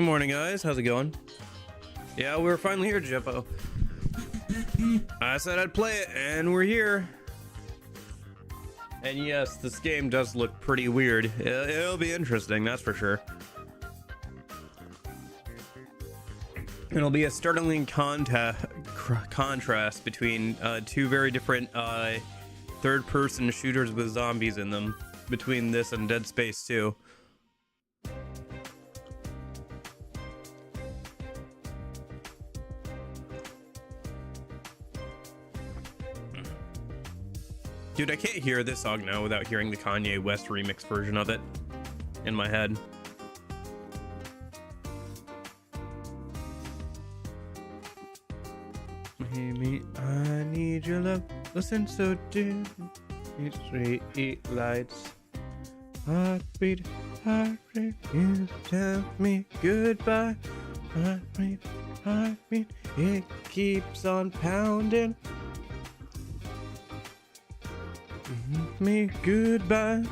Good morning, guys. How's it going? Yeah, we're finally here, Jeppo. I said I'd play it, and we're here. And yes, this game does look pretty weird. It'll be interesting, that's for sure. It'll be a startling contrast between two very different third-person shooters with zombies in them, between this and Dead Space 2. Dude, I can't hear this song now without hearing the Kanye West remix version of it in my head. Hey, me, I need your love. Listen so dim. It's street lights. Heartbeat, heartbeat. You tell me goodbye. Heartbeat, heartbeat. It keeps on pounding. Me goodbye.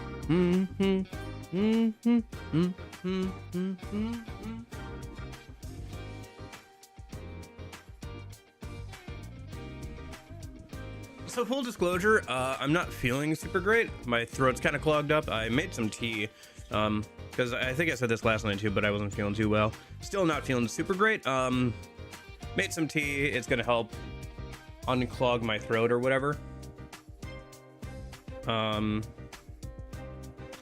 So full disclosure, I'm not feeling super great. My throat's kind of clogged up. I made some tea, because I think I said this last night too, but I wasn't feeling too well. Still not feeling super great. Made some tea. It's gonna help unclog my throat or whatever.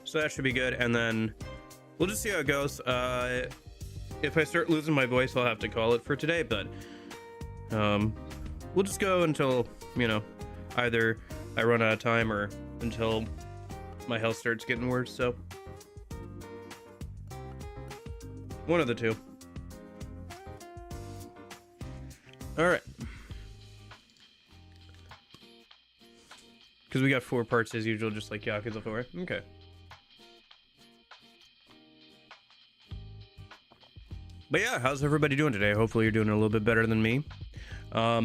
So that should be good, and then we'll just see how it goes. If I start losing my voice, I'll have to call it for today, but we'll just go until, you know, either I run out of time or until my health starts getting worse. So one of the two. All right, because we got 4 parts as usual, just like Yakuza 4. Okay. But yeah, how's everybody doing today? Hopefully you're doing a little bit better than me. I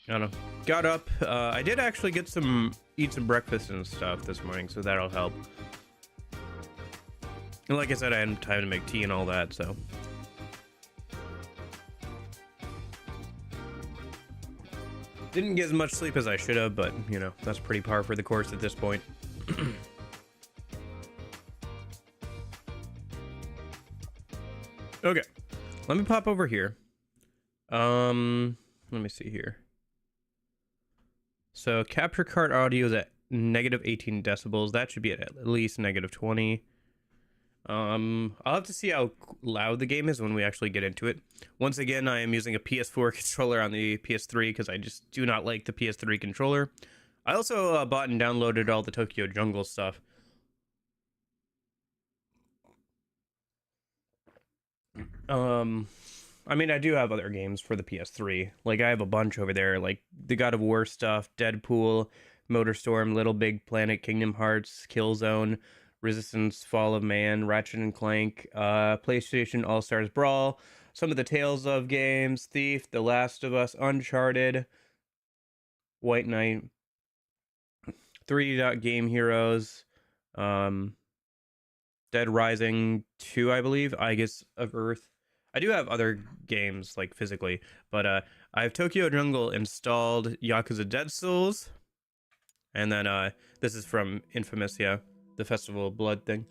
don't know. Got up. I did actually eat some breakfast and stuff this morning, so that'll help. And like I said, I had time to make tea and all that, so. Didn't get as much sleep as I should have, but, you know, that's pretty par for the course at this point. Okay, let me pop over here. Let me see here. So capture card audio is at negative 18 decibels. That should be at least negative 20. I'll have to see how loud the game is when we actually get into it. Once again, I am using a PS4 controller on the PS3 because I just do not like the PS3 controller. I also bought and downloaded all the Tokyo Jungle stuff. I mean, I do have other games for the PS3. Like, I have a bunch over there, like the God of War stuff, Deadpool, Motorstorm, Little Big Planet, Kingdom Hearts, Killzone, Resistance, Fall of Man, Ratchet and Clank, PlayStation All-Stars Brawl, some of the Tales of games, Thief, The Last of Us, Uncharted, White Knight, 3 Game Heroes, Dead Rising 2, I believe, I guess, of Earth. I do have other games, like, physically, but I have Tokyo Jungle installed, Yakuza Dead Souls, and then this is from Infamous, yeah, the Festival of Blood thing.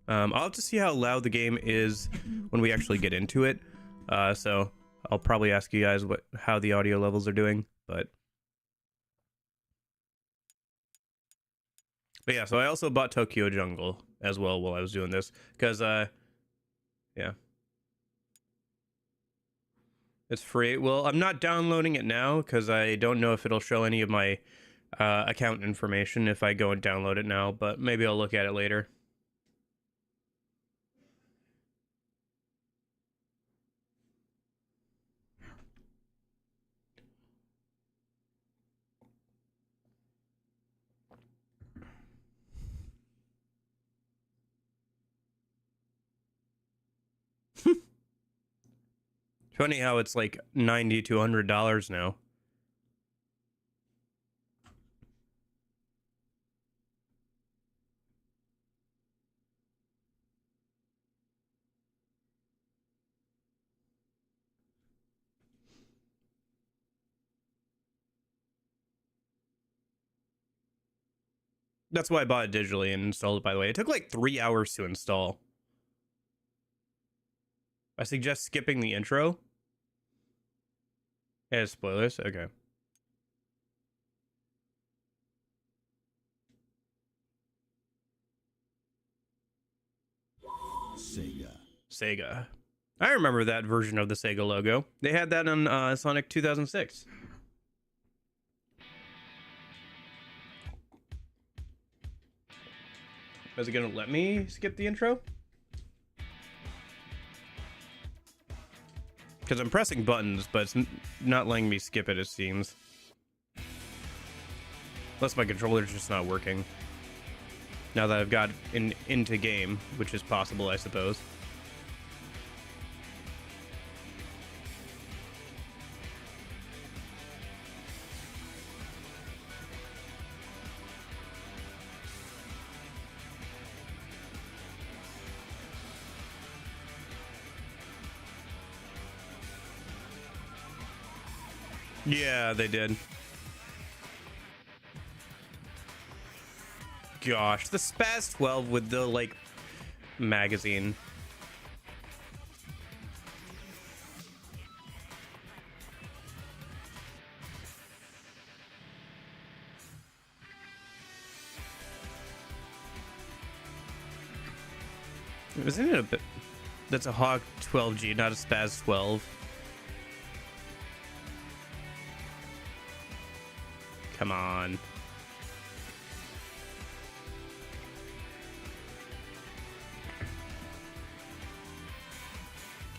I'll have to see how loud the game is when we actually get into it, so I'll probably ask you guys how the audio levels are doing, but yeah, so I also bought Tokyo Jungle as well while I was doing this, because, yeah. It's free. Well, I'm not downloading it now, because I don't know if it'll show any of my account information if I go and download it now, but maybe I'll look at it later. Funny how it's like $90 to $100 now. That's why I bought it digitally and installed it, by the way. It took like 3 hours to install. I suggest skipping the intro. Yeah, spoilers? Okay. Sega. I remember that version of the Sega logo. They had that on Sonic 2006. Is it gonna let me skip the intro? Because I'm pressing buttons, but it's not letting me skip it, it seems. Unless my controller's just not working. Now that I've got into game, which is possible, I suppose. Yeah, they did. Gosh, the Spaz 12 with the, like, magazine. Isn't it a bit... That's a Hawk 12G, not a Spaz 12. Come on.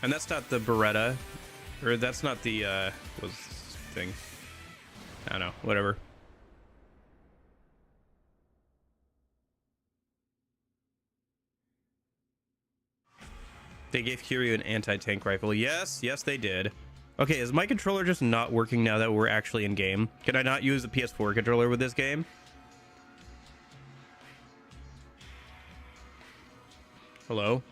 And that's not the Beretta. Or that's not the, what's this thing? I don't know, whatever. They gave Kiryu an anti-tank rifle. Yes, yes they did. Okay, is my controller just not working now that we're actually in game? Can I not use the PS4 controller with this game? Hello?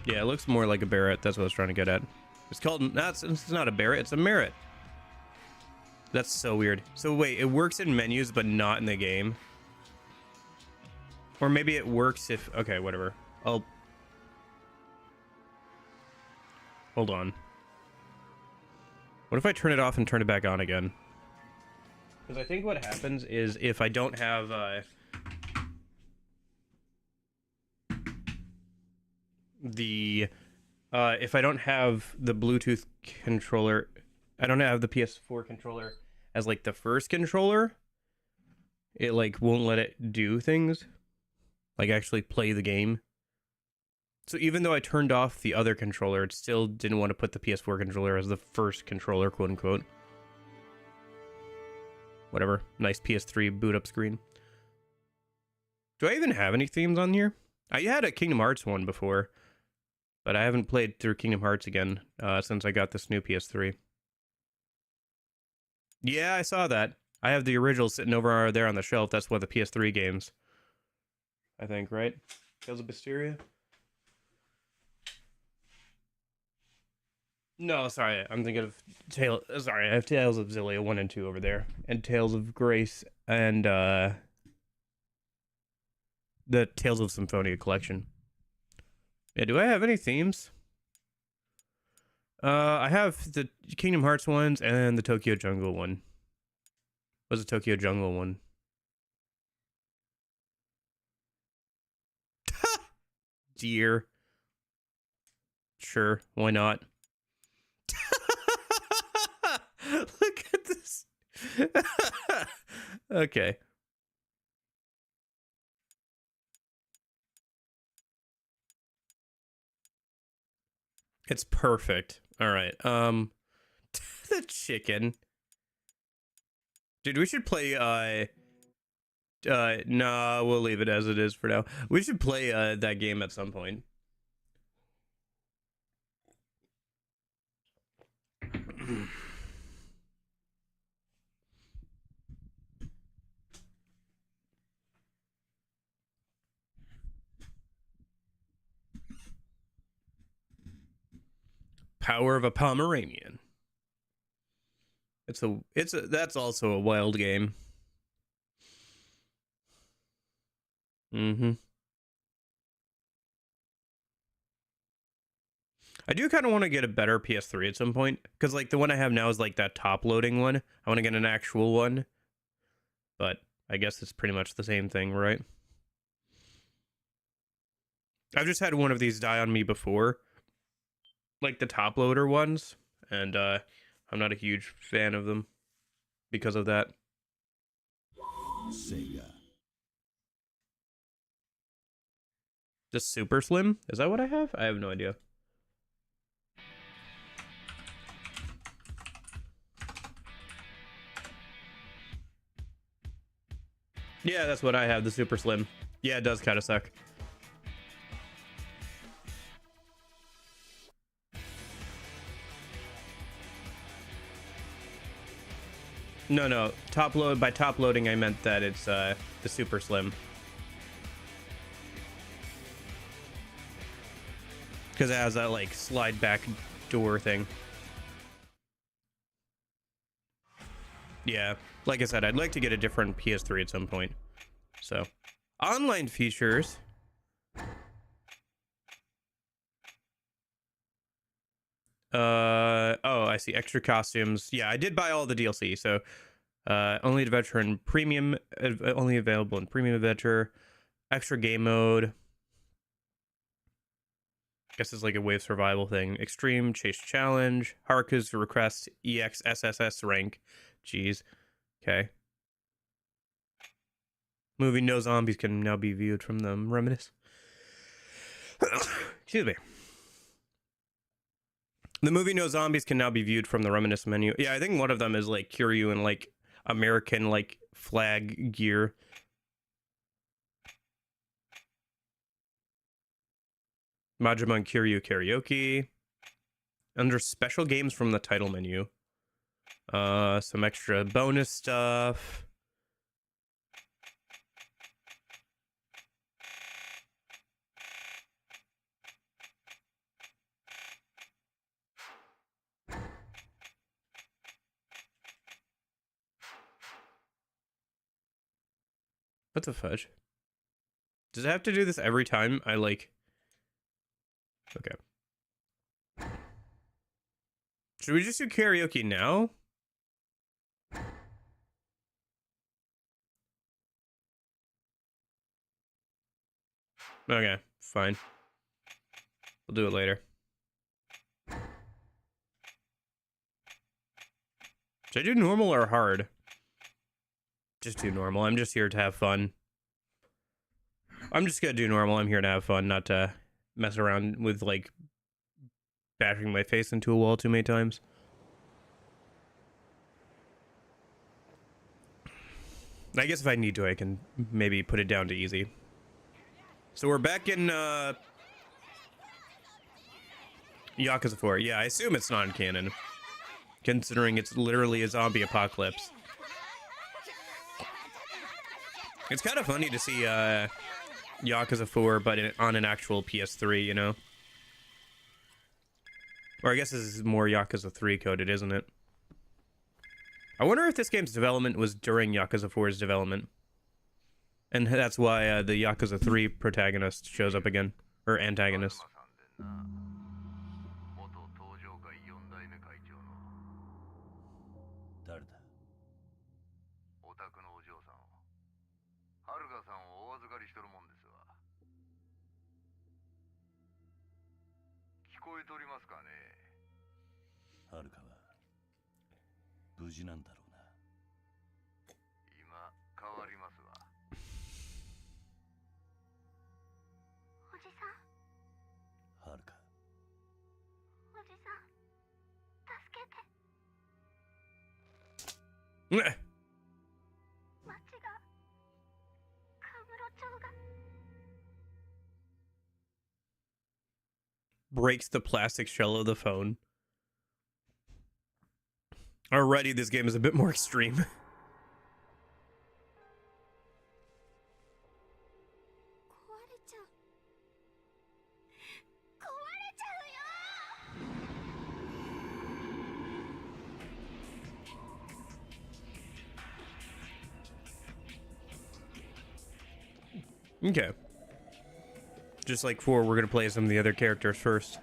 Yeah, it looks more like a Barrett. That's what I was trying to get at. It's called... It's not a Barrett, it's a Merit. That's so weird. So wait, it works in menus, but not in the game? Or maybe it works if... Okay, whatever. I'll... Hold on. What if I turn it off and turn it back on again? Because I think what happens is if I don't have... if I don't have the Bluetooth controller... I don't have the PS4 controller as, like, the first controller. It, like, won't let it do things. Like, actually play the game. So even though I turned off the other controller, it still didn't want to put the PS4 controller as the first controller, quote unquote. Whatever. Nice PS3 boot up screen. Do I even have any themes on here? I had a Kingdom Hearts one before, but I haven't played through Kingdom Hearts again since I got this new PS3. Yeah, I saw that. I have the original sitting over there on the shelf. That's one of the PS3 games. I think, right? Tales of Mysteria? No, sorry, I'm thinking of Sorry, I have Tales of Zillia 1 and 2 over there, and Tales of Grace, and the Tales of Symphonia collection. Yeah, do I have any themes? I have the Kingdom Hearts ones and the Tokyo Jungle one. What's the Tokyo Jungle one? Dear. Sure, why not? Look at this. Okay. It's perfect. All right. The chicken. Dude, we should play nah, we'll leave it as it is for now. We should play that game at some point. Power of a Pomeranian. That's also a wild game. Mm-hmm. I do kind of want to get a better PS3 at some point, because like the one I have now is like that top loading one. I want to get an actual one, but I guess it's pretty much the same thing, right? I've just had one of these die on me before, like the top loader ones, and I'm not a huge fan of them because of that. Sega. The Super Slim? Is that what I have? I have no idea. Yeah, that's what I have, the Super Slim. Yeah, it does kind of suck. No. By top loading, I meant that it's the Super Slim. Because it has that like slide back door thing. Yeah, like I said, I'd like to get a different PS3 at some point. So, online features. Oh, I see. Extra costumes. Yeah, I did buy all the DLC. So, only adventure and premium, only available in premium adventure. Extra game mode. Guess it's like a wave survival thing. Extreme chase challenge. Haruka's request EXSSS rank. Jeez. Okay. Movie No Zombies can now be viewed from the reminisce. Excuse me. The movie No Zombies can now be viewed from the reminisce menu. Yeah, I think one of them is like Kiryu in like American like flag gear. Majima and Kiryu karaoke. Under special games from the title menu. Some extra bonus stuff. What the fudge? Does it have to do this every time I like... Okay. Should we just do karaoke now? Okay, fine. We'll do it later. Should I do normal or hard? Just do normal. I'm just here to have fun. I'm just gonna do normal. I'm here to have fun, not to mess around with, like, bashing my face into a wall too many times. I guess if I need to, I can maybe put it down to easy. So we're back in, Yakuza 4. Yeah, I assume it's non-canon, considering it's literally a zombie apocalypse. It's kind of funny to see, Yakuza 4, but on an actual PS3, you know? Or I guess this is more Yakuza 3 coded, isn't it? I wonder if this game's development was during Yakuza 4's development. And that's why the Yakuza 3 protagonist shows up again. Or antagonist. Breaks the plastic shell of the phone. Already, this game is a bit more extreme. Okay. Just like 4, we're gonna play some of the other characters first.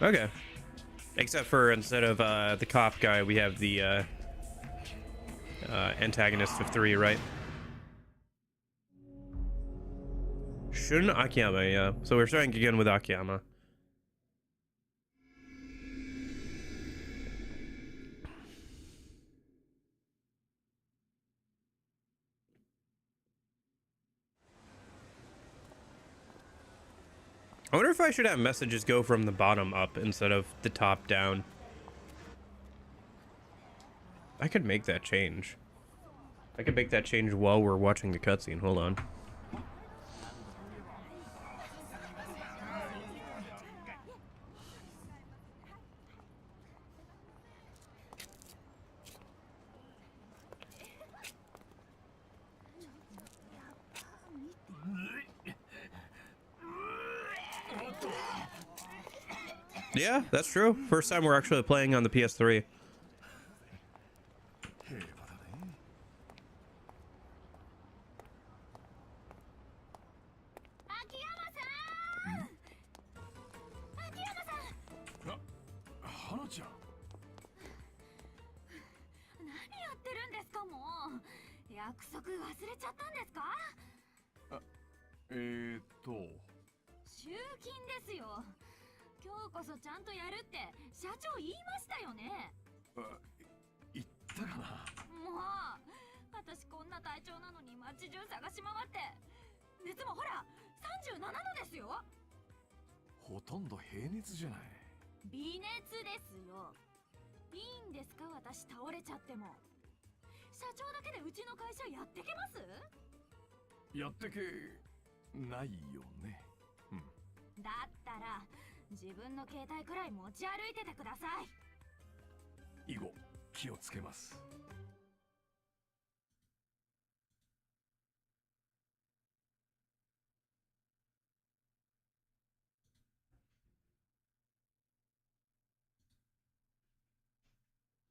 Okay. Except for instead of the cop guy, we have the antagonist of 3, right? Shun Akiyama, yeah. So we're starting again with Akiyama. I wonder if I should have messages go from the bottom up instead of the top down. I could make that change. I could make that change while we're watching the cutscene. Hold on. Yeah, that's true. First time we're actually playing on the PS3.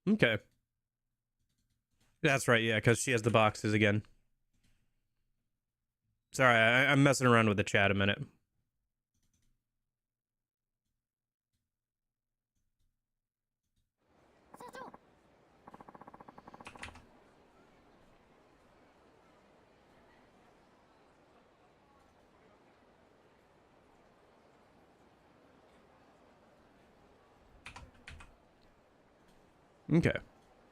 Okay. That's right, yeah, because she has the boxes again. Sorry, I'm messing around with the chat a minute. Okay.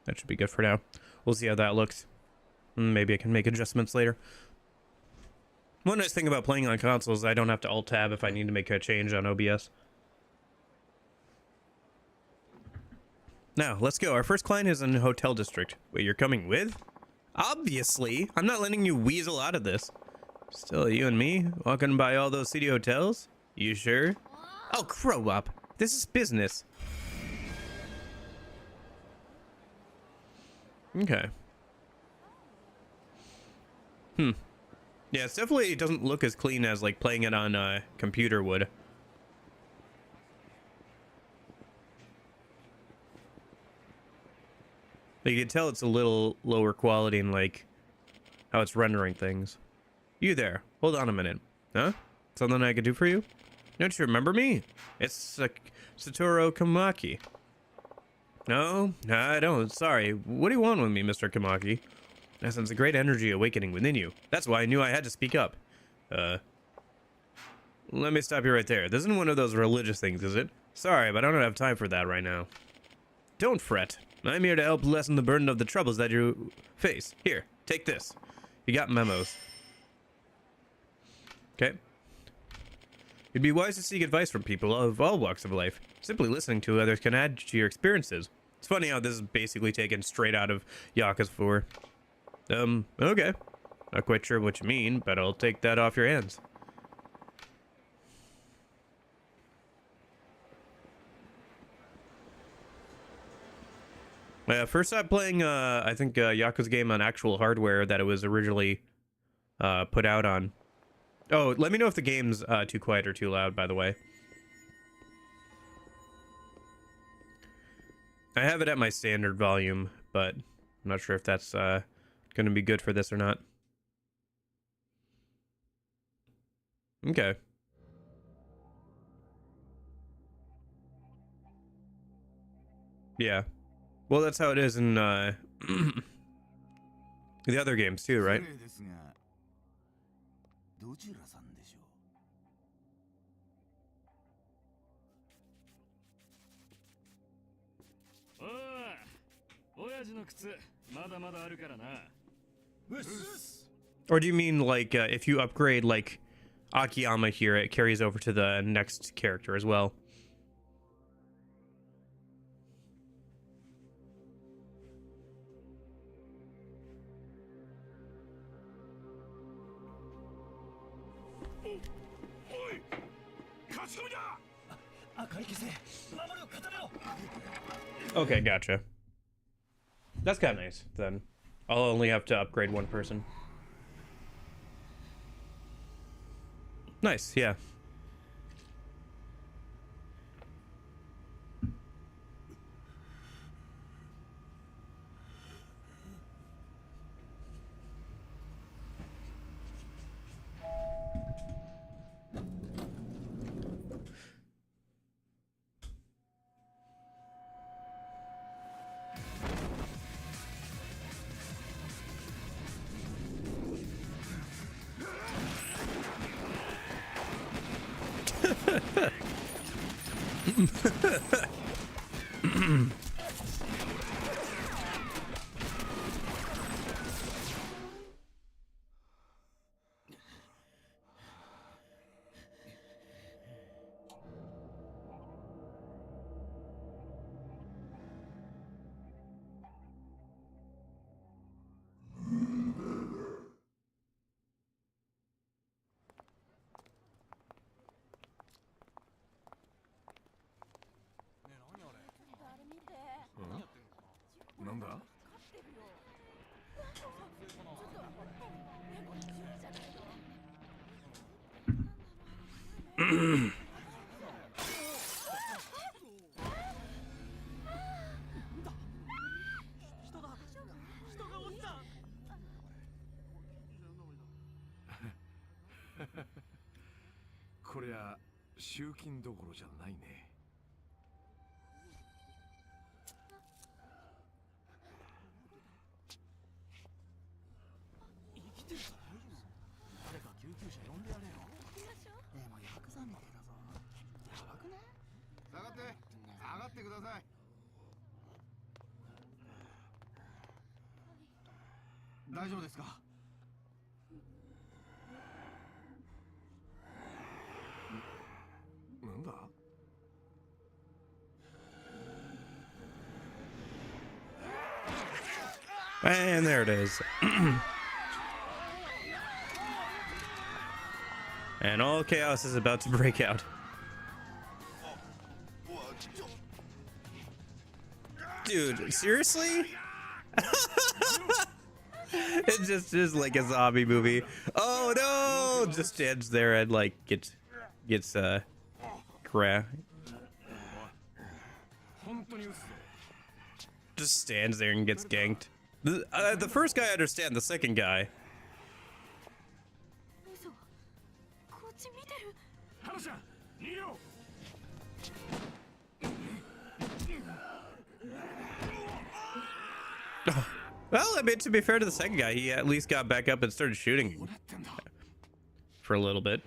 That should be good for now. We'll see how that looks. Maybe I can make adjustments later. One nice thing about playing on consoles is I don't have to Alt-Tab if I need to make a change on OBS. Now, let's go. Our first client is in Hotel District. Wait, you're coming with? Obviously. I'm not letting you weasel out of this. Still, you and me? Walking by all those city hotels? You sure? Oh, grow up. This is business. Okay. Yeah, it definitely doesn't look as clean as, like, playing it on a computer would. You can tell it's a little lower quality in, like, how it's rendering things. You there. Hold on a minute. Huh? Something I could do for you? Don't you remember me? It's Satoru Kamaki. No, I don't. Sorry. What do you want with me, Mr. Kamaki? I sense a great energy awakening within you. That's why I knew I had to speak up. Let me stop you right there. This isn't one of those religious things, is it? Sorry, but I don't have time for that right now. Don't fret. I'm here to help lessen the burden of the troubles that you face. Here, take this. You got memos. Okay. It'd be wise to seek advice from people of all walks of life. Simply listening to others can add to your experiences. It's funny how this is basically taken straight out of Yakuza 4. Okay. Not quite sure what you mean, but I'll take that off your hands. First time playing, I think, Yakuza game on actual hardware that it was originally put out on. Oh, let me know if the game's too quiet or too loud, by the way. I have it at my standard volume, but I'm not sure if that's going to be good for this or not. Okay. Yeah. Well, that's how it is in the other games too, right? Or do you mean like if you upgrade like Akiyama here, it carries over to the next character as well? Okay, gotcha. That's kind of nice, then. I'll only have to upgrade one person. Nice, yeah. And there it is. And all chaos is about to break out. Dude, seriously? It just is like a zombie movie. Oh no! Just stands there and like gets just stands there and gets ganked. The first guy I understand, the second guy. Well, I mean, to be fair to the second guy, he at least got back up and started shooting for a little bit.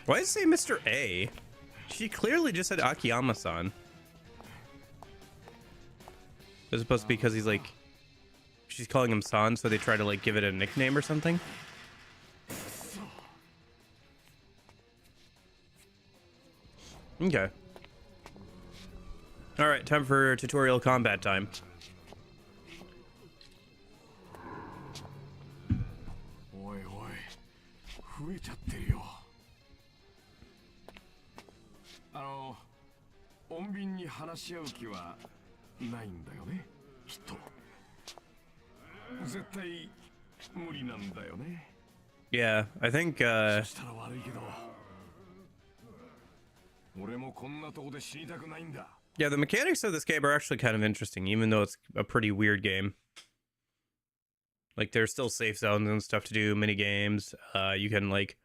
Why does it say Mr. A? She clearly just said Akiyama-san. As opposed to because he's like, she's calling him San, so they try to like give it a nickname or something. Okay. All right, time for tutorial combat time. Yeah, I think Yeah, the mechanics of this game are actually kind of interesting, even though it's a pretty weird game. Like, there's still safe zones and stuff to do, mini games. You can, like,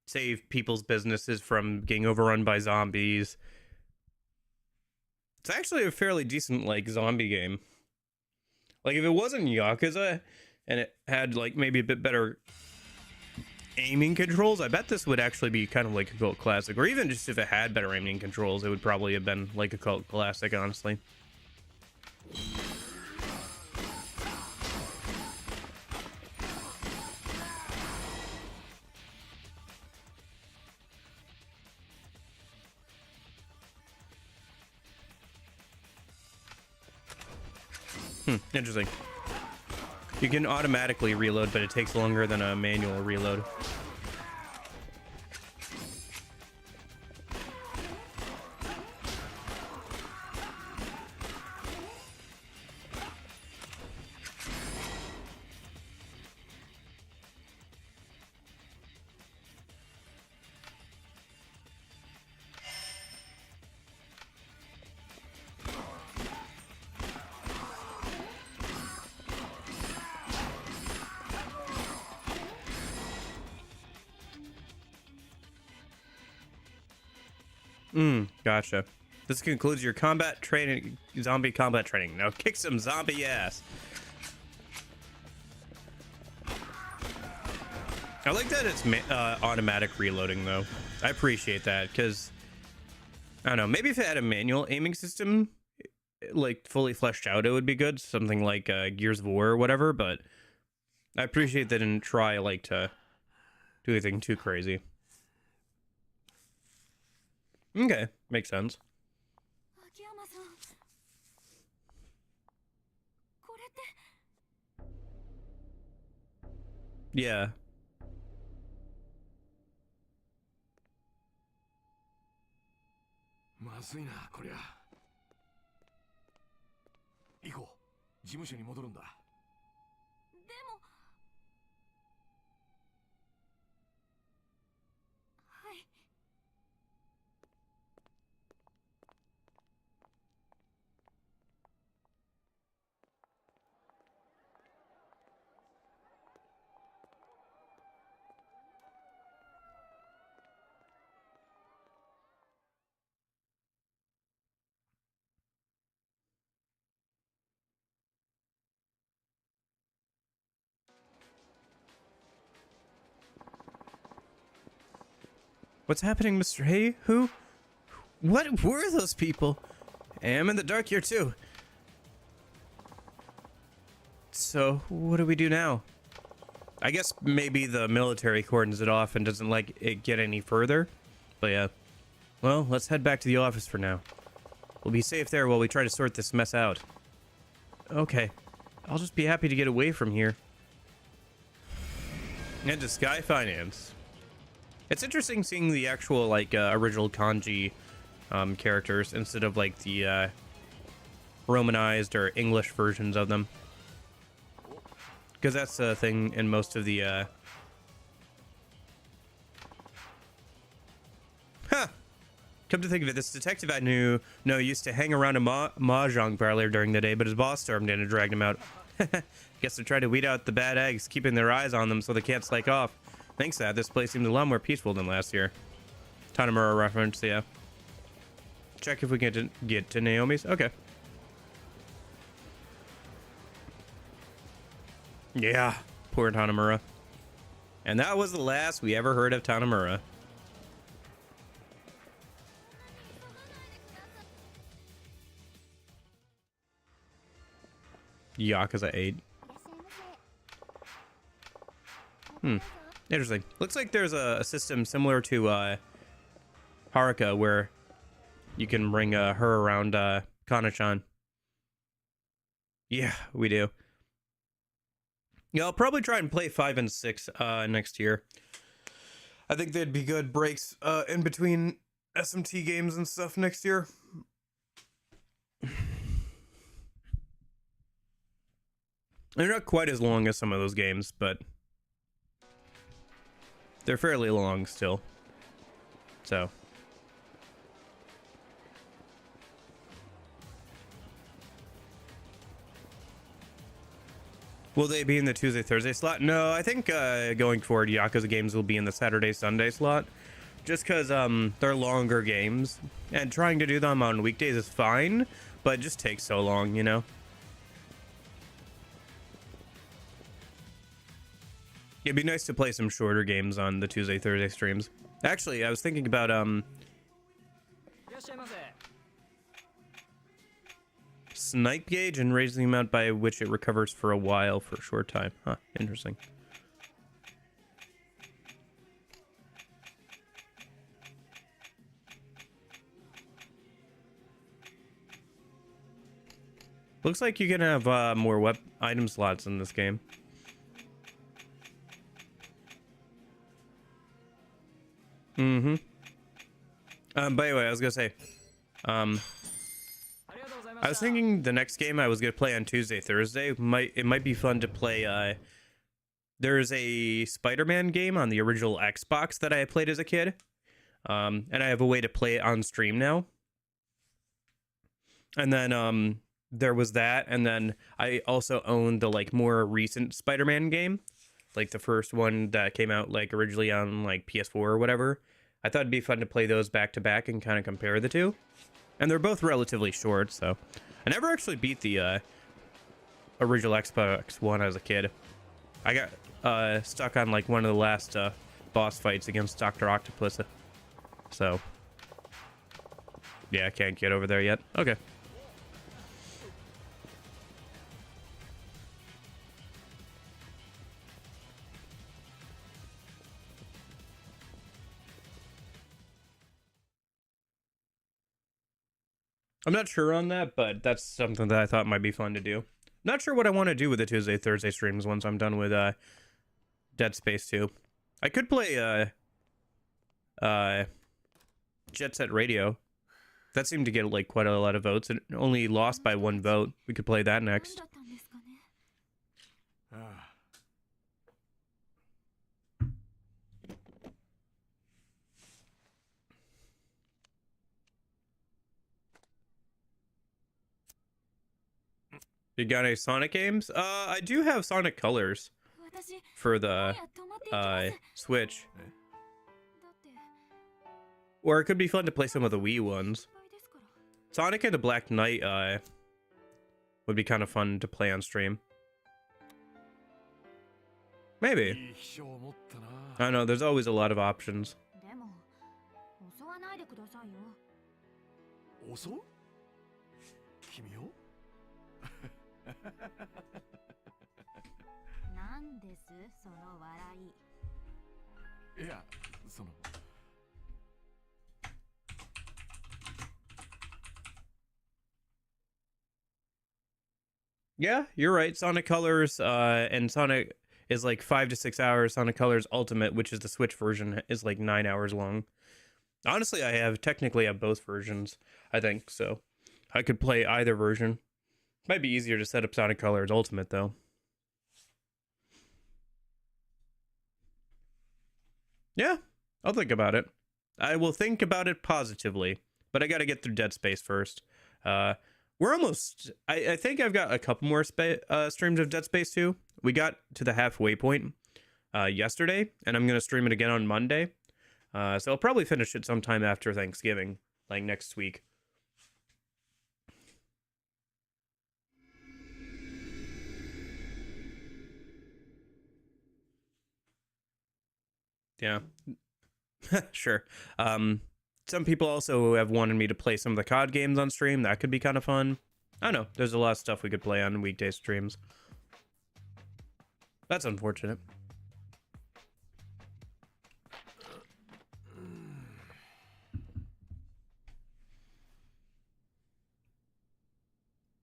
save people's businesses from getting overrun by zombies. It's actually a fairly decent, like, zombie game. Like, if it wasn't Yakuza and it had, like, maybe a bit better aiming controls, I bet this would actually be kind of like a cult classic. Or even just if it had better aiming controls, it would probably have been like a cult classic, honestly. Interesting. You can automatically reload, but it takes longer than a manual reload. Gotcha. This concludes your combat training, zombie combat training. Now kick some zombie ass. I like that it's automatic reloading, though. I appreciate that, because, I don't know, maybe if it had a manual aiming system, like, fully fleshed out, it would be good. Something like Gears of War or whatever, but I appreciate they didn't try, like, to do anything too crazy. Okay, makes sense. Yeah. What's happening, Mr. Hay? Who? What were those people? I'm in the dark here, too. So, what do we do now? I guess maybe the military cordons it off and doesn't let it get any further. But yeah. Well, let's head back to the office for now. We'll be safe there while we try to sort this mess out. Okay. I'll just be happy to get away from here. And to Sky Finance. It's interesting seeing the actual, like, original kanji characters instead of, like, the Romanized or English versions of them. Because that's the thing in most of the, Huh! Come to think of it, this detective I knew used to hang around a mahjong parlor during the day, but his boss stormed in and dragged him out. Guess they're trying to weed out the bad eggs, keeping their eyes on them so they can't slake off. Thanks to that, this place seems a lot more peaceful than last year. Tanamura reference, yeah. Check if we can get to Naomi's. Okay. Yeah, poor Tanamura. And that was the last we ever heard of Tanamura. Yakuza 8. Interesting. Looks like there's a system similar to Haruka where you can bring her around Kana-chan. Yeah, we do. Yeah, I'll probably try and play 5 and 6 next year. I think they'd be good breaks in between SMT games and stuff next year. They're not quite as long as some of those games, but they're fairly long still. So, Will they be in the Tuesday, Thursday slot? No, I think going forward, Yakuza games will be in the Saturday, Sunday slot. Just because they're longer games. And trying to do them on weekdays is fine, but it just takes so long, you know? It'd be nice to play some shorter games on the Tuesday, Thursday streams. Actually, I was thinking about snipe gauge and raising the amount by which it recovers for a while for a short time. Huh, interesting. Looks like you can have more item slots in this game. Mm-hmm. By the way, I was gonna say, I was thinking the next game I was gonna play on Tuesday, Thursday it might be fun to play. There's a Spider-Man game on the original Xbox that I played as a kid, and I have a way to play it on stream now. And then there was that, and then I also own the like more recent Spider-Man game, like the first one that came out like originally on like PS4 or whatever. I thought it'd be fun to play those back to back and kind of compare the two. And they're both relatively short, so I never actually beat the original Xbox One as a kid. I got stuck on like one of the last boss fights against Dr. Octopus. So yeah, I can't get over there yet. Okay. I'm not sure on that, but that's something that I thought might be fun to do. Not sure what I want to do with the Tuesday, Thursday streams once I'm done with Dead Space 2. I could play Jet Set Radio. That seemed to get like quite a lot of votes. It only lost by 1 vote. We could play that next. You got any Sonic games? I do have Sonic Colors for the Switch. Or it could be fun to play some of the Wii ones. Sonic and the Black Knight would be kind of fun to play on stream. Maybe. I don't know, there's always a lot of options. Yeah, you're right. Sonic Colors and Sonic is like 5 to 6 hours. Sonic Colors Ultimate, which is the Switch version, is like 9 hours long. Honestly, I technically have both versions, I think, so I could play either version. Might be easier to set up Sonic Colors Ultimate, though. Yeah, I'll think about it. I will think about it positively, but I gotta get through Dead Space first. We're almost... I think I've got a couple more streams of Dead Space 2. We got to the halfway point yesterday, and I'm gonna stream it again on Monday. So I'll probably finish it sometime after Thanksgiving, like next week. Yeah. Sure. Some people also have wanted me to play some of the COD games on stream. That could be kind of fun. I don't know. There's a lot of stuff we could play on weekday streams. That's unfortunate.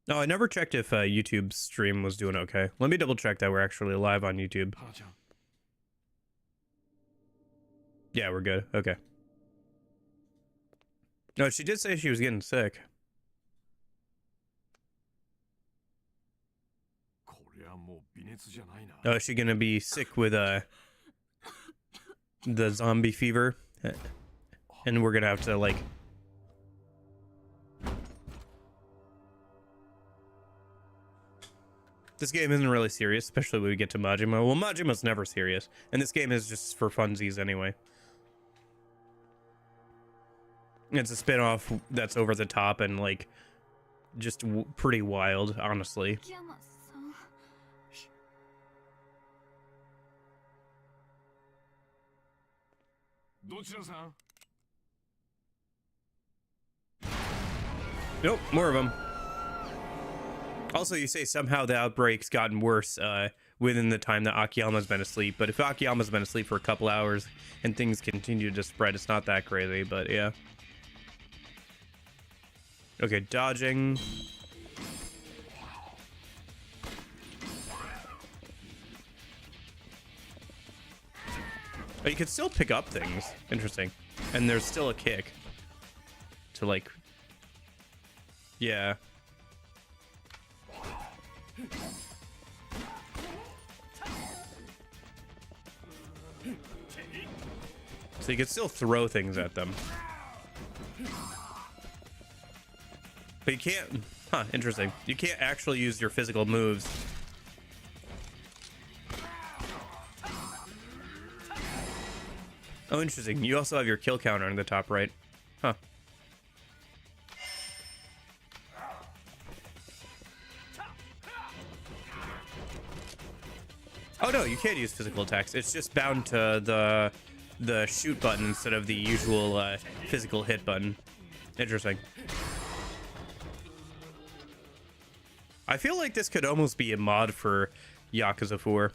No, I never checked if YouTube's stream was doing okay. Let me double check that we're actually live on YouTube. Yeah, we're good. Okay. No, she did say she was getting sick. Oh, is she gonna be sick with the zombie fever? And we're gonna have to like... This game isn't really serious, especially when we get to Majima. Well, Majima's never serious, and this game is just for funsies anyway. It's a spin-off that's over the top and, like, just pretty wild, honestly. Nope, more of them. Also, you say somehow the outbreak's gotten worse within the time that Akiyama's been asleep, but if Akiyama's been asleep for a couple hours and things continue to spread, it's not that crazy, but yeah. Okay, dodging. Oh, you can still pick up things. Interesting. And there's still a kick to, like, yeah. So you can still throw things at them. But you can't, huh, interesting. You can't actually use your physical moves. Oh, interesting. You also have your kill counter on the top right. Huh. Oh no, you can't use physical attacks. It's just bound to the shoot button instead of the usual physical hit button. Interesting. I feel like this could almost be a mod for Yakuza 4.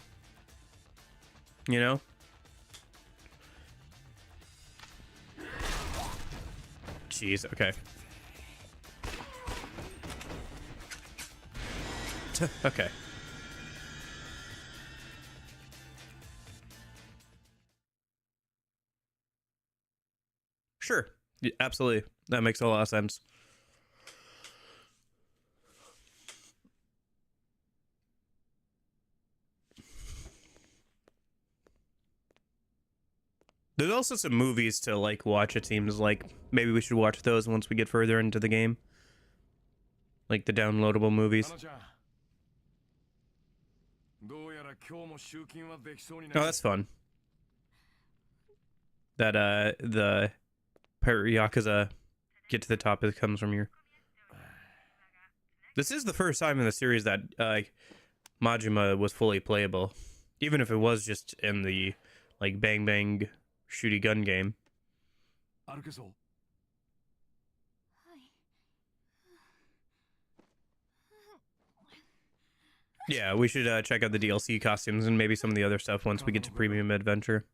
You know? Jeez, okay. Okay. Sure. Yeah, absolutely. That makes a lot of sense. There's also some movies to, like, watch, it seems like. Maybe we should watch those once we get further into the game. Like the downloadable movies. Oh, that's fun. That, the Pirate Yakuza get to the top, it comes from here. This is the first time in the series that, Majima was fully playable. Even if it was just in the, like, bang bang shooty gun game. Yeah, we should check out the DLC costumes and maybe some of the other stuff once we get to Premium Adventure.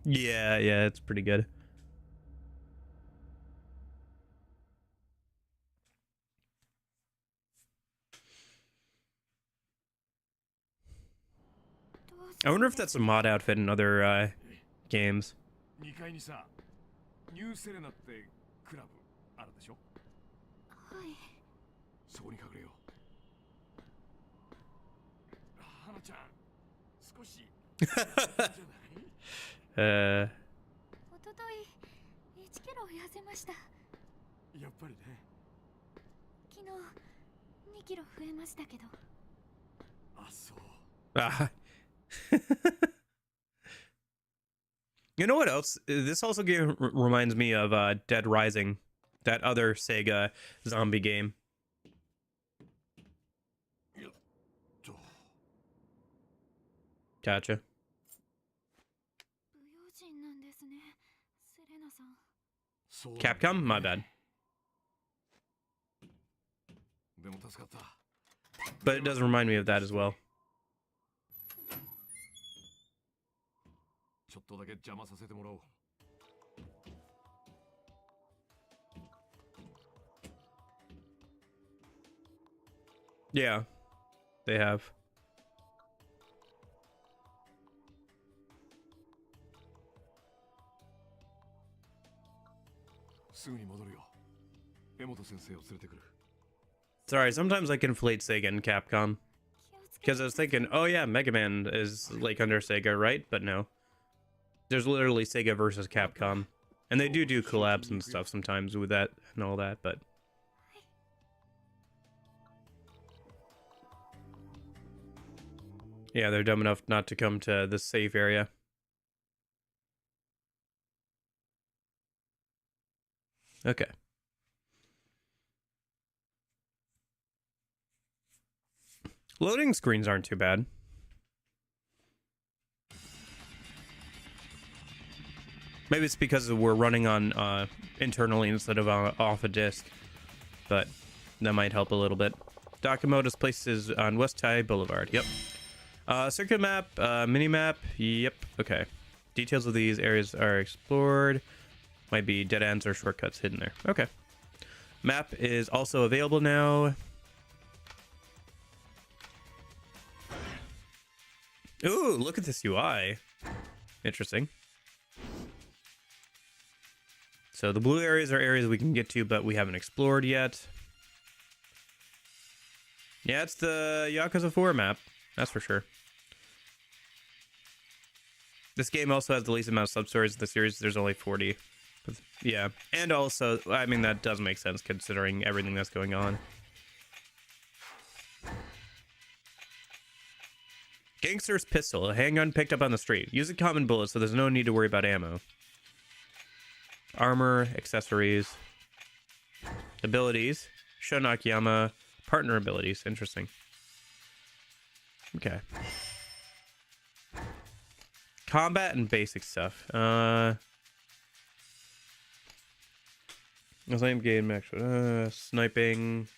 Yeah, it's pretty good. I wonder if that's a mod outfit in other games. You know what else? This also reminds me of Dead Rising, that other Sega zombie game. Gotcha. Capcom? My bad. But it does remind me of that as well. Yeah, they have. Sorry, sometimes I conflate Sega and Capcom. Because I was thinking, oh yeah, Mega Man is like under Sega, right? But no. There's literally Sega versus Capcom. And they do collabs and stuff sometimes with that and all that, but... Yeah, they're dumb enough not to come to this safe area. Okay. Loading screens aren't too bad. Maybe it's because we're running on internally instead of off a disk, but that might help a little bit. Docomo's place is on West Thai Boulevard. Yep. Circuit map, mini map. Yep. Okay. Details of these areas are explored. Might be dead ends or shortcuts hidden there. Okay. Map is also available now. Ooh, look at this UI. Interesting. So the blue areas are areas we can get to, but we haven't explored yet. Yeah, it's the Yakuza 4 map. That's for sure. This game also has the least amount of sub-stories in the series. There's only 40. But yeah, and also, I mean, that does make sense considering everything that's going on. Gangster's pistol, a handgun picked up on the street. Use a common bullet, so there's no need to worry about ammo. Armor, accessories, abilities, Shun Akiyama, partner abilities. Interesting. Okay. Combat and basic stuff. Same game, actually. Sniping.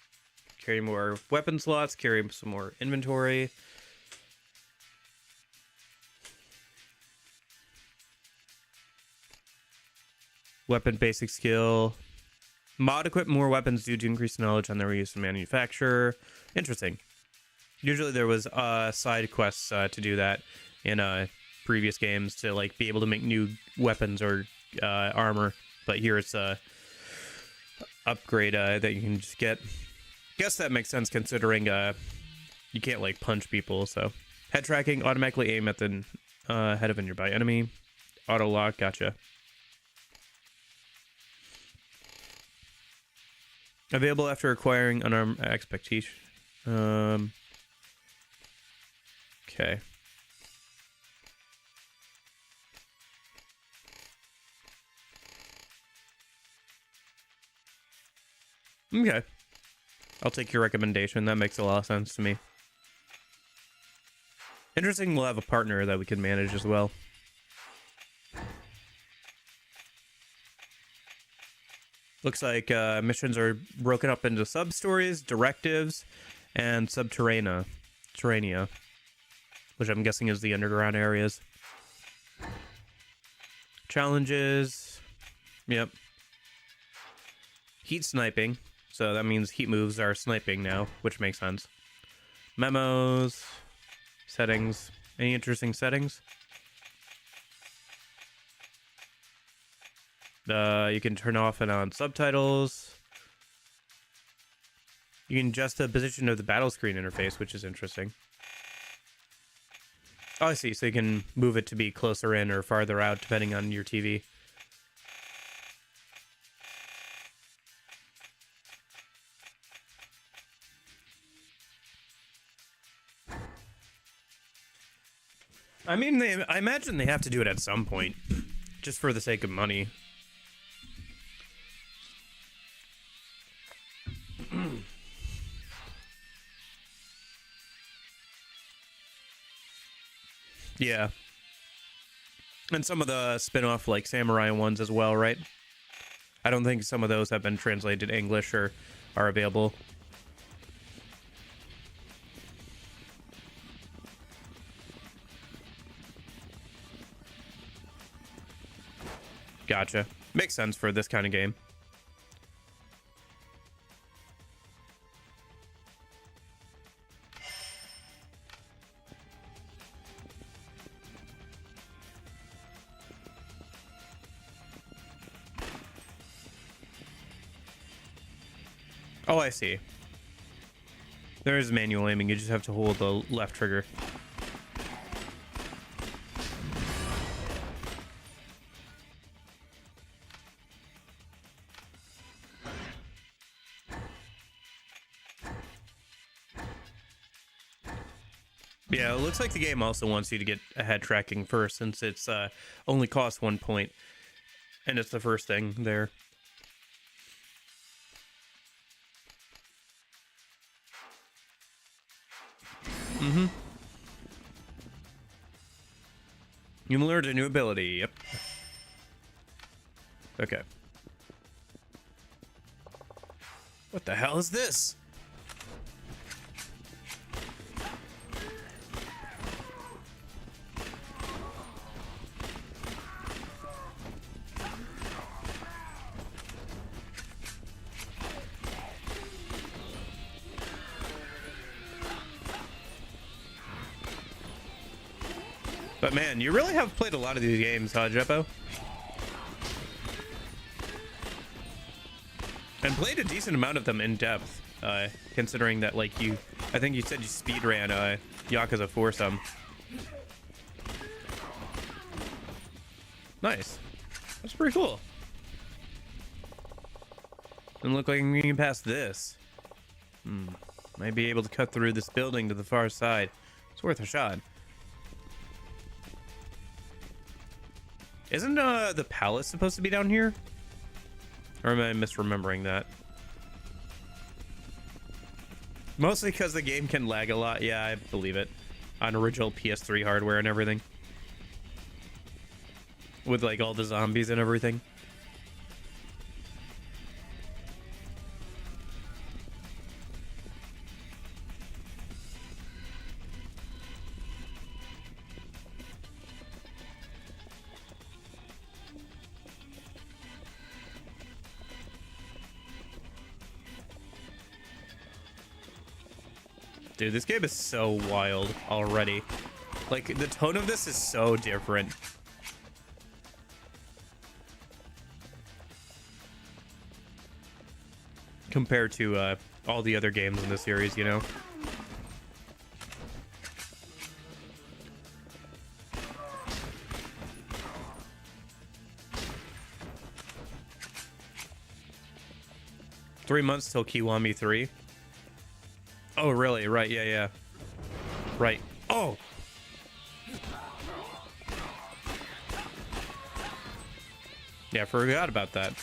Carry more weapon slots. Carry some more inventory. Weapon basic skill. Mod equip more weapons due to increased knowledge on their use and manufacture. Interesting. Usually there was side quests to do that in previous games to like be able to make new weapons or armor, but here it's a upgrade that you can just get. Guess that makes sense considering you can't like punch people. So head tracking, automatically aim at the head of a nearby enemy. Auto lock, gotcha. Available after acquiring unarmed expectation. Okay. Okay. I'll take your recommendation. That makes a lot of sense to me. Interesting, we'll have a partner that we can manage as well. Looks like missions are broken up into sub-stories, directives, and Terrania, which I'm guessing is the underground areas. Challenges. Yep. Heat sniping. So that means heat moves are sniping now, which makes sense. Memos. Settings. Any interesting settings? You can turn off and on subtitles. You can adjust the position of the battle screen interface, which is interesting. Oh, I see. So you can move it to be closer in or farther out, depending on your TV. I mean, I imagine they have to do it at some point, just for the sake of money. Yeah. And some of the spin-off, like, samurai ones as well, right? I don't think some of those have been translated to English or are available. Gotcha. Makes sense for this kind of game. Oh, I see. There is manual aiming. You just have to hold the left trigger. Yeah, it looks like the game also wants you to get ahead tracking first, since it's only costs 1 point, and it's the first thing there. Mm-hmm. You learned a new ability. Yep. Okay. What the hell is this? But man, you really have played a lot of these games, huh, Jeppo? And played a decent amount of them in depth, considering that, like, I think you said you speedran Yakuza 4 some. Nice. That's pretty cool. Doesn't look like we can pass this. Might be able to cut through this building to the far side. It's worth a shot. Isn't the palace supposed to be down here? Or am I misremembering that? Mostly because the game can lag a lot. Yeah, I believe it. On original PS3 hardware and everything. With like all the zombies and everything. Dude, this game is so wild already. Like, the tone of this is so different. Compared to all the other games in the series, you know? Three months till Kiwami 3. Oh, really? Right, yeah. Right. Oh! Yeah, forgot about that.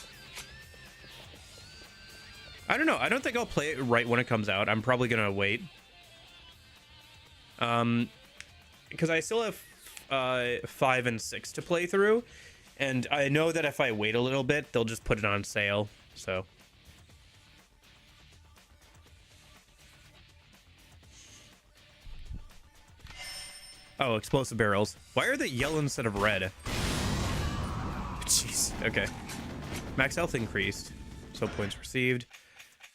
I don't know. I don't think I'll play it right when it comes out. I'm probably gonna wait. Because I still have 5 and 6 to play through. And I know that if I wait a little bit, they'll just put it on sale. So... Oh, explosive barrels. Why are they yellow instead of red? Jeez. Okay. Max health increased. So points received.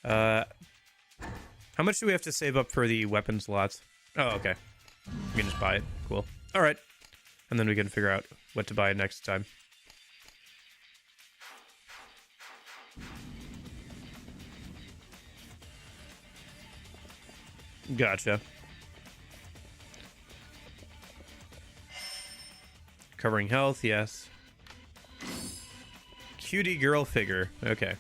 How much do we have to save up for the weapon slots? Oh, okay. We can just buy it. Cool. All right. And then we can figure out what to buy next time. Gotcha. Covering health, yes. Cutie girl figure. Okay.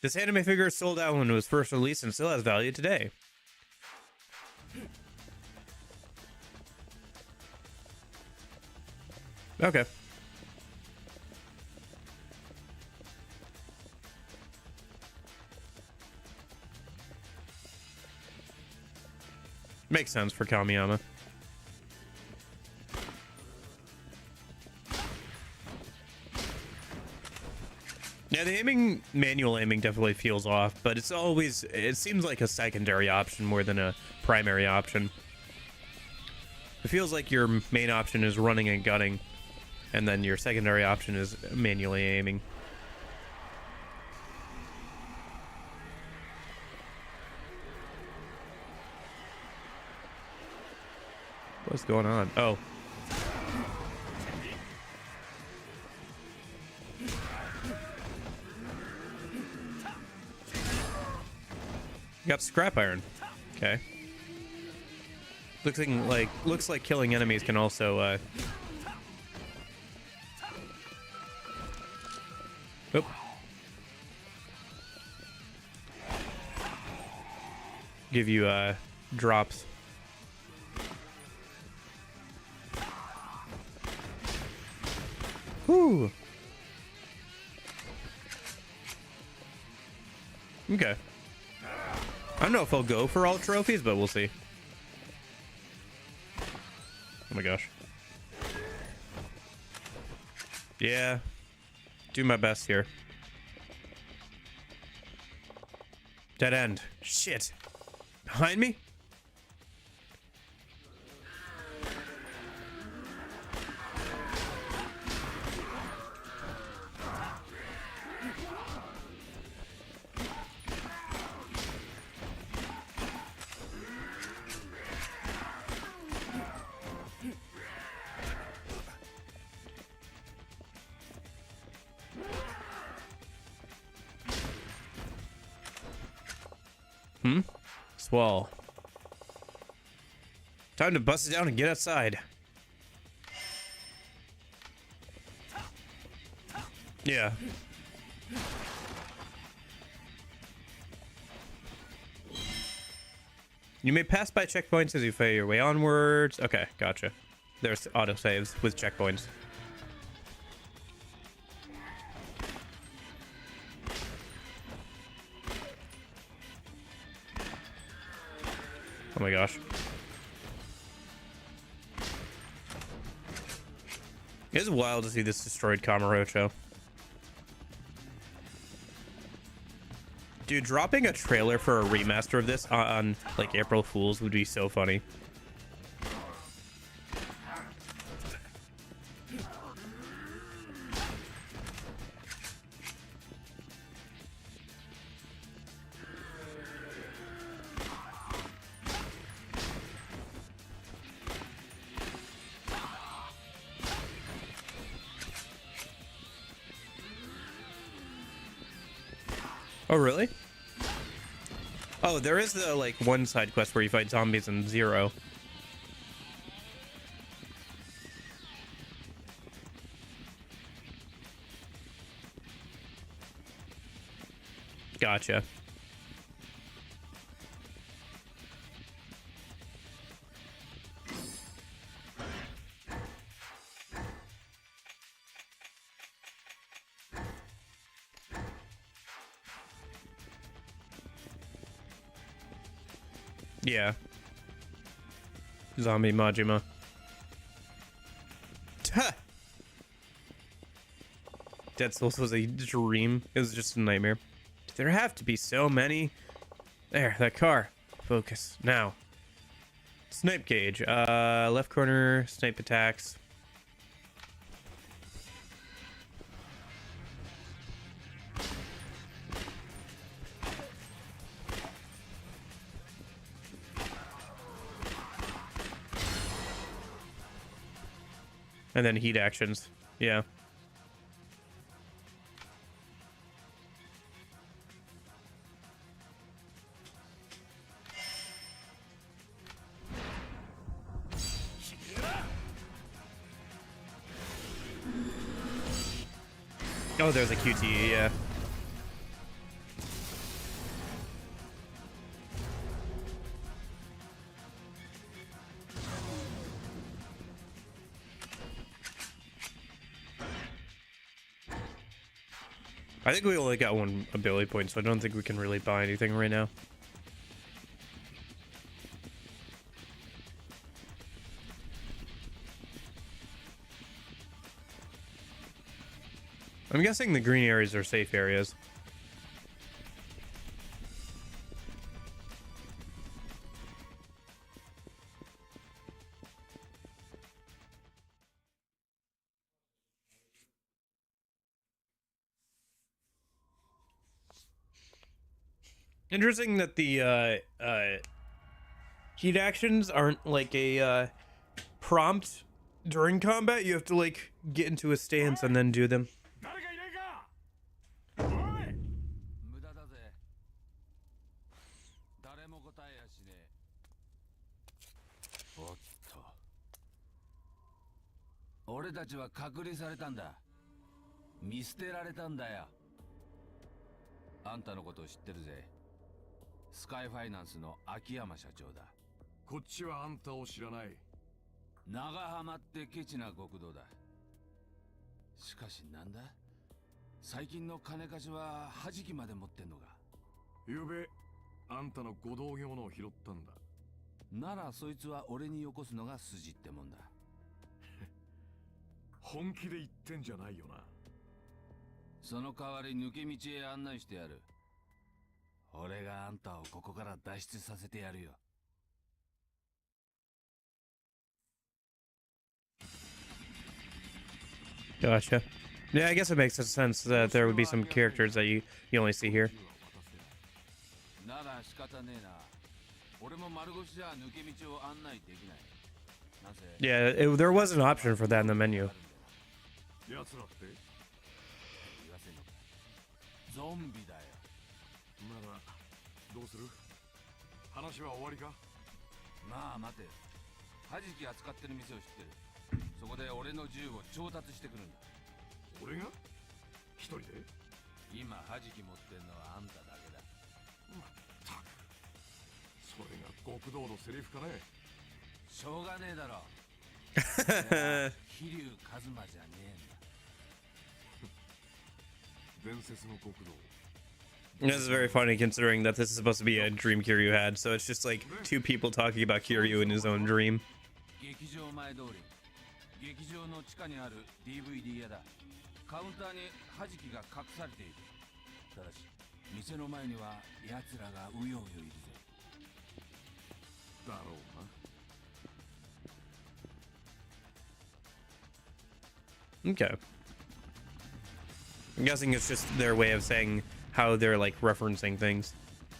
This anime figure sold out when it was first released and still has value today. Okay. Makes sense for Kamiyama. Yeah, the aiming, manual aiming definitely feels off, but it's always, it seems like a secondary option more than a primary option. It feels like your main option is running and gunning, and then your secondary option is manually aiming. What's going on? Oh. You got scrap iron. Okay. Looks like killing enemies can also Oop. Give you drops. Whew. Okay. I don't know if I'll go for all trophies, but we'll see. Oh my gosh. Yeah. Do my best here. Dead end. Shit. Behind me? Swall. Time to bust it down and get outside. Yeah. You may pass by checkpoints as you fight your way onwards. Okay, gotcha. There's autosaves with checkpoints. Oh my gosh. It is wild to see this destroyed Kamurocho. Dude, dropping a trailer for a remaster of this on like April Fools would be so funny. Oh, really? Oh, there is the, like, one side quest where you fight zombies in Zero. Gotcha. Yeah. Zombie Majima. Tuh! Dead Souls was a dream. It was just a nightmare. Do there have to be so many? There, that car. Focus. Now. Snipe gauge. Left corner, snipe attacks. And then heat actions. Yeah. Oh, there's a QTE, yeah. I think we only got one ability point, so I don't think we can really buy anything right now. I'm guessing the green areas are safe areas. Interesting that the heat actions aren't like a prompt during combat. You have to like get into a stance and then do them. 俺たちは隔離されたんだ。見捨てられたんだよ。あんたのことを知ってるぜ。スカイファイナンスの秋山社長だ。こっちはあんたを知らない。長浜ってケチな極道だ。しかしなんだ、最近の金貸しは弾きまで持ってんのか。ゆうべあんたのご同業のを拾ったんだ。ならそいつは俺によこすのが筋ってもんだ。本気で言ってんじゃないよな。その代わり抜け道へ案内してやる。俺があんたをここから脱出させてやるよ。Gotcha. Yeah, I guess it makes sense that there would be some characters that you only see here. なら仕方ねえな。俺も丸腰じゃ抜け道を案内できない。なぜ Yeah, there was an option for that in the menu. 奴らって言わせんのか。ゾンビだよ。ならどうする？話は終わりか？まあ待て。弾き扱ってる店を知ってる。そこで俺の銃を調達してくるんだ。俺が一人で？今弾き持ってんのはあんただけだ。まったく、それが極道のセリフかね。しょうがねえだろ。飛龍一馬じゃねえんだ。伝説の極道。 This is very funny considering that this is supposed to be a dream Kiryu had, so it's just like two people talking about Kiryu in his own dream. 劇場前通り。劇場の地下にある DVD 屋だ。カウンターに弾きが隠されている。ただし店の前には奴らがうようよいるぜ。だろうな。 Okay. I'm guessing it's just their way of saying how they're like referencing things.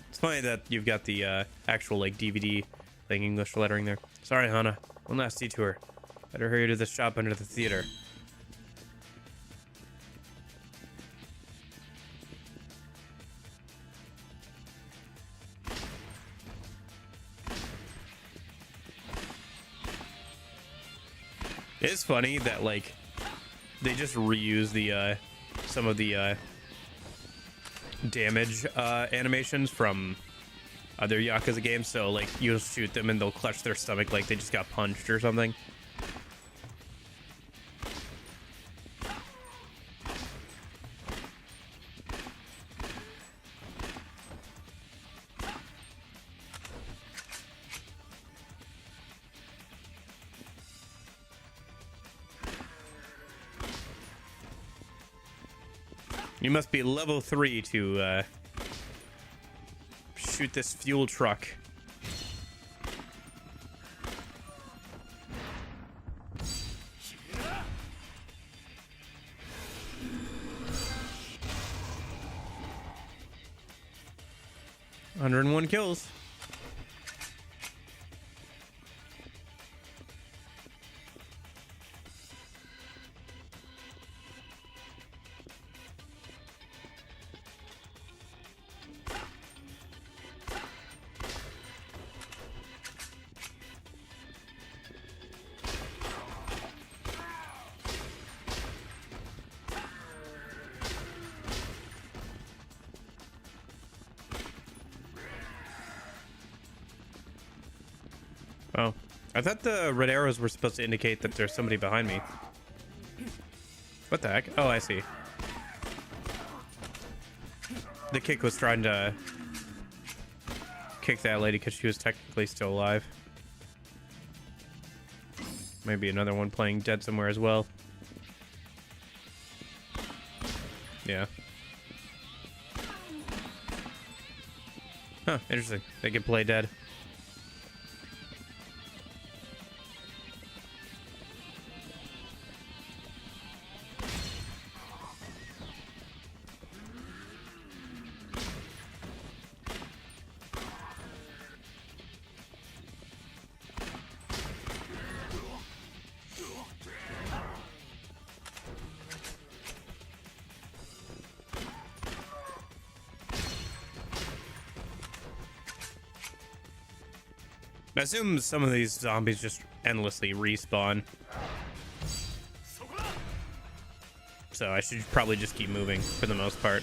It's funny that you've got the actual like DVD like English lettering there. Sorry, Hana. One last detour. Better hurry to the shop under the theater. It's funny that like they just reuse the some of the damage animations from other Yakuza games. So like you'll shoot them and they'll clutch their stomach like they just got punched or something. You must be level 3 to shoot this fuel truck. $101 kills. Oh, I thought the red arrows were supposed to indicate that there's somebody behind me. What the heck? Oh, I see. The kick was trying to kick that lady because she was technically still alive. Maybe another one playing dead somewhere as well. Yeah. Huh, interesting. They can play dead. I assume some of these zombies just endlessly respawn. So I should probably just keep moving for the most part.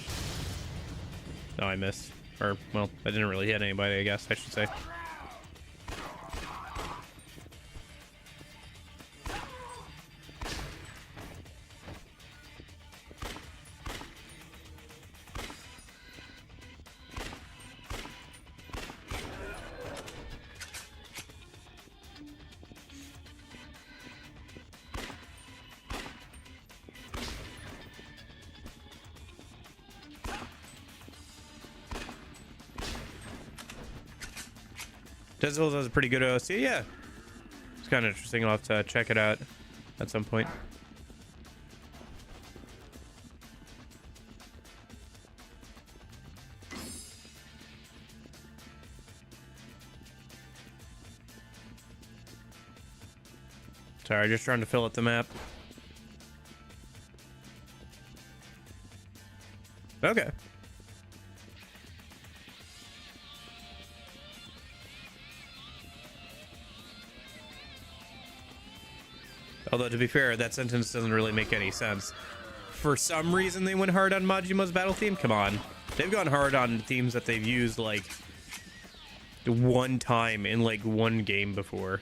Oh, I missed. Or, well, I didn't really hit anybody, I guess I should say. Dead Cells has a pretty good OC, yeah. It's kind of interesting. I'll have to check it out at some point. Sorry, just trying to fill up the map. Okay. Although, to be fair, that sentence doesn't really make any sense. For some reason, they went hard on Majima's battle theme? Come on. They've gone hard on themes that they've used, like, one time in, like, one game before.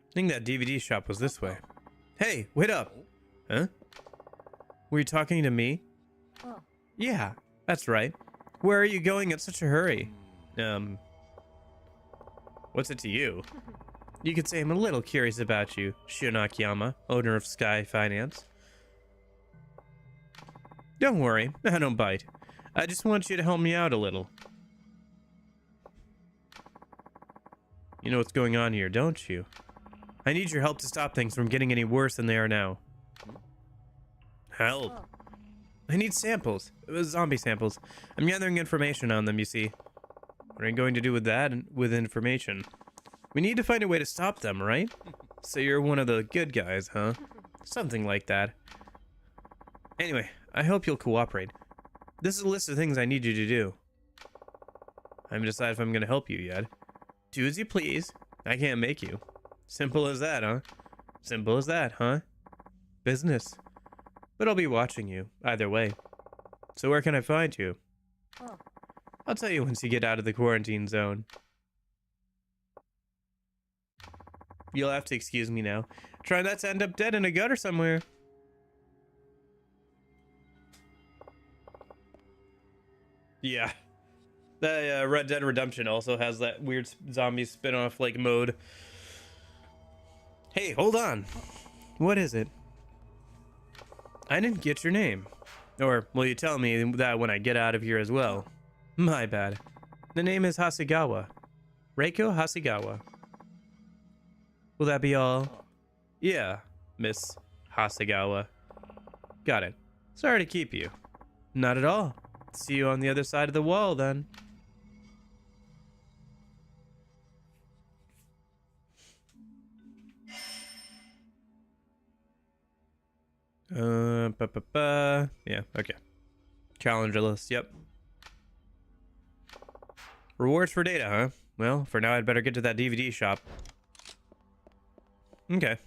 I think that DVD shop was this way. Hey, wait up. Huh? Were you talking to me? Oh. Yeah, that's right. Where are you going in such a hurry? What's it to you? You could say I'm a little curious about you, Shion Akiyama, owner of Sky Finance. Don't worry, I don't bite. I just want you to help me out a little. You know what's going on here, don't you? I need your help to stop things from getting any worse than they are now. Help. I need samples. Zombie samples. I'm gathering information on them, you see. What are you going to do with that and with information? We need to find a way to stop them, right? So you're one of the good guys, huh? Something like that. Anyway, I hope you'll cooperate. This is a list of things I need you to do. I haven't decided if I'm going to help you yet. Do as you please. I can't make you. Simple as that, huh? Simple as that, huh? Business. But I'll be watching you, either way. So where can I find you? Oh. I'll tell you once you get out of the quarantine zone. You'll have to excuse me now. Try not to end up dead in a gutter somewhere. Yeah. The Red Dead Redemption also has that weird zombie spin-off like mode. Hey, hold on. What is it? I didn't get your name. Or will you tell me that when I get out of here as well? My bad. The name is Hasegawa. Reiko Hasegawa. Will that be all? Yeah, Miss Hasegawa. Got it. Sorry to keep you. Not at all. See you on the other side of the wall then. Yeah, okay. Challenger list, yep. Rewards for data, huh? Well, for now I'd better get to that DVD shop. Okay.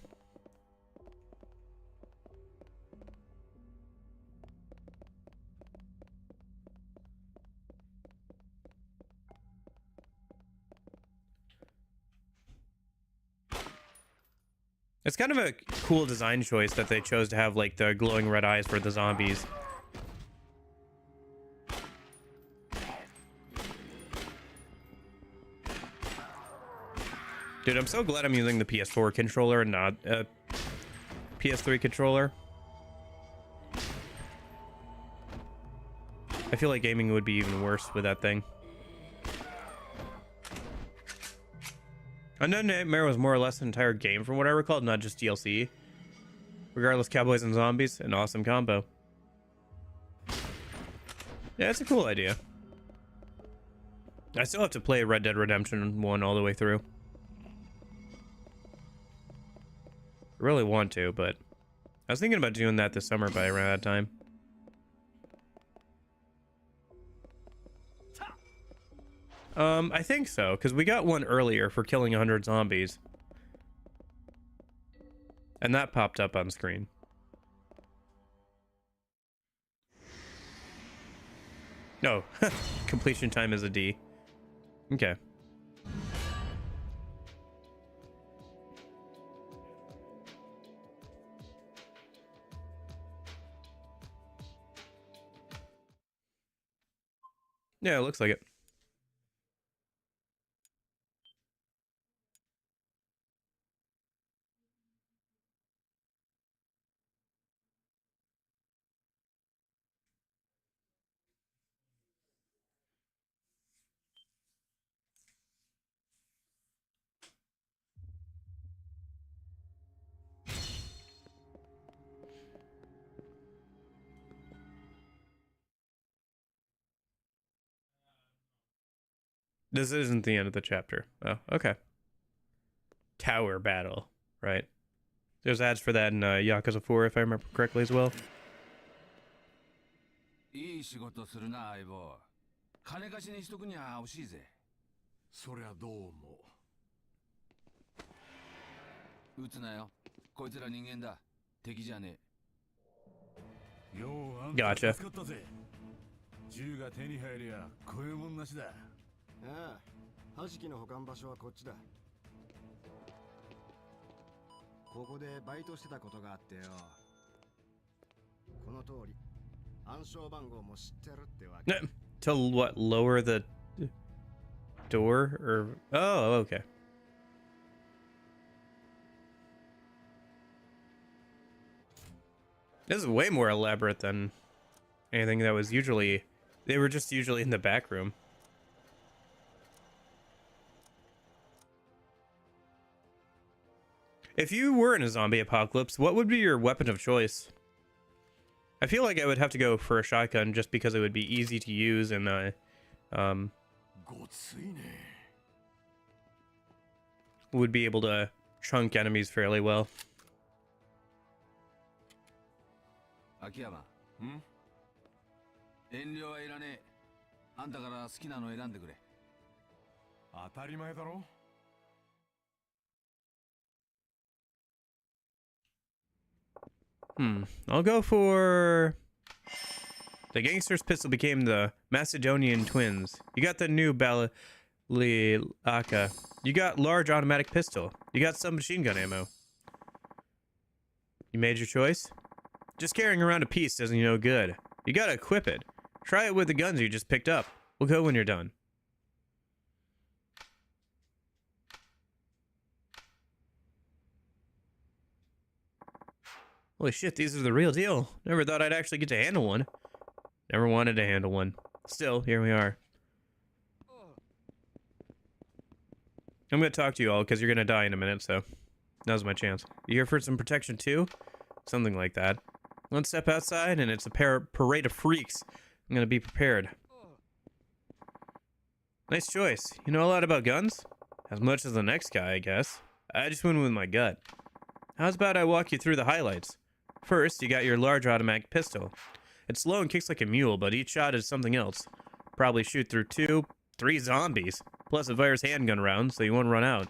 It's kind of a cool design choice that they chose to have like the glowing red eyes for the zombies. Dude, I'm so glad I'm using the PS4 controller and not a PS3 controller. I feel like gaming would be even worse with that thing. Undead Nightmare was more or less an entire game from what I recall, not just DLC. Regardless, Cowboys and Zombies, an awesome combo. Yeah, it's a cool idea. I still have to play Red Dead Redemption 1 all the way through. I really want to, but I was thinking about doing that this summer by around that time. I think so, because we got one earlier for killing 100 zombies. And that popped up on screen. No, completion time is a D. Okay. Yeah, it looks like it. This isn't the end of the chapter. Oh, okay. Tower battle, right? There's ads for that in Yakuza 4, if I remember correctly as well. いい仕事するな相棒。金貸しにしとくには惜しいぜ。そりゃどうも。撃つなよ。こいつら人間だ。敵じゃねえ。ようあんた Gotcha. 助かったぜ。銃が手に入りゃこういうもんなしだ。ああ、弾きの保管場所はこっちだ。ここでバイトしてたことがあってよ。この通り、暗証番号も知ってるってわけ。To what? Lower the door? Or oh, okay. This is way more elaborate than anything that was usually. They were just usually in the back room. If you were in a zombie apocalypse, what would be your weapon of choice? I feel like I would have to go for a shotgun just because it would be easy to use and would be able to chunk enemies fairly well. 秋山。遠慮はいらねえ。あんたから好きなの選んでくれ。当たり前だろ。I'll go for... The gangster's pistol became the Macedonian twins. You got the new Balilaka. You got large automatic pistol. You got submachine gun ammo. You made your choice? Just carrying around a piece doesn't you no good. You gotta equip it. Try it with the guns you just picked up. We'll go when you're done. Holy shit, these are the real deal. Never thought I'd actually get to handle one. Never wanted to handle one. Still, here we are. I'm gonna talk to you all because you're gonna die in a minute, so now's my chance. You here for some protection too? Something like that. One step outside and it's a parade of freaks. I'm gonna be prepared. Nice choice. You know a lot about guns? As much as the next guy, I guess. I just went with my gut. How's about I walk you through the highlights? First, you got your large automatic pistol. It's slow and kicks like a mule, but each shot is something else. Probably shoot through 2, 3 zombies. Plus it fires handgun rounds, so you won't run out.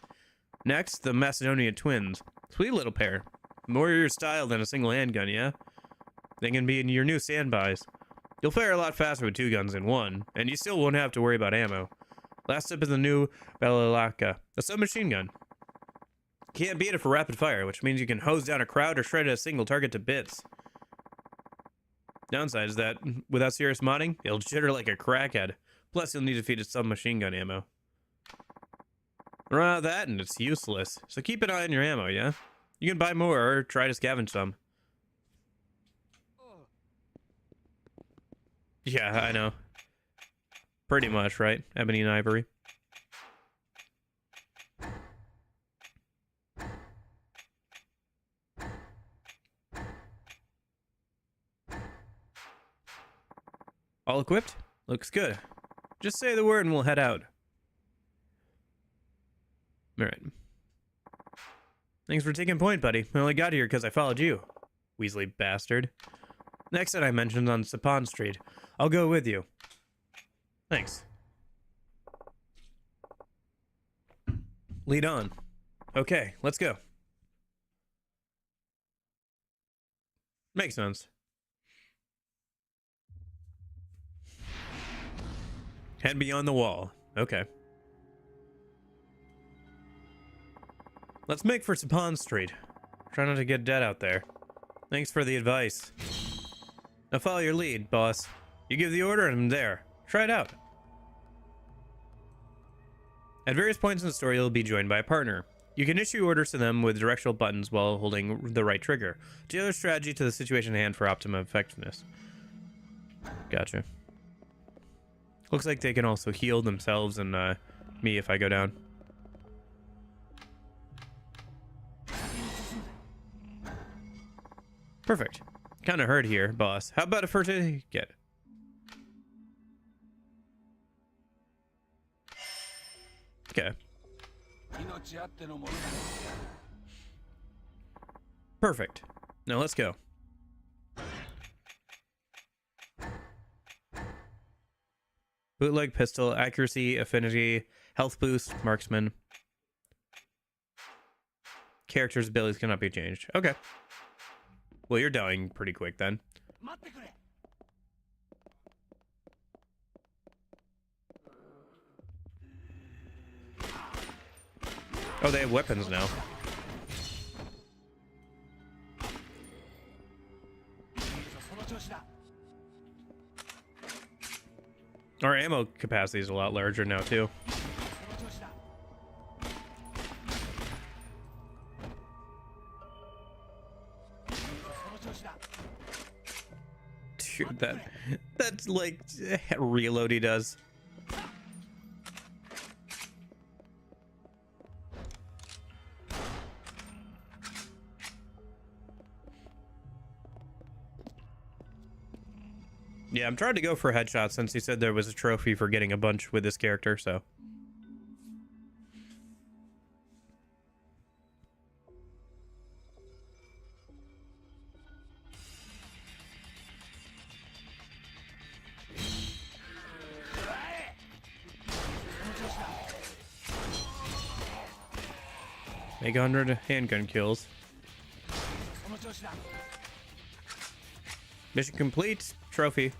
Next, the Macedonian twins. Sweet little pair. More your style than a single handgun, yeah? They can be in your new standbys. You'll fire a lot faster with 2 guns than 1, and you still won't have to worry about ammo. Last up is the new Balilaka, a submachine gun. Can't beat it for rapid fire, which means you can hose down a crowd or shred a single target to bits. Downside is that, without serious modding, it'll jitter like a crackhead. Plus, you'll need to feed it submachine gun ammo. Run out of that, and it's useless. So keep an eye on your ammo, yeah? You can buy more or try to scavenge some. Yeah, I know. Pretty much, right? Ebony and Ivory. All equipped? Looks good. Just say the word and we'll head out. Alright. Thanks for taking point, buddy. I only got here because I followed you. Weasley bastard. Next that I mentioned on Sapon Street. I'll go with you. Thanks. Lead on. Okay, let's go. Makes sense. Head beyond the wall. Okay. Let's make for Sapon Street. Try not to get dead out there. Thanks for the advice. Now follow your lead, boss. You give the order and I'm there. Try it out. At various points in the story, you'll be joined by a partner. You can issue orders to them with directional buttons while holding the right trigger. Tailor strategy to the situation at hand for optimum effectiveness. Gotcha. Looks like they can also heal themselves and me if I go down. Perfect. Kind of hurt here, boss. How about a first aid kit? Okay. Perfect. Now let's go. Bootleg pistol, accuracy, affinity, health boost, marksman. Character's abilities cannot be changed. Okay. Well, you're dying pretty quick then. Oh, they have weapons now. Our ammo capacity is a lot larger now, too. Dude, that's like reload he does. Yeah, I'm trying to go for headshots since he said there was a trophy for getting a bunch with this character, so. Make 100 handgun kills. Mission complete. Trophy.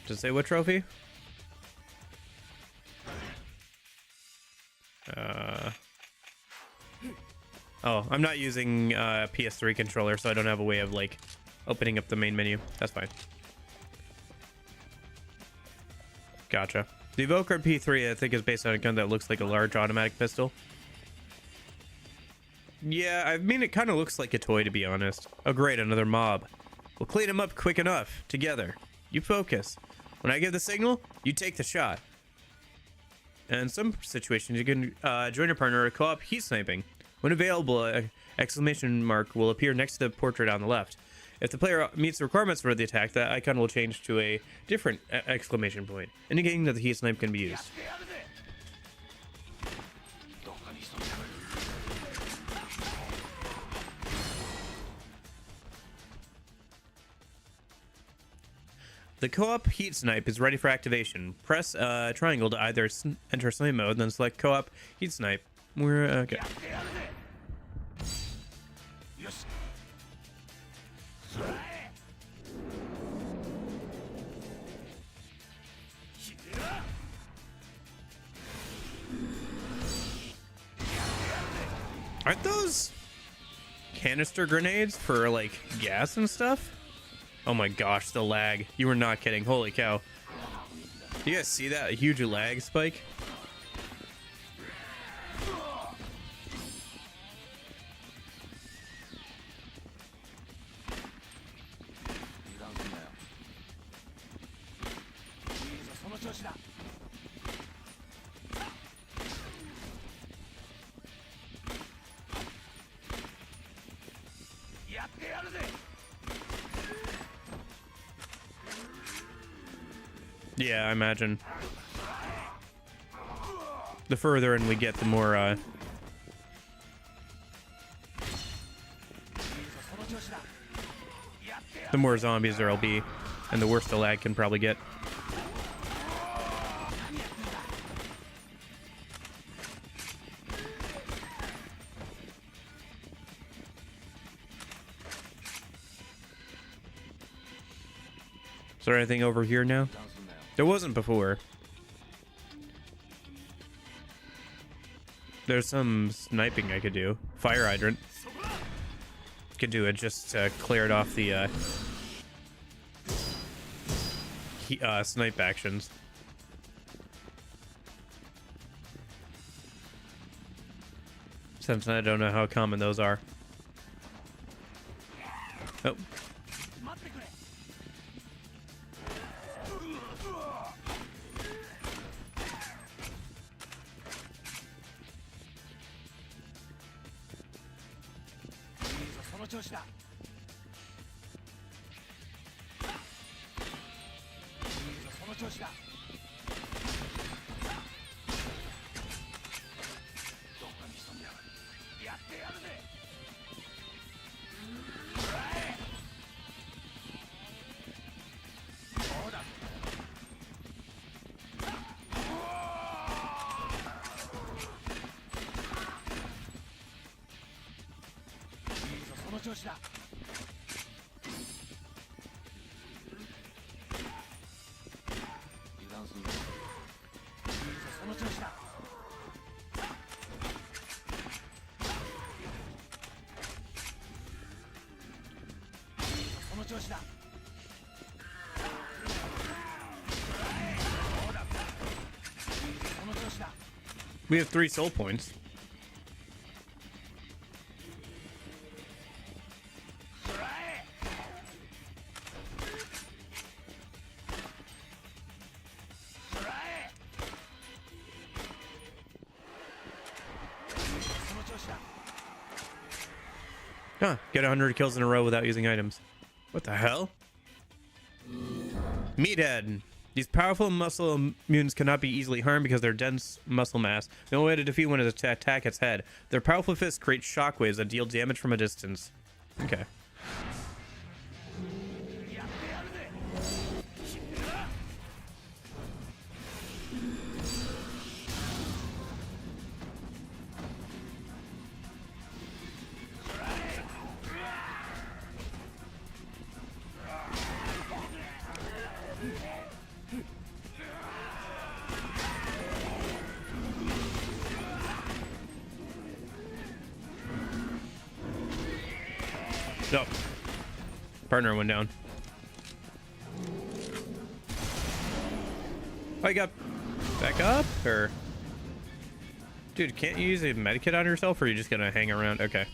Does it say what trophy? Oh, I'm not using PS3 controller, so I don't have a way of like opening up the main menu. That's fine. Gotcha. The Evoker P3, I think, is based on a gun that looks like a large automatic pistol. Yeah, I mean, it kind of looks like a toy, to be honest. Oh, great, another mob. We'll clean them up quick enough, together. You focus. When I give the signal, you take the shot. And in some situations, you can join your partner or co-op heat sniping. When available, an exclamation mark will appear next to the portrait on the left. If the player meets the requirements for the attack, that icon will change to a different exclamation point, indicating that the heat snipe can be used. The co-op heat snipe is ready for activation. Press triangle to either enter snipe mode, then select co-op heat snipe. We're okay. Aren't those canister grenades for like gas and stuff? Oh my gosh, the lag. You were not kidding. Holy cow. Do you guys see that? A huge lag spike? Yeah, I imagine. The further in we get, the more zombies there'll be, and the worse the lag can probably get. Is there anything over here now? There wasn't before. There's some sniping I could do. Fire hydrant. Could do it just to clear it off the snipe actions. Since I don't know how common those are. Oh. We have 3 soul points. Huh, get 100 kills in a row without using items. What the hell? Meathead. These powerful muscle mutants cannot be easily harmed because of their dense muscle mass. The only way to defeat one is to attack its head. Their powerful fists create shockwaves that deal damage from a distance. Okay. Oh. Partner went down. Oh, you got back up? Or... Dude, can't you use a medikit on yourself, or are you just gonna hang around? Okay.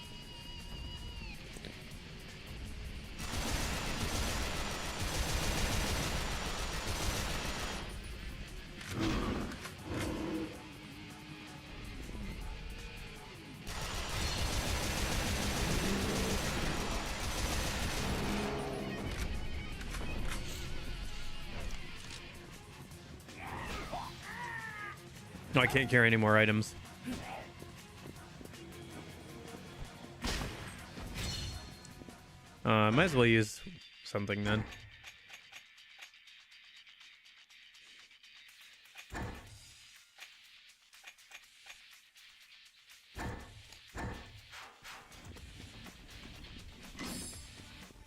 No, I can't carry any more items. Might as well use something then.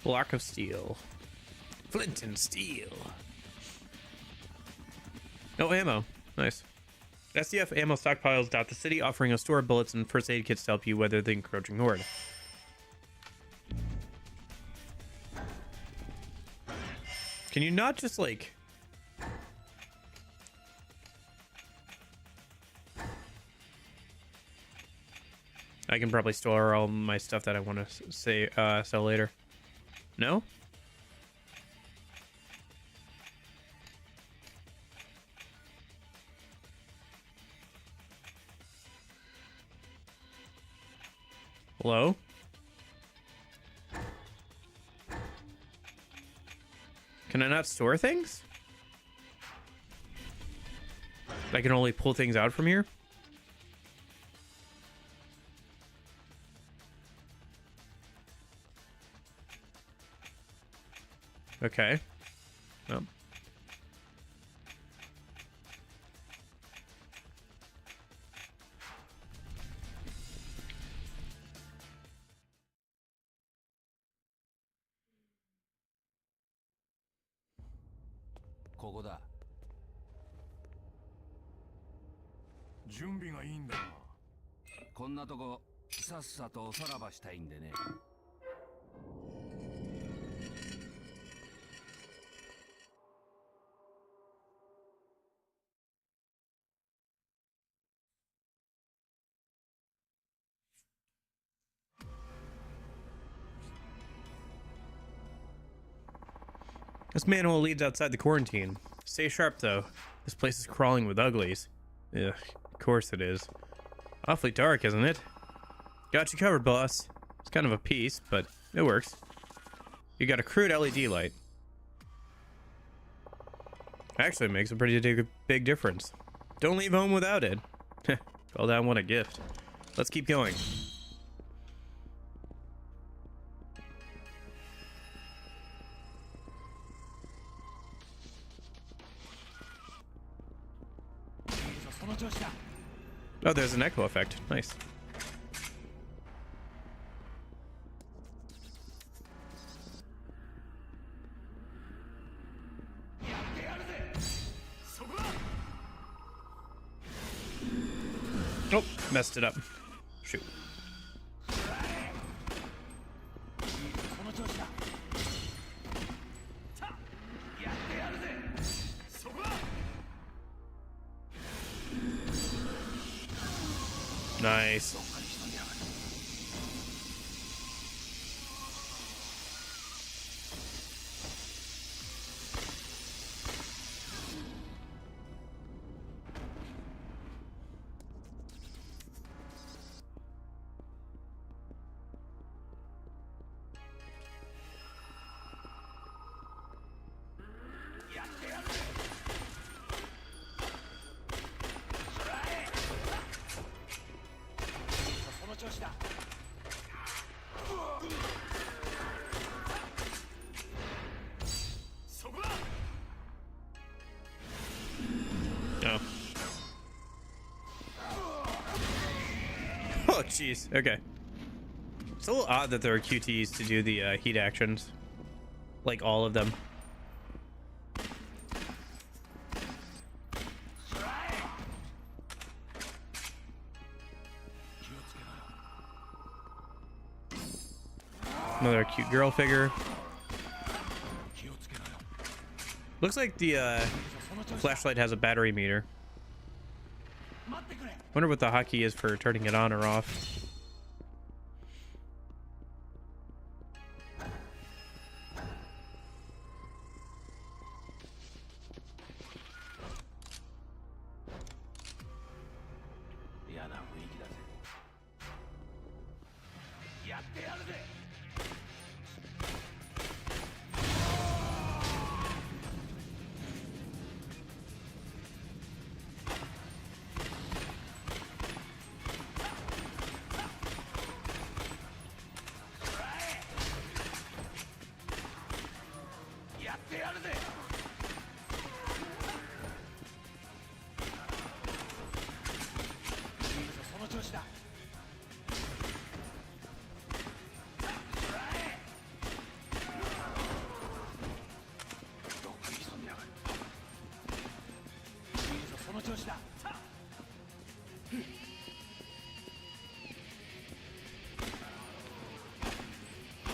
Block of steel. Flint and steel. No ammo. Nice. SDF ammo stockpiles dot the city, offering a store of bullets and first aid kits to help you weather the encroaching horde. Can you not just like... I can probably store all my stuff that I want to say sell later. No? Hello? Can I not store things? I can only pull things out from here? Okay. Oh. Kokoda. 準備がいいんだな。こんなとこさっさとおさらばしたいんでね。This manhole leads outside the quarantine. Stay sharp, though. This place is crawling with uglies. Ugh, of course it is. Awfully dark, isn't it? Got you covered, boss. It's kind of a piece, but it works. You got a crude LED light. Actually, it makes a pretty big difference. Don't leave home without it. Call that one a gift. Let's keep going. Oh, there's an echo effect. Nice. Oh, messed it up. Shoot. Nice. Oh. Oh, jeez. Okay. It's a little odd that there are QTs to do the heat actions. Like, all of them. Another cute girl figure. Looks like the flashlight has a battery meter. Wonder what the hotkey is for turning it on or off.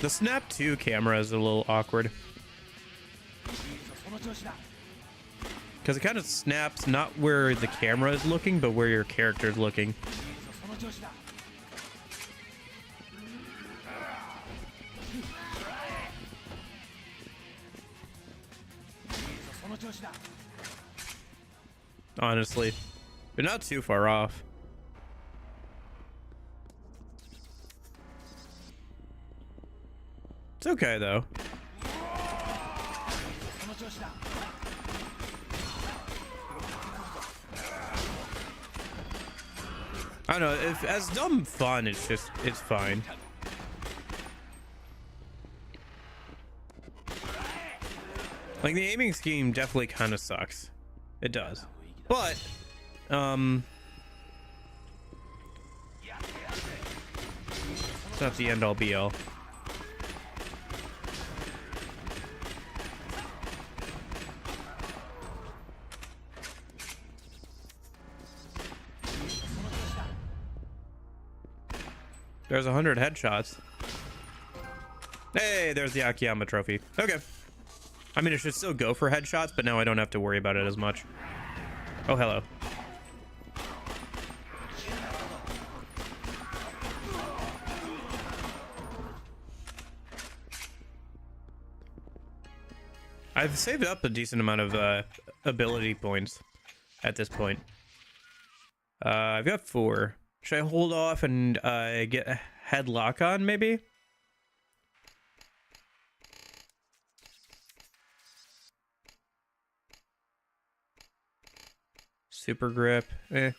The Snap 2 camera is a little awkward. Because it kind of snaps not where the camera is looking, but where your character is looking. Honestly, they're not too far off. It's okay though. I don't know, if as dumb fun, it's fine. Like the aiming scheme definitely kind of sucks. It does. But it's not the end all be all. There's 100 headshots. Hey, there's the Akiyama trophy. Okay. I mean, it should still go for headshots, but now I don't have to worry about it as much. Oh, hello. I've saved up a decent amount of ability points at this point. I've got 4. Should I hold off and get a headlock on, maybe? Super grip, eh.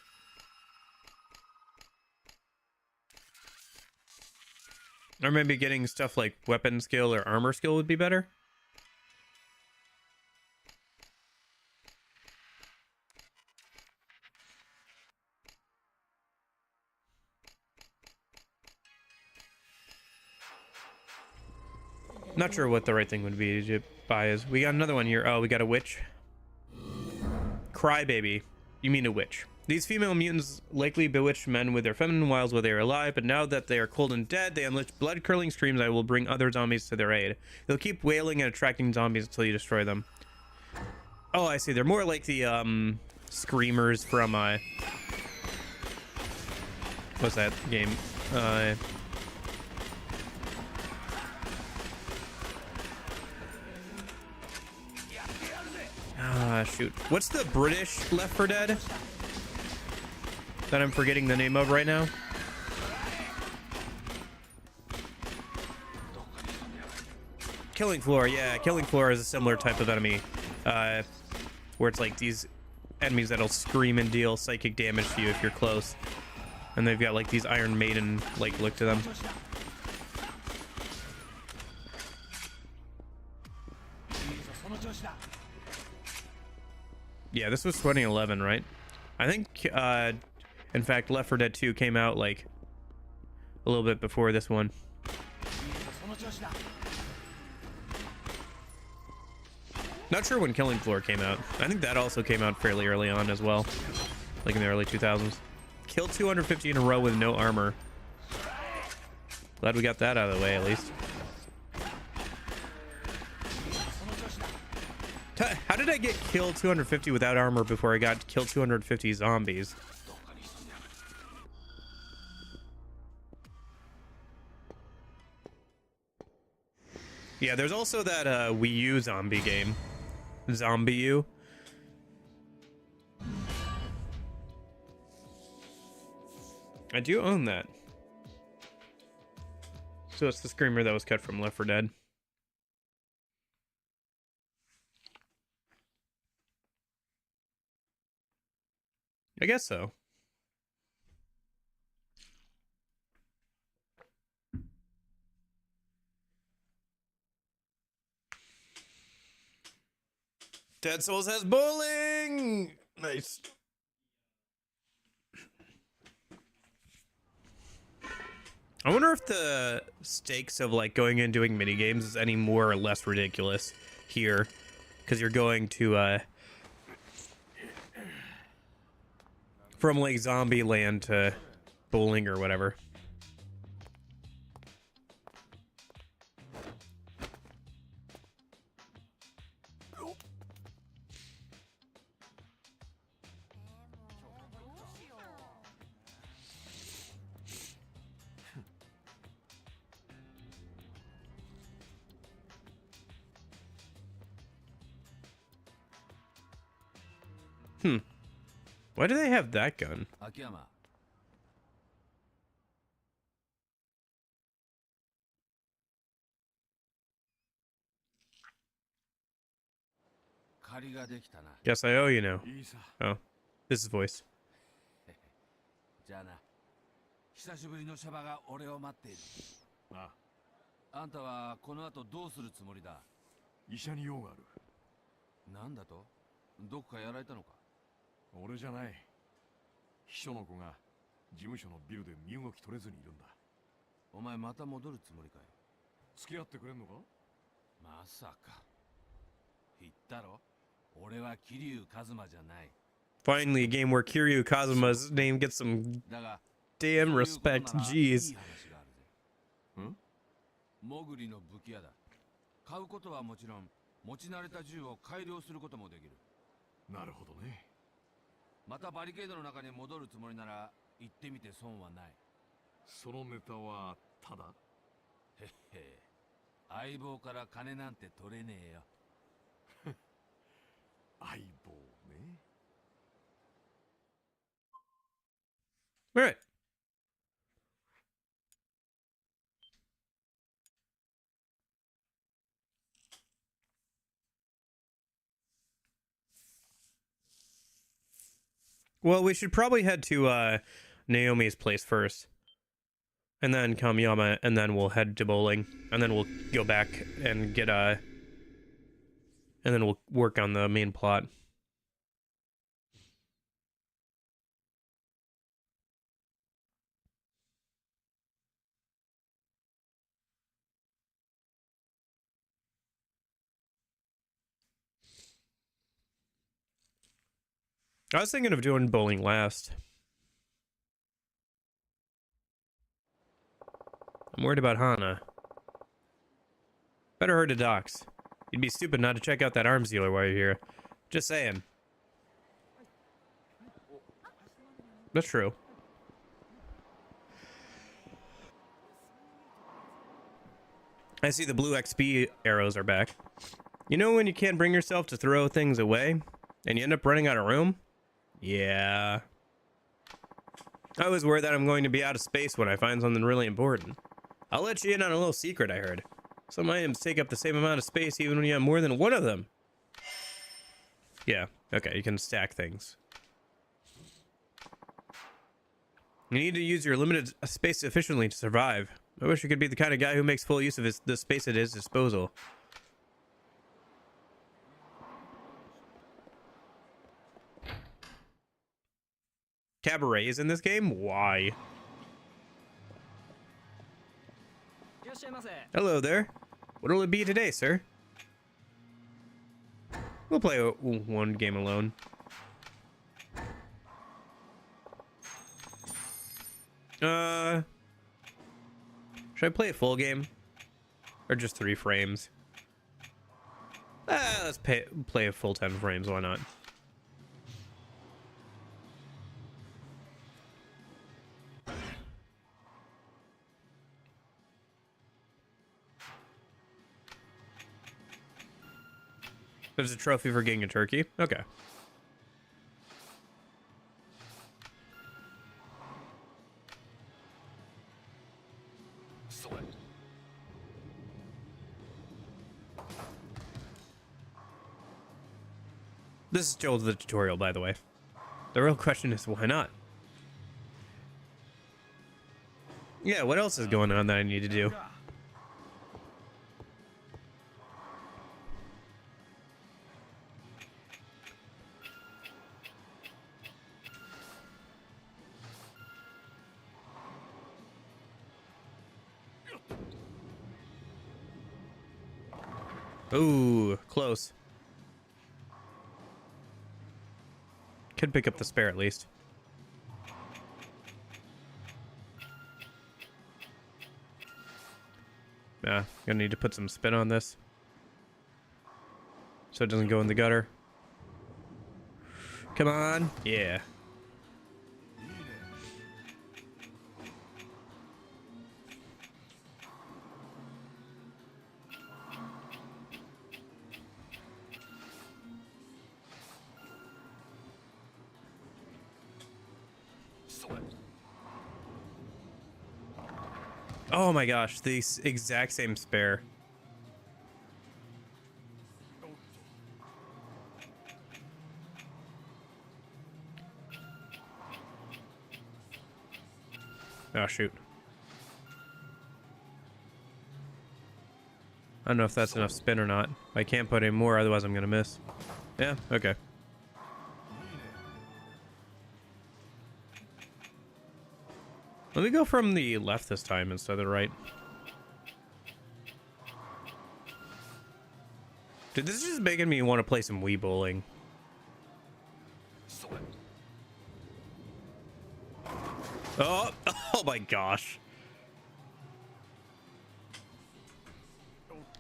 Or maybe getting stuff like weapon skill or armor skill would be better. Not sure what the right thing would be to buy is. We got another one here. Oh, we got a witch. Crybaby. You mean a witch. These female mutants likely bewitched men with their feminine wiles while they are alive, but now that they are cold and dead, they unleash blood-curdling screams that will bring other zombies to their aid. They'll keep wailing and attracting zombies until you destroy them. Oh, I see. They're more like the screamers from what's that game? Shoot. What's the British Left 4 Dead that I'm forgetting the name of right now? Killing Floor. Yeah, Killing Floor is a similar type of enemy, where it's like these enemies that'll scream and deal psychic damage to you if you're close, and they've got like these Iron Maiden like look to them. Yeah, this was 2011, right? I think, in fact, Left 4 Dead 2 came out, like, a little bit before this one. Not sure when Killing Floor came out. I think that also came out fairly early on as well. Like in the early 2000s. Killed 250 in a row with no armor. Glad we got that out of the way, at least. How did I get killed 250 without armor before I got killed 250 zombies? Yeah, there's also that Wii U zombie game. Zombie U. I do own that. So it's the screamer that was cut from Left 4 Dead. I guess so. Dead Souls has bowling! Nice. I wonder if the stakes of like going and doing mini games is any more or less ridiculous here, because you're going to from like zombie land to bowling or whatever. Why do they have that gun? Akiyama. 借りができたな。 Guess I owe you now. いいさ Oh, this is voice. じゃあな。久しぶりのシャバが俺を待っている。ああんたはこの後どうするつもりだ？医者に用がある。なんだと？どこかやられたのか？俺じゃない。秘書の子が事務所のビルで身動き取れずにいるんだ。お前また戻るつもりかい？付き合ってくれんのか？まさか。言ったろ？俺は桐生一馬じゃない。 Finally, a game where Kiryu Kazuma's name gets some だが damn respect. そういうことならいい Jeez. 話があるぜ。ん？モグリの武器屋だ。買うことはもちろん、持ち慣れた銃を改良することもできる。なるほどね。またバリケードの中に戻るつもりなら行ってみて損はない。そのネタはただ。へっへ、相棒から金なんて取れねえよ。相棒ね。All right. Well, we should probably head to Naomi's place first. And then Kamiyama, and then we'll head to bowling. And then we'll go back and get and then we'll work on the main plot. I was thinking of doing bowling last. I'm worried about Hana. Better herd to docks. You'd be stupid not to check out that arms dealer while you're here. Just saying. That's true. I see the blue XP arrows are back. You know when you can't bring yourself to throw things away, and you end up running out of room? Yeah. I always worry that I'm going to be out of space when I find something really important. I'll let you in on a little secret I heard. Some items take up the same amount of space even when you have more than one of them. Yeah, okay, you can stack things. You need to use your limited space efficiently to survive. I wish you could be the kind of guy who makes full use of the space at his disposal. Cabaret is in this game? Why? Hello there. What'll it be today, sir? We'll play one game alone. Should I play a full game? Or just 3 frames? Let's play a full 10 frames, why not? There's a trophy for getting a turkey? Okay. Select. This is still the tutorial, by the way. The real question is, why not? Yeah, what else is going on that I need to do? Ooh, close. Could pick up the spare at least. Yeah, gonna need to put some spin on this so it doesn't go in the gutter. Come on. Yeah. Select. Oh my gosh, the exact same spare. Oh, Oh, shoot. I don't know if that's enough spin or not. I can't put any more, otherwise I'm gonna miss. Yeah, okay. Let me go from the left this time instead of the right. Dude, this is just making me want to play some Wii bowling. Oh, oh my gosh.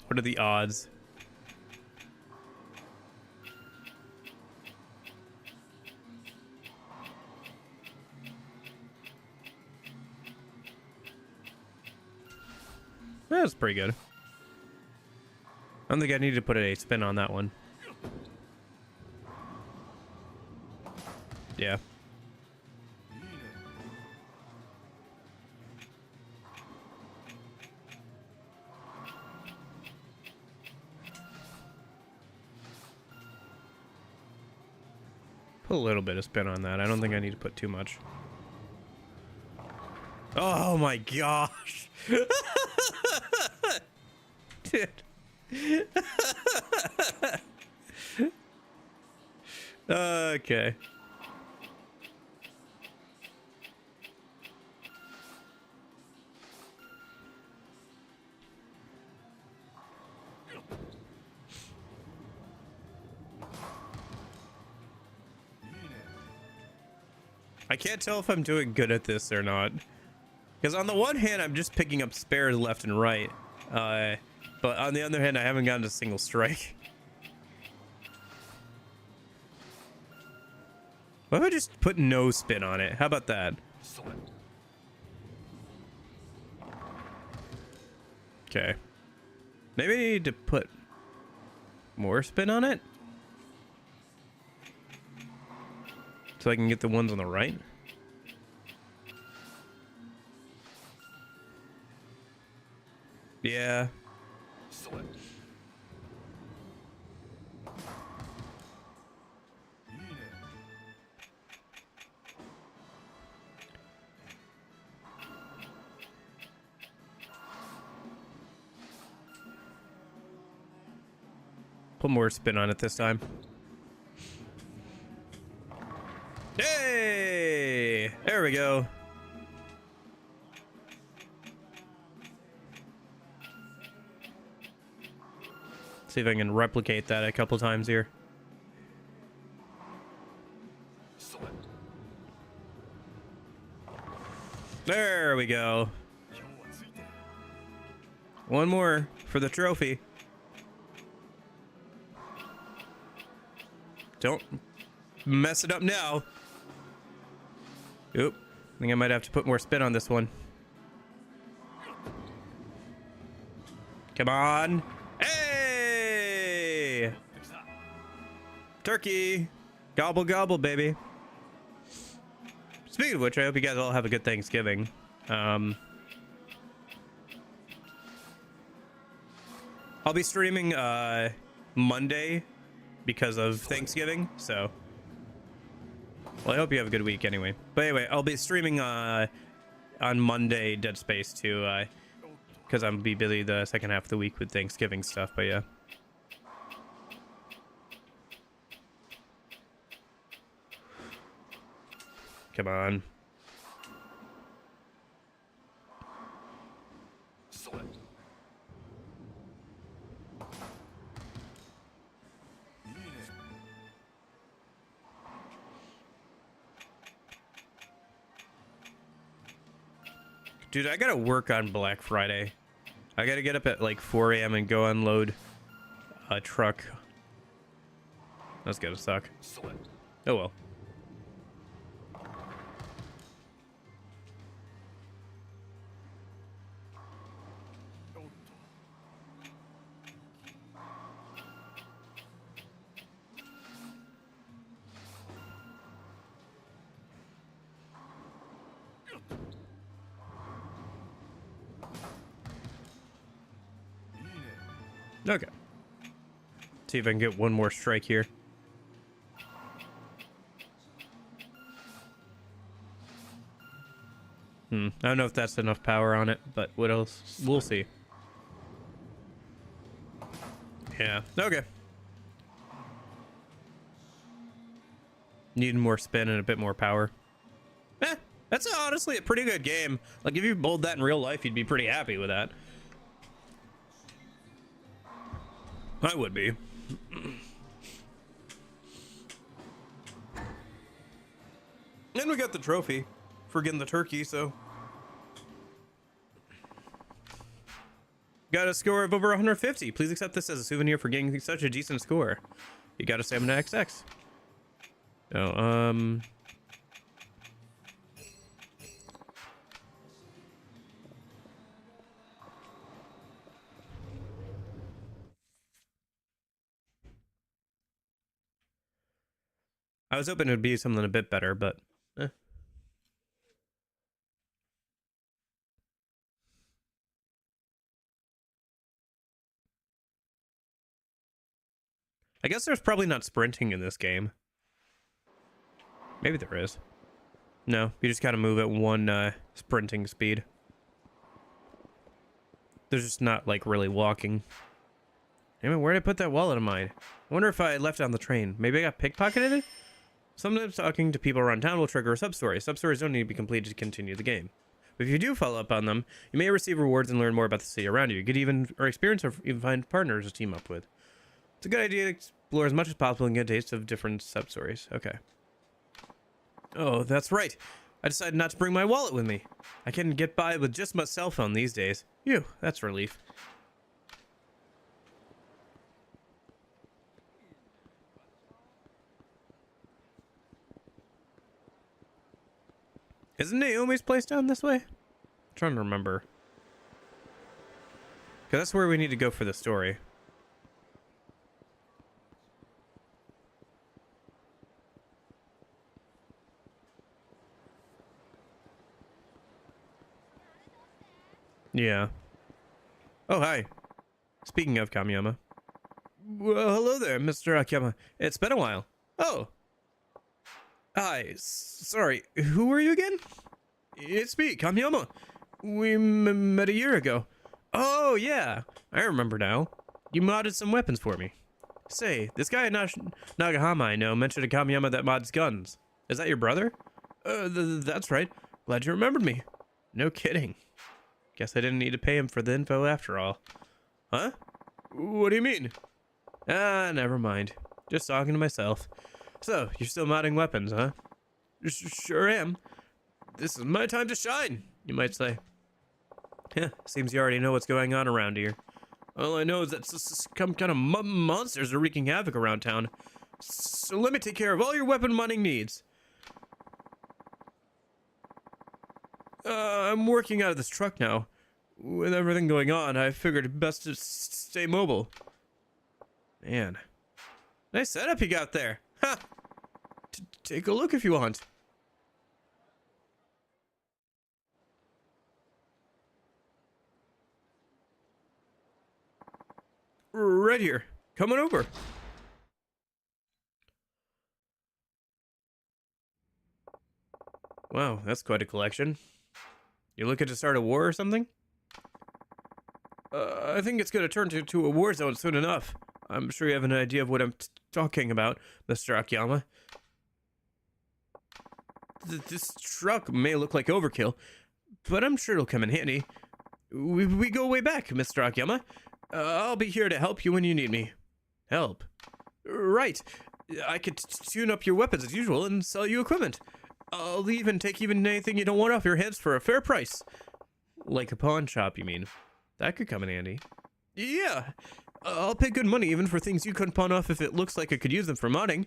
What are the odds? That's pretty good. I don't think I need to put a spin on that one. Yeah. Put a little bit of spin on that. I don't think I need to put too much. Oh my gosh. Dude. Okay. I can't tell if I'm doing good at this or not. Because on the one hand, I'm just picking up spares left and right. But on the other hand, I haven't gotten a single strike. What if I just put no spin on it? How about that? Okay. Maybe I need to put more spin on it? So I can get the ones on the right? Yeah. Put more spin on it this time. Hey! There we go. See if I can replicate that a couple times here. There we go. One more for the trophy. Don't mess it up now. Oop. I think I might have to put more spin on this one. Come on. Hey! Turkey. Gobble, gobble, baby. Speaking of which, I hope you guys all have a good Thanksgiving. I'll be streaming Monday because of Thanksgiving, so... Well, I hope you have a good week anyway. But anyway, I'll be streaming on Monday Dead Space 2, because I'm be busy the second half of the week with Thanksgiving stuff, but yeah. Come on. Dude, I gotta work on Black Friday. I gotta get up at like 4 a.m. and go unload a truck. That's gonna suck. Oh well. Okay. See if I can get one more strike here. I don't know if that's enough power on it, but what else? We'll see. Yeah. Okay. Need more spin and a bit more power. That's honestly a pretty good game. Like, if you bowled that in real life, you'd be pretty happy with that. I would be. And we got the trophy for getting the turkey, so. Got a score of over 150. Please accept this as a souvenir for getting such a decent score. You got a stamina XX. Oh, I was hoping it would be something a bit better, but I guess there's probably not sprinting in this game. Maybe there is. No, you just gotta move at one sprinting speed. There's just not like really walking. Damn it, where did I put that wallet of mine? I wonder if I left it on the train. Maybe I got pickpocketed? Sometimes talking to people around town will trigger a sub-story. Sub-stories don't need to be completed to continue the game. But if you do follow up on them, you may receive rewards and learn more about the city around you. You could even experience or even find partners to team up with. It's a good idea to explore as much as possible and get a taste of different sub-stories. Okay. Oh, that's right. I decided not to bring my wallet with me. I can get by with just my cell phone these days. Phew, that's relief. Isn't Naomi's place down this way? I'm trying to remember. Because that's where we need to go for the story. Yeah. Oh, hi. Speaking of Kamiyama. Well, hello there, Mr. Akiyama. It's been a while. Oh. Hi. Sorry. Who are you again? It's me, Kamiyama. We met a year ago. Oh, yeah. I remember now. You modded some weapons for me. Say, this guy at Nagahama I know mentioned a Kamiyama that mods guns. Is that your brother? That's right. Glad you remembered me. No kidding. Guess I didn't need to pay him for the info after all. Huh? What do you mean? Ah, never mind. Just talking to myself. So, you're still modding weapons, huh? Sure am. This is my time to shine, you might say. Seems you already know what's going on around here. All I know is that some kind of monsters are wreaking havoc around town. So let me take care of all your weapon modding needs. I'm working out of this truck now. With everything going on, I figured it best to stay mobile. Man. Nice setup you got there. Ha! Take a look if you want. Right here. Come on over. Wow, that's quite a collection. You looking to start a war or something? I think it's going to turn to a war zone soon enough. I'm sure you have an idea of what I'm talking about, Mr. Akiyama. This truck may look like overkill, but I'm sure it'll come in handy. We go way back, Mr. Akiyama. I'll be here to help you when you need me. Help? Right. I could tune up your weapons as usual and sell you equipment. I'll even take anything you don't want off your hands for a fair price. Like a pawn shop, you mean? That could come in handy. Yeah. I'll pay good money even for things you couldn't pawn off if it looks like I could use them for modding.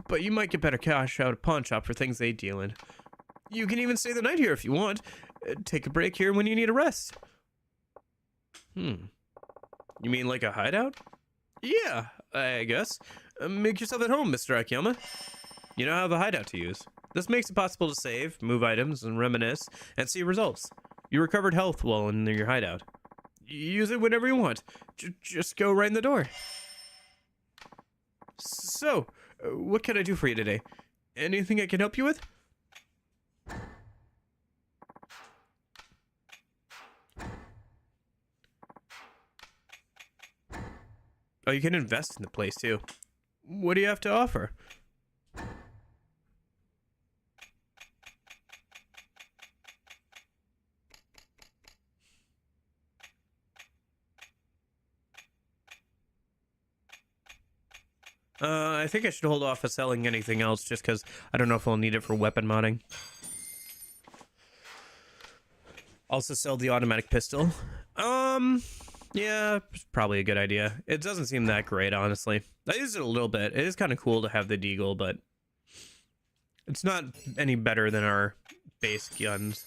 But you might get better cash out of pawn shop for things they deal in. You can even stay the night here if you want. Take a break here when you need a rest. You mean like a hideout? Yeah, I guess. Make yourself at home, Mr. Akiyama. You now have a hideout to use. This makes it possible to save, move items, and reminisce, and see results. You recovered health while in your hideout. Use it whenever you want. Just go right in the door. So, what can I do for you today? Anything I can help you with? Oh, you can invest in the place too. What do you have to offer? I think I should hold off of selling anything else just because I don't know if I'll need it for weapon modding. Also sell the automatic pistol. Yeah, it's probably a good idea. It doesn't seem that great, honestly. I used it a little bit. It is kind of cool to have the deagle, but it's not any better than our base guns.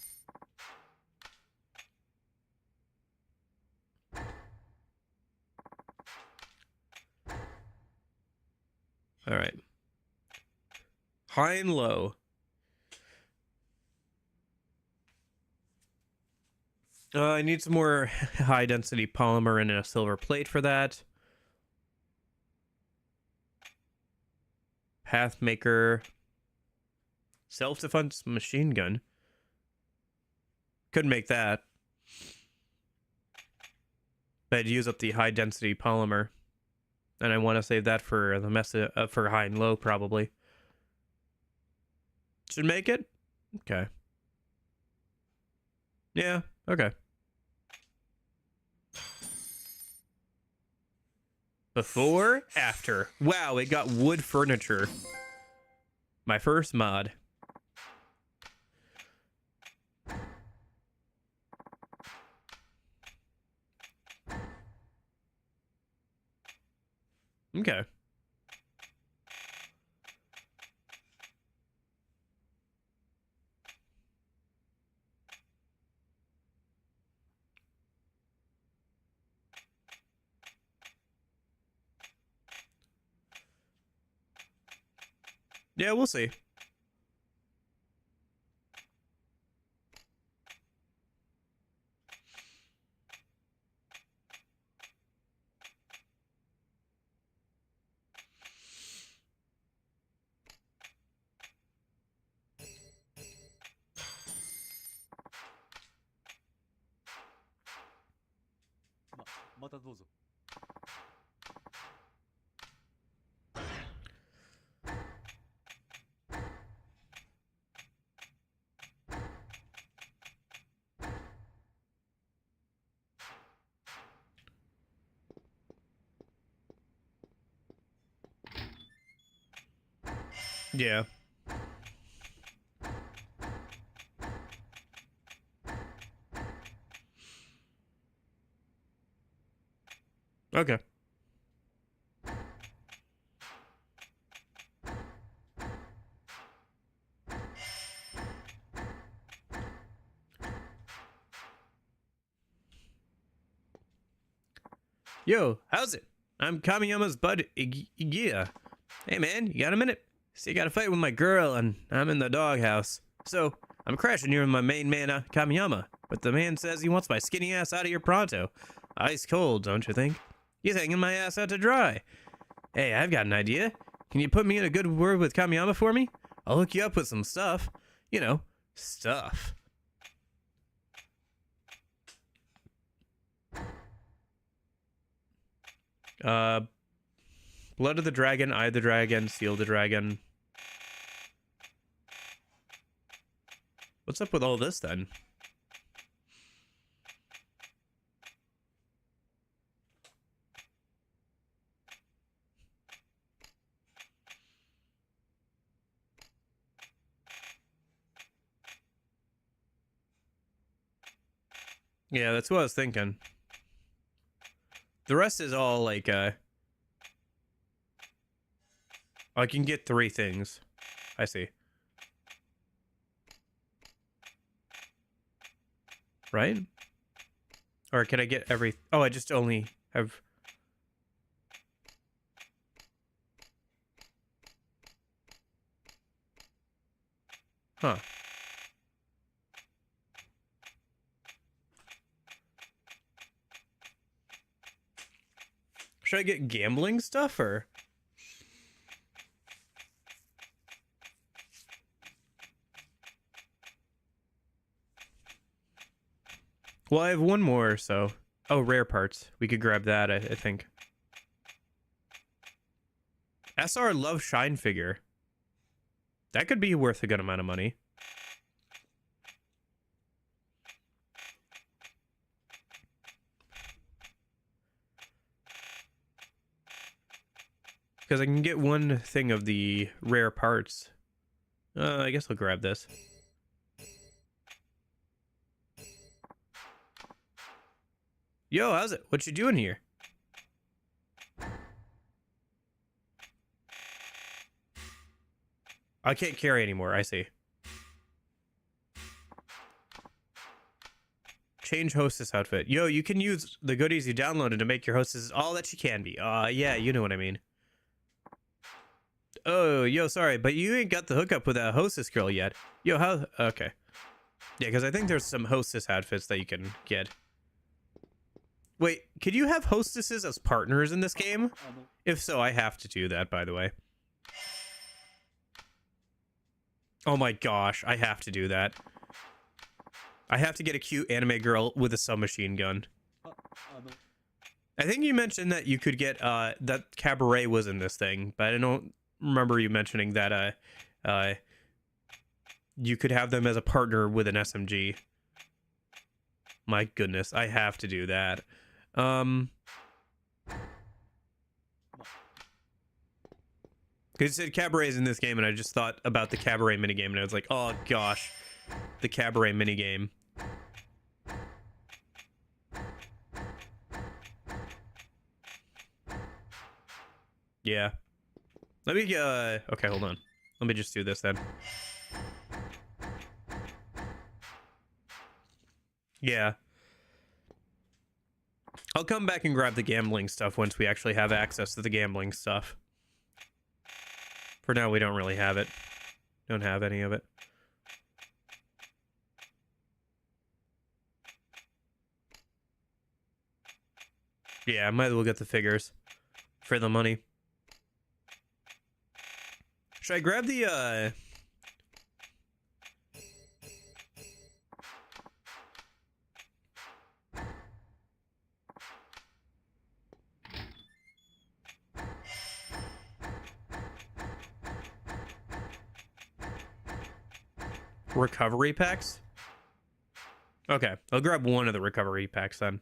All right. High and low. I need some more high density polymer and a silver plate for that. Pathmaker. Self-defense machine gun. Could make that. But I'd use up the high density polymer. And I want to save that for the for high and low, probably. Should make it? Okay. Yeah, okay. Before, after. Wow, it got wood furniture. My first mod. Okay. Yeah, we'll see. Yeah. Okay. Yo, how's it? I'm Kamiyama's bud, Igia. Hey man, you got a minute? See, I got a fight with my girl, and I'm in the doghouse. So, I'm crashing here with my main man, Kamiyama. But the man says he wants my skinny ass out of here pronto. Ice cold, don't you think? He's hanging my ass out to dry. Hey, I've got an idea. Can you put me in a good word with Kamiyama for me? I'll hook you up with some stuff. You know, stuff. Blood of the Dragon, Eye of the Dragon, Seal of the Dragon. What's up with all this then? Yeah, that's what I was thinking. The rest is all like, I can get 3 things. I see. Right? Or can I get every... Oh, I just only have... Huh. Should I get gambling stuff, or... Well, I have one more, so... Oh, rare parts. We could grab that, I think. SR Love Shine figure. That could be worth a good amount of money. Because I can get one thing of the rare parts. I guess I'll grab this. Yo, how's it? What you doing here? I can't carry anymore, I see. Change hostess outfit. Yo, you can use the goodies you downloaded to make your hostess all that she can be. Yeah, you know what I mean. Oh, yo, sorry, but you ain't got the hookup with that hostess girl yet. Yo, how? Okay. Yeah, because I think there's some hostess outfits that you can get. Wait, could you have hostesses as partners in this game? If so, I have to do that, by the way. Oh my gosh, I have to do that. I have to get a cute anime girl with a submachine gun. I think you mentioned that you could get, that Cabaret was in this thing, but I don't remember you mentioning that, you could have them as a partner with an SMG. My goodness, I have to do that. Because you said Cabaret's in this game, and I just thought about the Cabaret minigame, and I was like, oh gosh, the Cabaret minigame. Yeah. Let me, okay, hold on. Let me just do this then. Yeah. I'll come back and grab the gambling stuff once we actually have access to the gambling stuff. For now, we don't really have it. Don't have any of it. Yeah, I might as well get the figures for the money. Should I grab the, recovery packs? Okay, I'll grab one of the recovery packs then.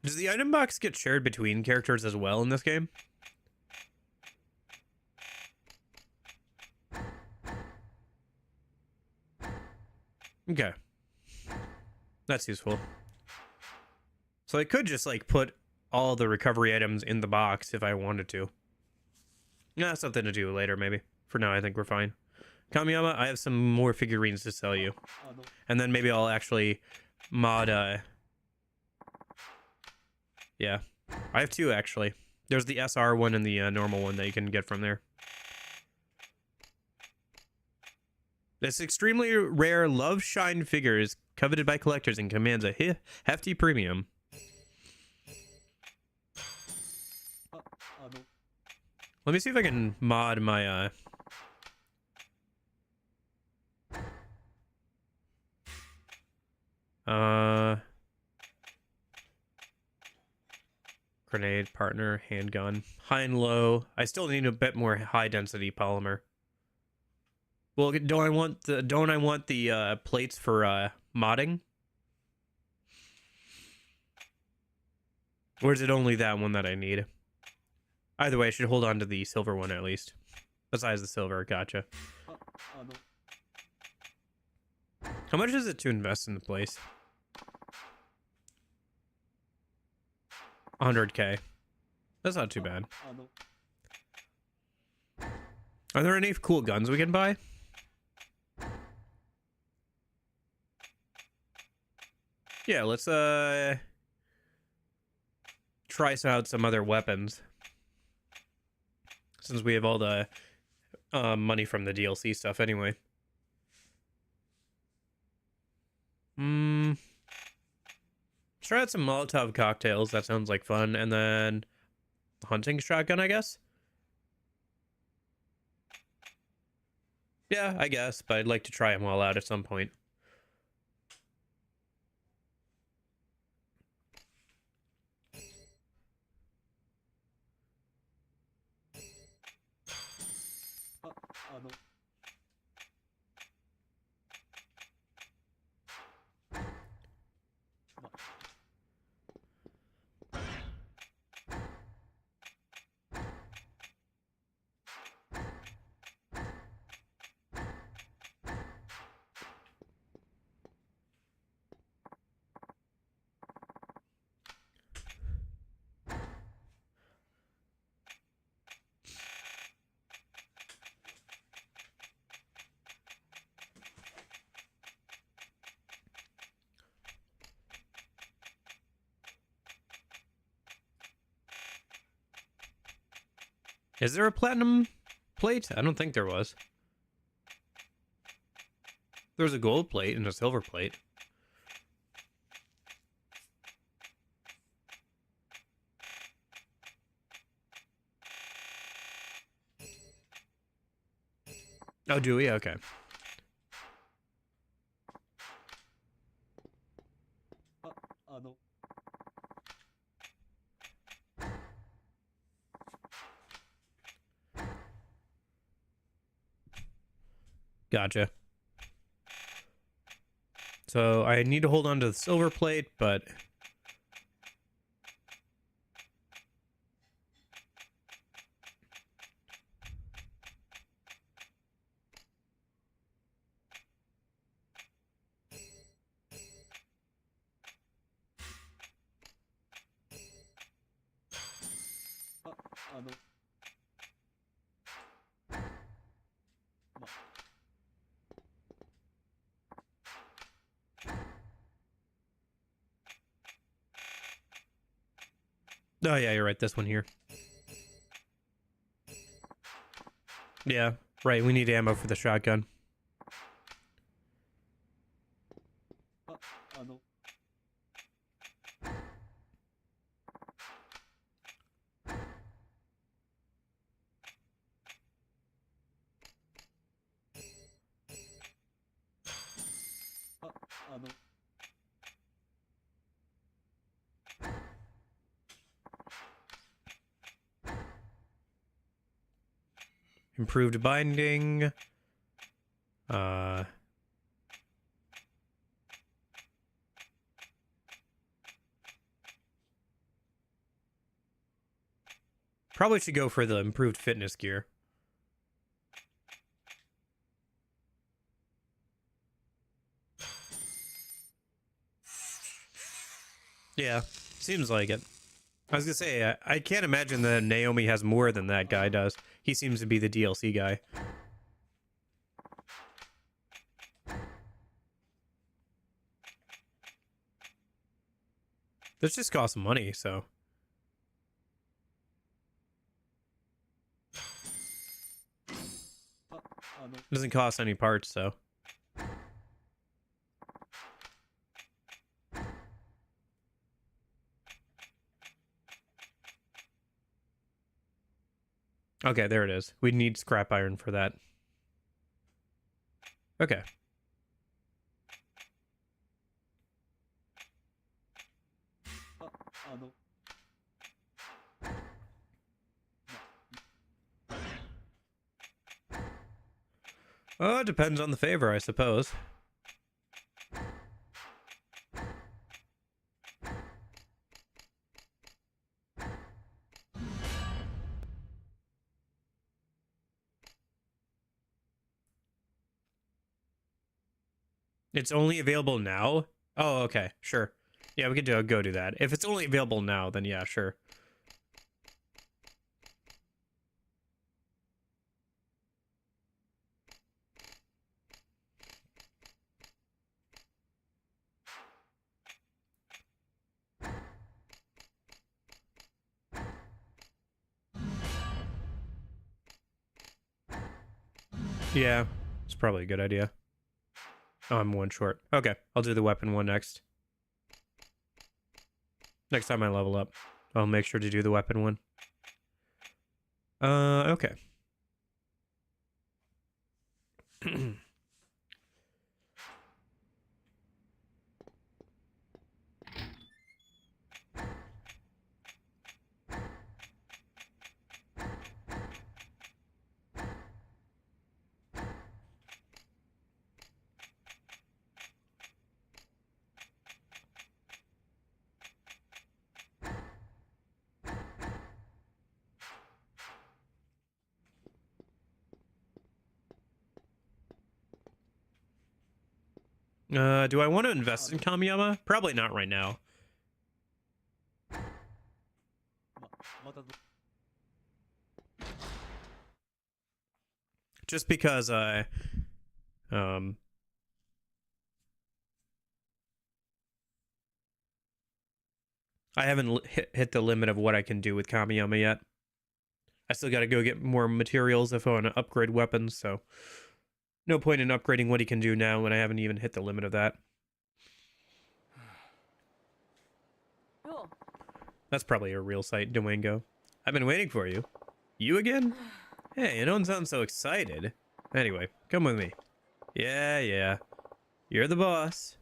Does the item box get shared between characters as well in this game? Okay. That's useful. So I could just, like, put all the recovery items in the box if I wanted to. Yeah, something to do later, maybe. For now, I think we're fine. Kamiyama, I have some more figurines to sell you. And then maybe I'll actually mod, yeah. I have two, actually. There's the SR one and the normal one that you can get from there. This extremely rare Love Shine figure is coveted by collectors and commands a hefty premium. Let me see if I can mod my, grenade, partner, handgun, high and low. I still need a bit more high density polymer. Well, don't I want the plates for modding? Or is it only that one that I need? Either way, I should hold on to the silver one at least. Besides the silver, gotcha. How much is it to invest in the place? 100K. That's not too bad. Are there any cool guns we can buy? Yeah, let's try out some other weapons. Since we have all the money from the DLC stuff anyway. Let's try out some Molotov cocktails. That sounds like fun. And then hunting shotgun, I guess. Yeah, I guess, but I'd like to try them all out at some point. Is there a platinum plate? I don't think there was. There's a gold plate and a silver plate. Oh, do we? Okay. Gotcha. So I need to hold on to the silver plate, but oh yeah, you're right. This one here. Yeah, right. We need ammo for the shotgun. Improved binding. Probably should go for the improved fitness gear. Yeah, seems like it. I was gonna say, I can't imagine that Naomi has more than that guy does. He seems to be the DLC guy. This just costs money, so. It doesn't cost any parts, so. Okay, there it is. We need scrap iron for that. Okay. Oh, it depends on the favor, I suppose. It's only available now? Oh, okay, sure. Yeah, we could go do that. If it's only available now, then yeah, sure. Yeah, it's probably a good idea. Oh, I'm one short. Okay, I'll do the weapon one next. Next time I level up, I'll make sure to do the weapon one. Okay. Do I want to invest in Kamiyama? Probably not right now. Just because um I haven't hit the limit of what I can do with Kamiyama yet. I still got to go get more materials if I want to upgrade weapons, so no point in upgrading what he can do now when I haven't even hit the limit of that. That's probably a real sight, Duango. I've been waiting for you. You again? Hey, you don't sound so excited. Anyway, come with me. Yeah. You're the boss.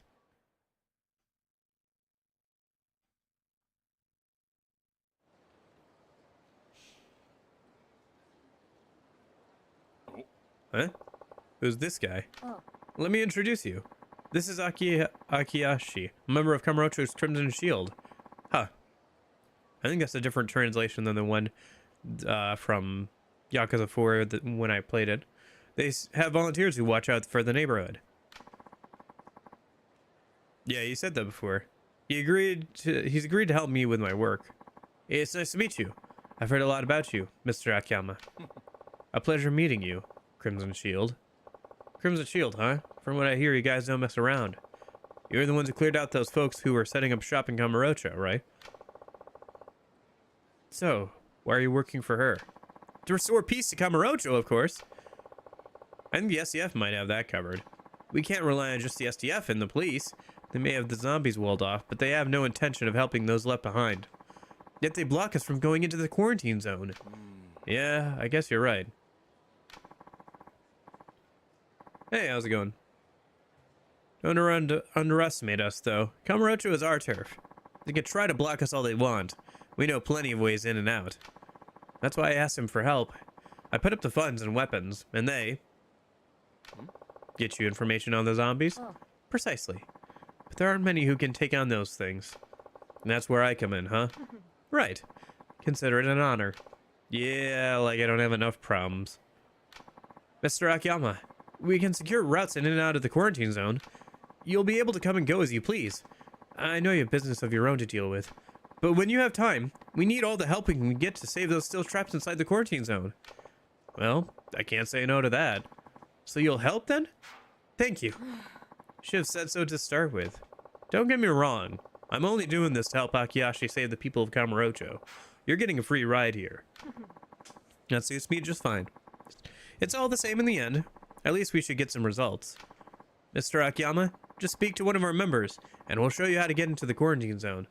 Huh? Who's this guy? Oh. Let me introduce you. This is Akiashi, a member of Kamurocho's Crimson Shield. Huh. I think that's a different translation than the one from Yakuza 4 when I played it. They have volunteers who watch out for the neighborhood. Yeah, you said that before. He's agreed to help me with my work. It's nice to meet you. I've heard a lot about you, Mr. Akiyama. A pleasure meeting you, Crimson Shield. Crimson Shield, huh? From what I hear, you guys don't mess around. You're the ones who cleared out those folks who were setting up shop in Kamurocho, right? So, why are you working for her? To restore peace to Kamurocho, of course. I think the SDF might have that covered. We can't rely on just the SDF and the police. They may have the zombies walled off, but they have no intention of helping those left behind. Yet they block us from going into the quarantine zone. Yeah, I guess you're right. Hey, how's it going? Don't underestimate us, though. Kamurocho is our turf. They can try to block us all they want. We know plenty of ways in and out. That's why I asked him for help. I put up the funds and weapons, and they... Get you information on the zombies? Oh. Precisely. But there aren't many who can take on those things. And that's where I come in, huh? Right. Consider it an honor. Yeah, like I don't have enough problems. Mr. Akiyama, we can secure routes in and out of the quarantine zone. You'll be able to come and go as you please. I know you have business of your own to deal with. But when you have time, we need all the help we can get to save those still trapped inside the quarantine zone. Well, I can't say no to that. So you'll help then? Thank you. Should have said so to start with. Don't get me wrong. I'm only doing this to help Akiashi save the people of Kamurocho. You're getting a free ride here. That suits me just fine. It's all the same in the end. At least we should get some results. Mr. Akiyama, just speak to one of our members, and we'll show you how to get into the quarantine zone.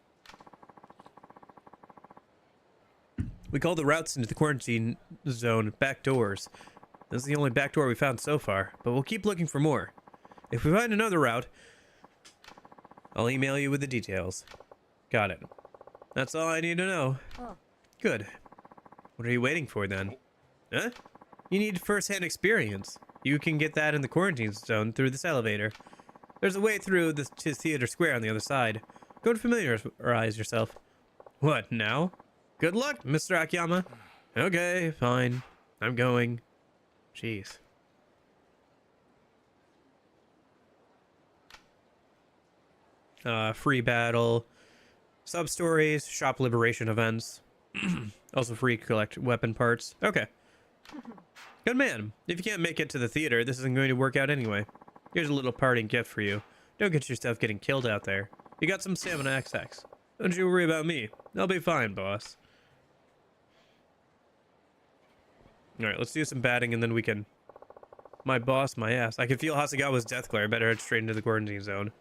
We call the routes into the quarantine zone back doors. This is the only back door we found so far, but we'll keep looking for more. If we find another route, I'll email you with the details. Got it. That's all I need to know. Oh. Good. What are you waiting for then? Huh? You need first-hand experience. You can get that in the quarantine zone through this elevator. There's a way through to Theater Square on the other side. Go and familiarize yourself. What, now? Good luck, Mr. Akiyama. Okay, fine. I'm going. Jeez. Free battle. Sub-stories, shop liberation events. Also free collect weapon parts. Okay. Good man. If you can't make it to the theater, this isn't going to work out anyway. Here's a little parting gift for you. Don't get yourself getting killed out there. You got some stamina XX. Don't you worry about me. I'll be fine, boss. Alright, let's do some batting and then we can My boss, my ass. I can feel Hasegawa's death glare. I better head straight into the quarantine zone.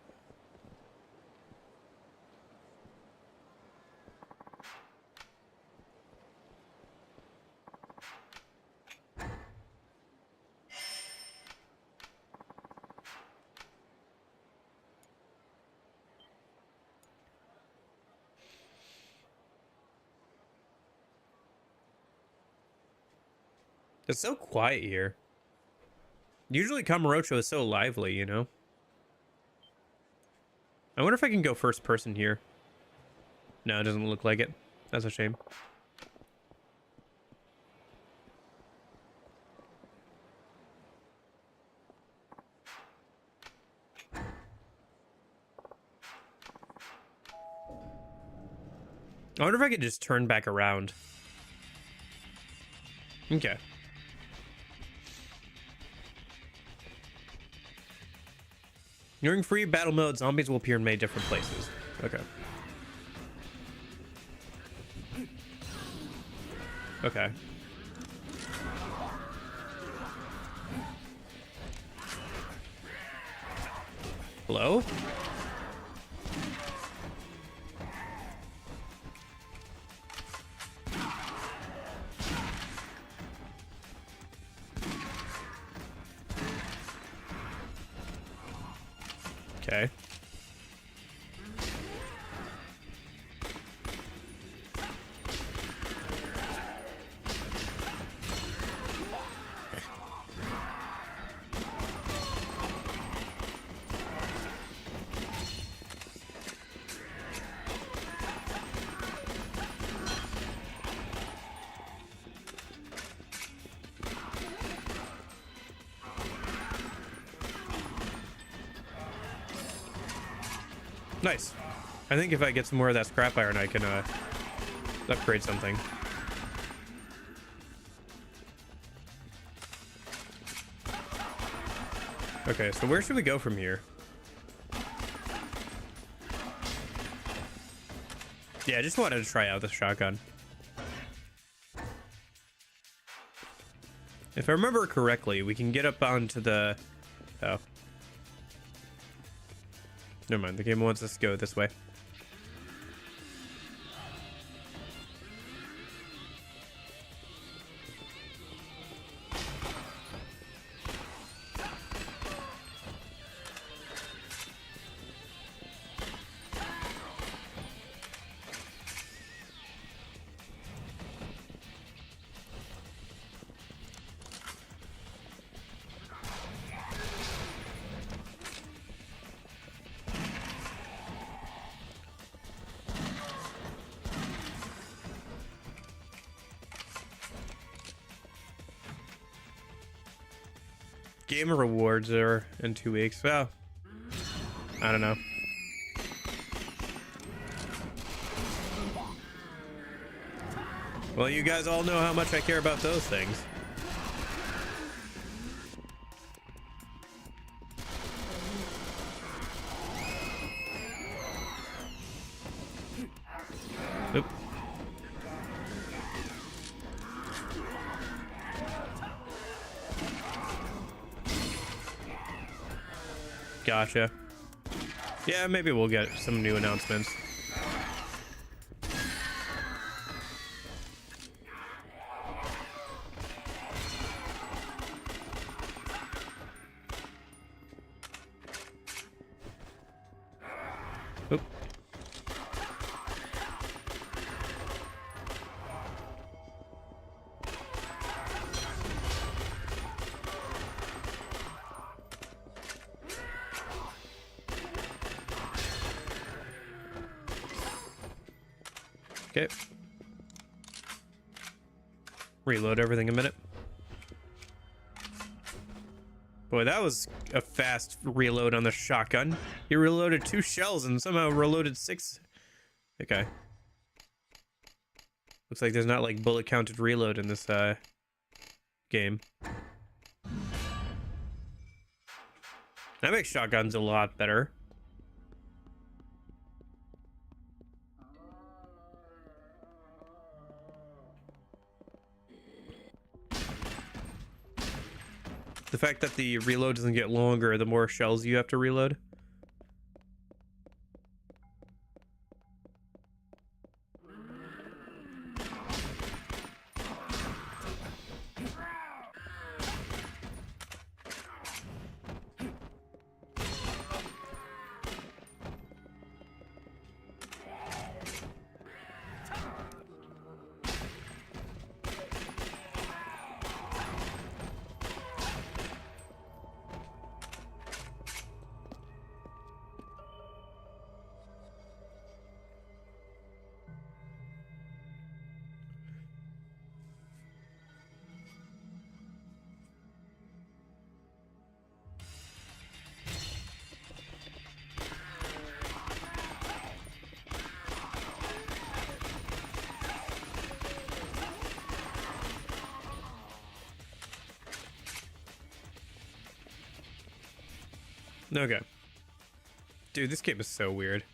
It's so quiet here. Usually Kamurocho is so lively, you know? I wonder if I can go first person here. No, it doesn't look like it. That's a shame. I wonder if I could just turn back around. Okay. During free battle mode, zombies will appear in many different places. Okay. Okay. Hello? Okay. Nice. I think if I get some more of that scrap iron, I can upgrade something. Okay, so where should we go from here? Yeah, I just wanted to try out the shotgun. If I remember correctly, we can get up onto the... Oh. Never mind, the game wants us to go this way. Game rewards are in 2 weeks. Well, I don't know. Well, you guys all know how much I care about those things. Oop. Gotcha. Yeah, maybe we'll get some new announcements. Oop. Okay. Reload everything a minute. Boy, that was a fast reload on the shotgun. He reloaded 2 shells and somehow reloaded 6. Okay. Looks like there's not like bullet counted reload in this game. That makes shotguns a lot better. The fact that the reload doesn't get longer the more shells you have to reload. Okay. Dude, this game is so weird.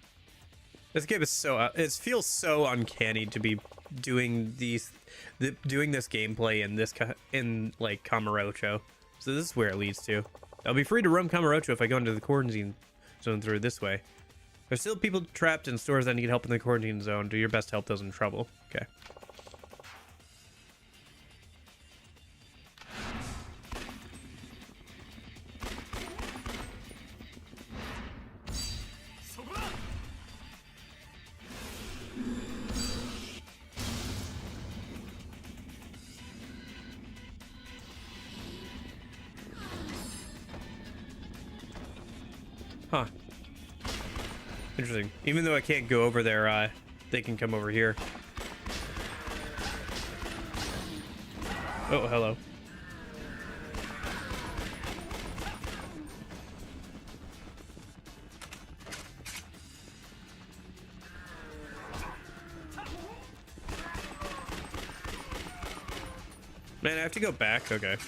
This game is so it feels so uncanny to be doing this gameplay in like Kamurocho. So this is where it leads to. I'll be free to roam Kamurocho if I go into the quarantine zone through this way. There's still people trapped in stores that need help in the quarantine zone. Do your best to help those in trouble. Okay. Huh. Interesting. Even though I can't go over there, they can come over here. Oh, hello. Man, I have to go back? Okay.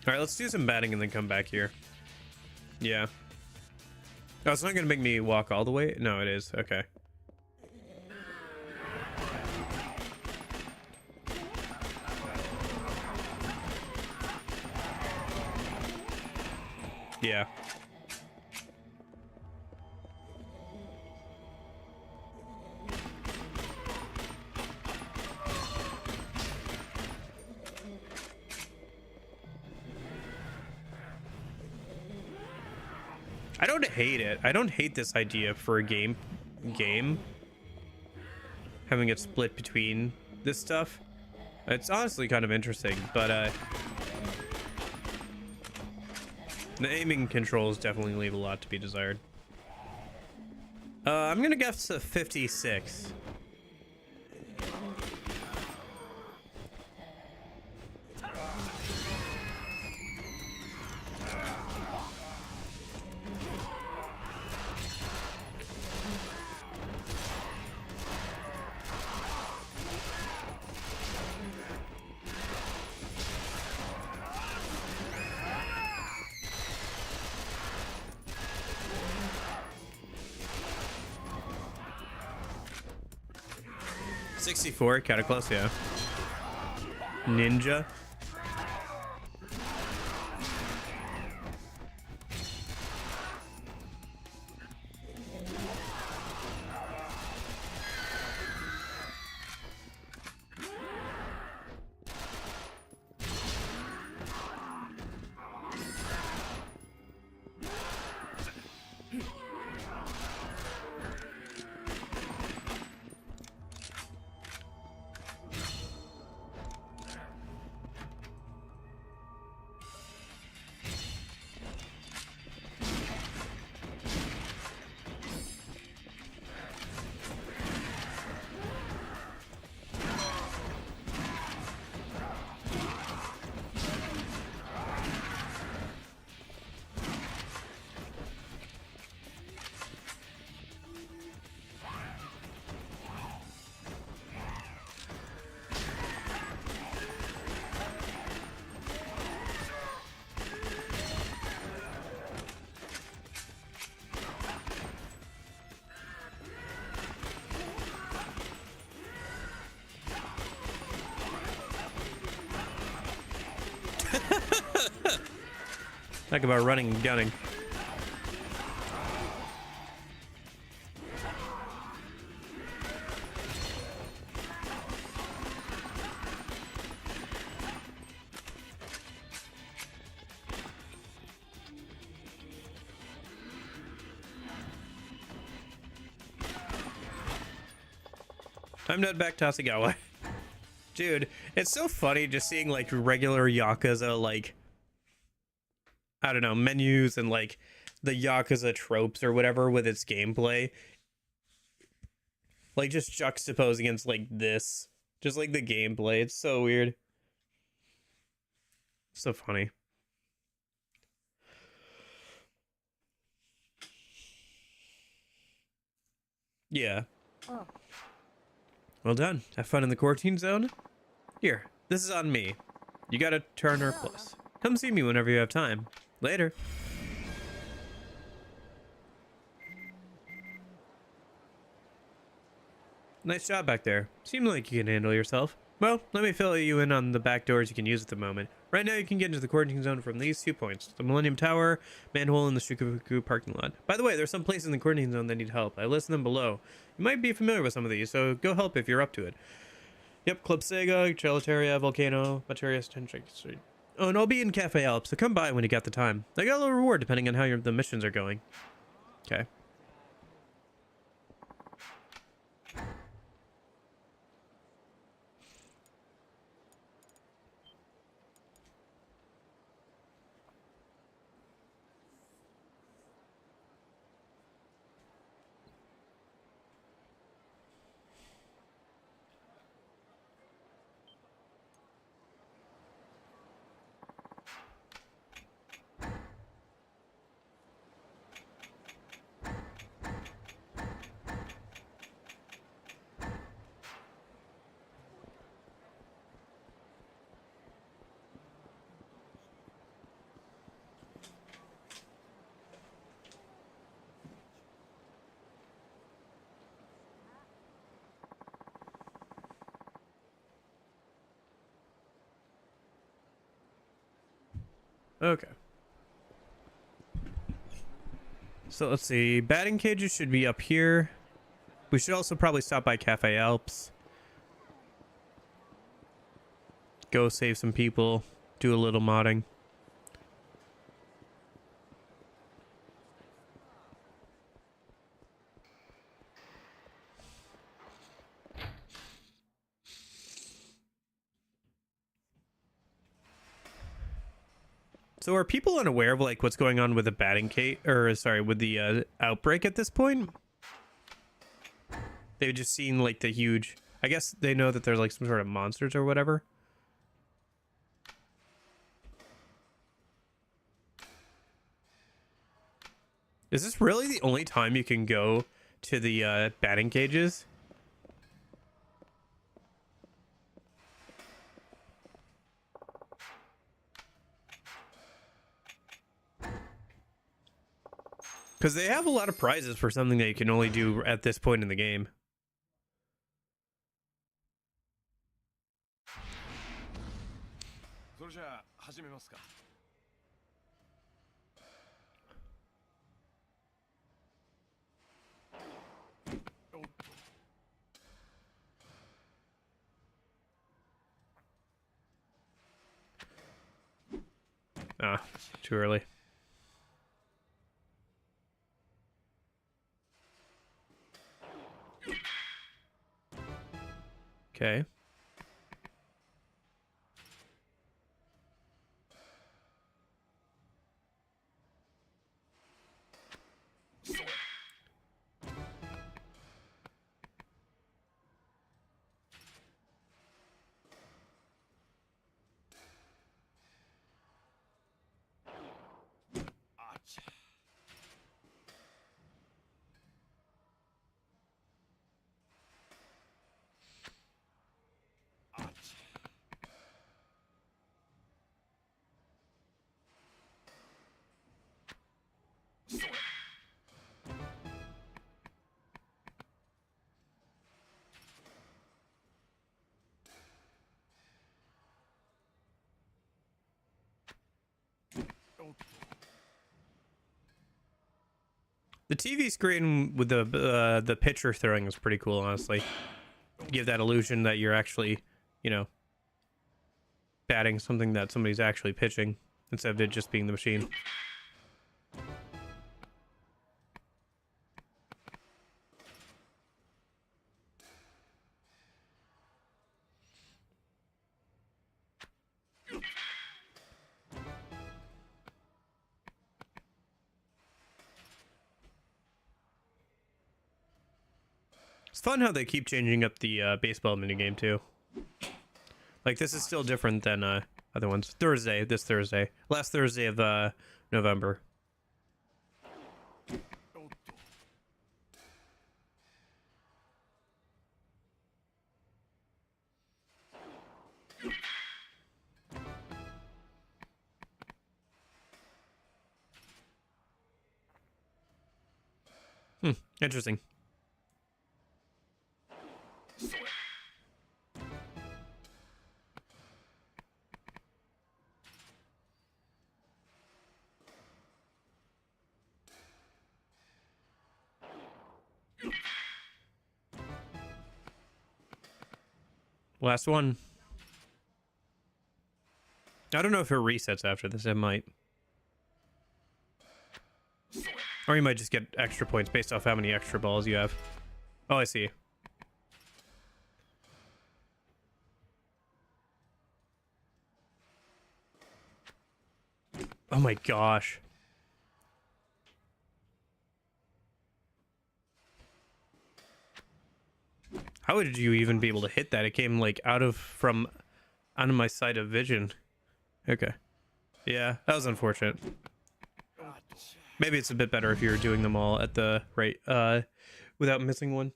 Alright, let's do some batting and then come back here. Yeah. Oh, it's not gonna make me walk all the way? No, it is. Okay. Yeah. I don't hate it. I don't hate this idea for a game having it split between this stuff. It's honestly kind of interesting, but the aiming controls definitely leave a lot to be desired. I'm gonna guess a 56. $64, kind of close, yeah. Ninja. Talk about running and gunning. I'm not back to Asagawa. Dude, it's so funny just seeing like regular Yakuza, like, I don't know, menus and like the Yakuza tropes or whatever with its gameplay. Like just juxtaposed against like this. Just like the gameplay. It's so weird. So funny. Yeah. Oh. Well done. Have fun in the quarantine zone. Here, this is on me. You gotta turn her plus. Come see me whenever you have time. Later. Nice job back there. Seems like you can handle yourself. Well, let me fill you in on the back doors you can use at the moment. Right now you can get into the quarantine zone from these 2 points. The Millennium Tower, manhole, and the Shukafuku parking lot. By the way, there's some places in the quarantine zone that need help. I listed them below. You might be familiar with some of these, so go help if you're up to it. Yep, Club Sega, Gelataria, Volcano, Materius, Tension Street. Oh, and I'll be in Cafe Alps, so come by when you got the time. I got a little reward depending on how the missions are going. Okay. Okay. So let's see. Batting cages should be up here. We should also probably stop by Cafe Alps. Go save some people. Do a little modding. So are people unaware of like what's going on with the batting cage, or sorry, with the outbreak at this point? They've just seen like the huge. I guess they know that there's like some sort of monsters or whatever. Is this really the only time you can go to the batting cages? Because they have a lot of prizes for something that you can only do at this point in the game. Ah, too early. Okay. The TV screen with the pitcher throwing is pretty cool, honestly. Give that illusion that you're actually, you know, batting something that somebody's actually pitching instead of it just being the machine. It's fun how they keep changing up the baseball minigame too. Like this is still different than other ones. This Thursday, last Thursday of November. Interesting. Last one. I don't know if it resets after this. It might. Or you might just get extra points based off how many extra balls you have. Oh, I see. Oh my gosh. How would you even be able to hit that? It came like out of my sight of vision. Okay. Yeah, that was unfortunate. Maybe it's a bit better if you're doing them all at the right without missing one.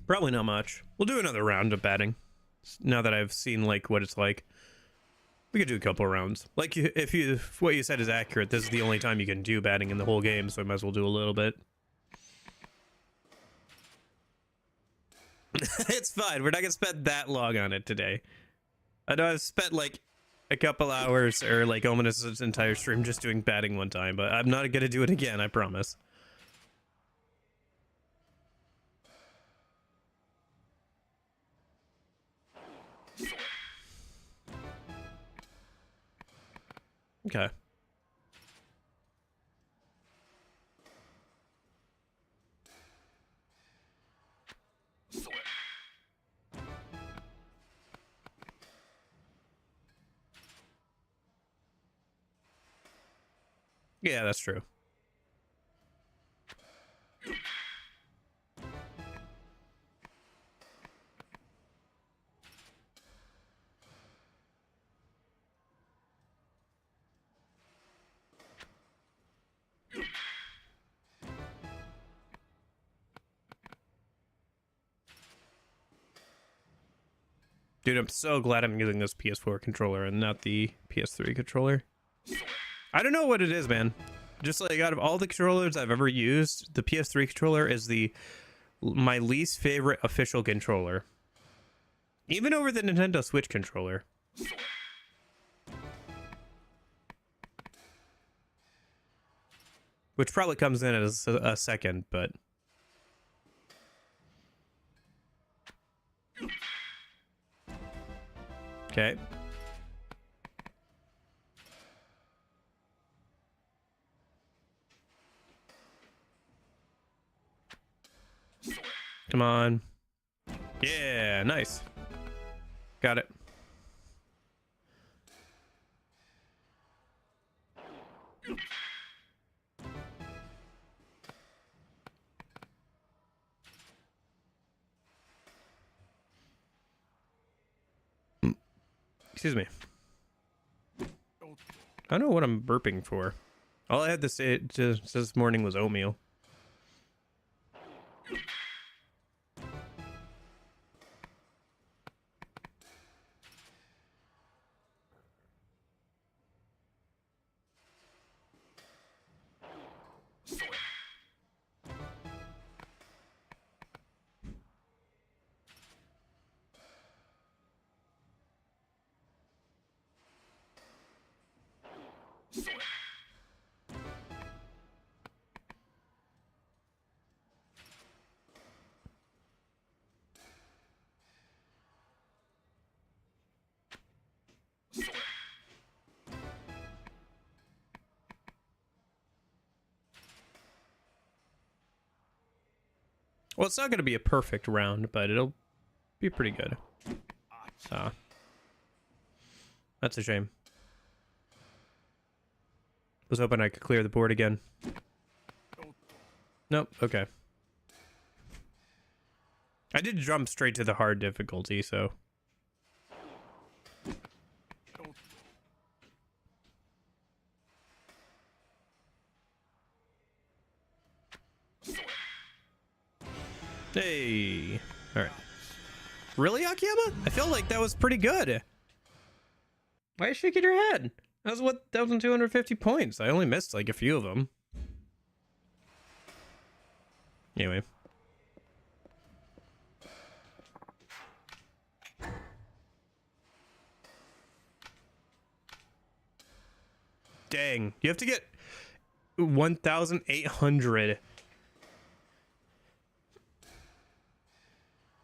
Probably not much. We'll do another round of batting. Now that I've seen like what it's like. We could do a couple rounds. Like if what you said is accurate, this is the only time you can do batting in the whole game, so I might as well do a little bit. It's fine. We're not gonna spend that long on it today. I know I've spent like a couple hours or like almost this entire stream just doing batting one time, but I'm not gonna do it again, I promise. Okay. Yeah, that's true. Dude, I'm so glad I'm using this PS4 controller and not the PS3 controller. I don't know what it is, man. Just like out of all the controllers I've ever used, the PS3 controller is my least favorite official controller. Even over the Nintendo Switch controller. Which probably comes in as a second, but... Okay. Come on. Yeah, nice. Got it. Excuse me. I don't know what I'm burping for. All I had to say just this morning was oatmeal. Well, it's not going to be a perfect round, but it'll be pretty good. That's a shame. Was hoping I could clear the board again. Nope, okay. I did jump straight to the hard difficulty, so... Hey! Alright. Really, Akiyama? I feel like that was pretty good. Why are you shaking your head? That was 1,250 points. I only missed like a few of them. Anyway. Dang. You have to get 1,800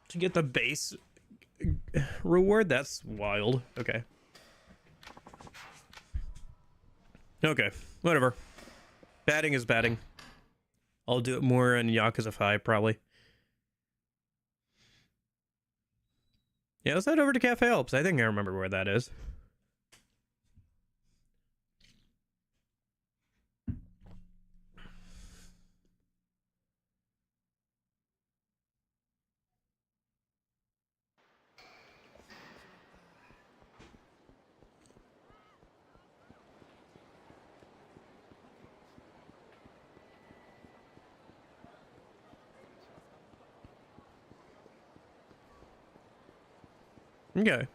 to get the base reward. That's wild. Okay. Okay, whatever. Batting is batting. I'll do it more in Yakuza 5, probably. Yeah, let's head over to Cafe Alps. I think I remember where that is. Okay.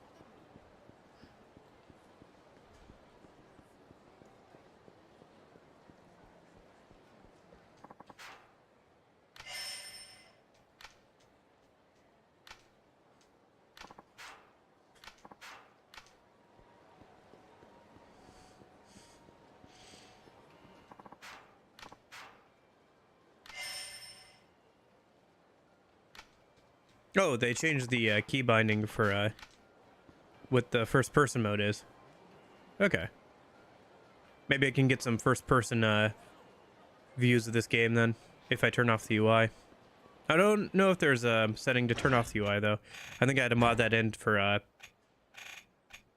Oh, they changed the key binding for what the first person mode is. Okay. Maybe I can get some first person views of this game then, if I turn off the UI. I don't know if there's a setting to turn off the UI though. I think I had to mod that in for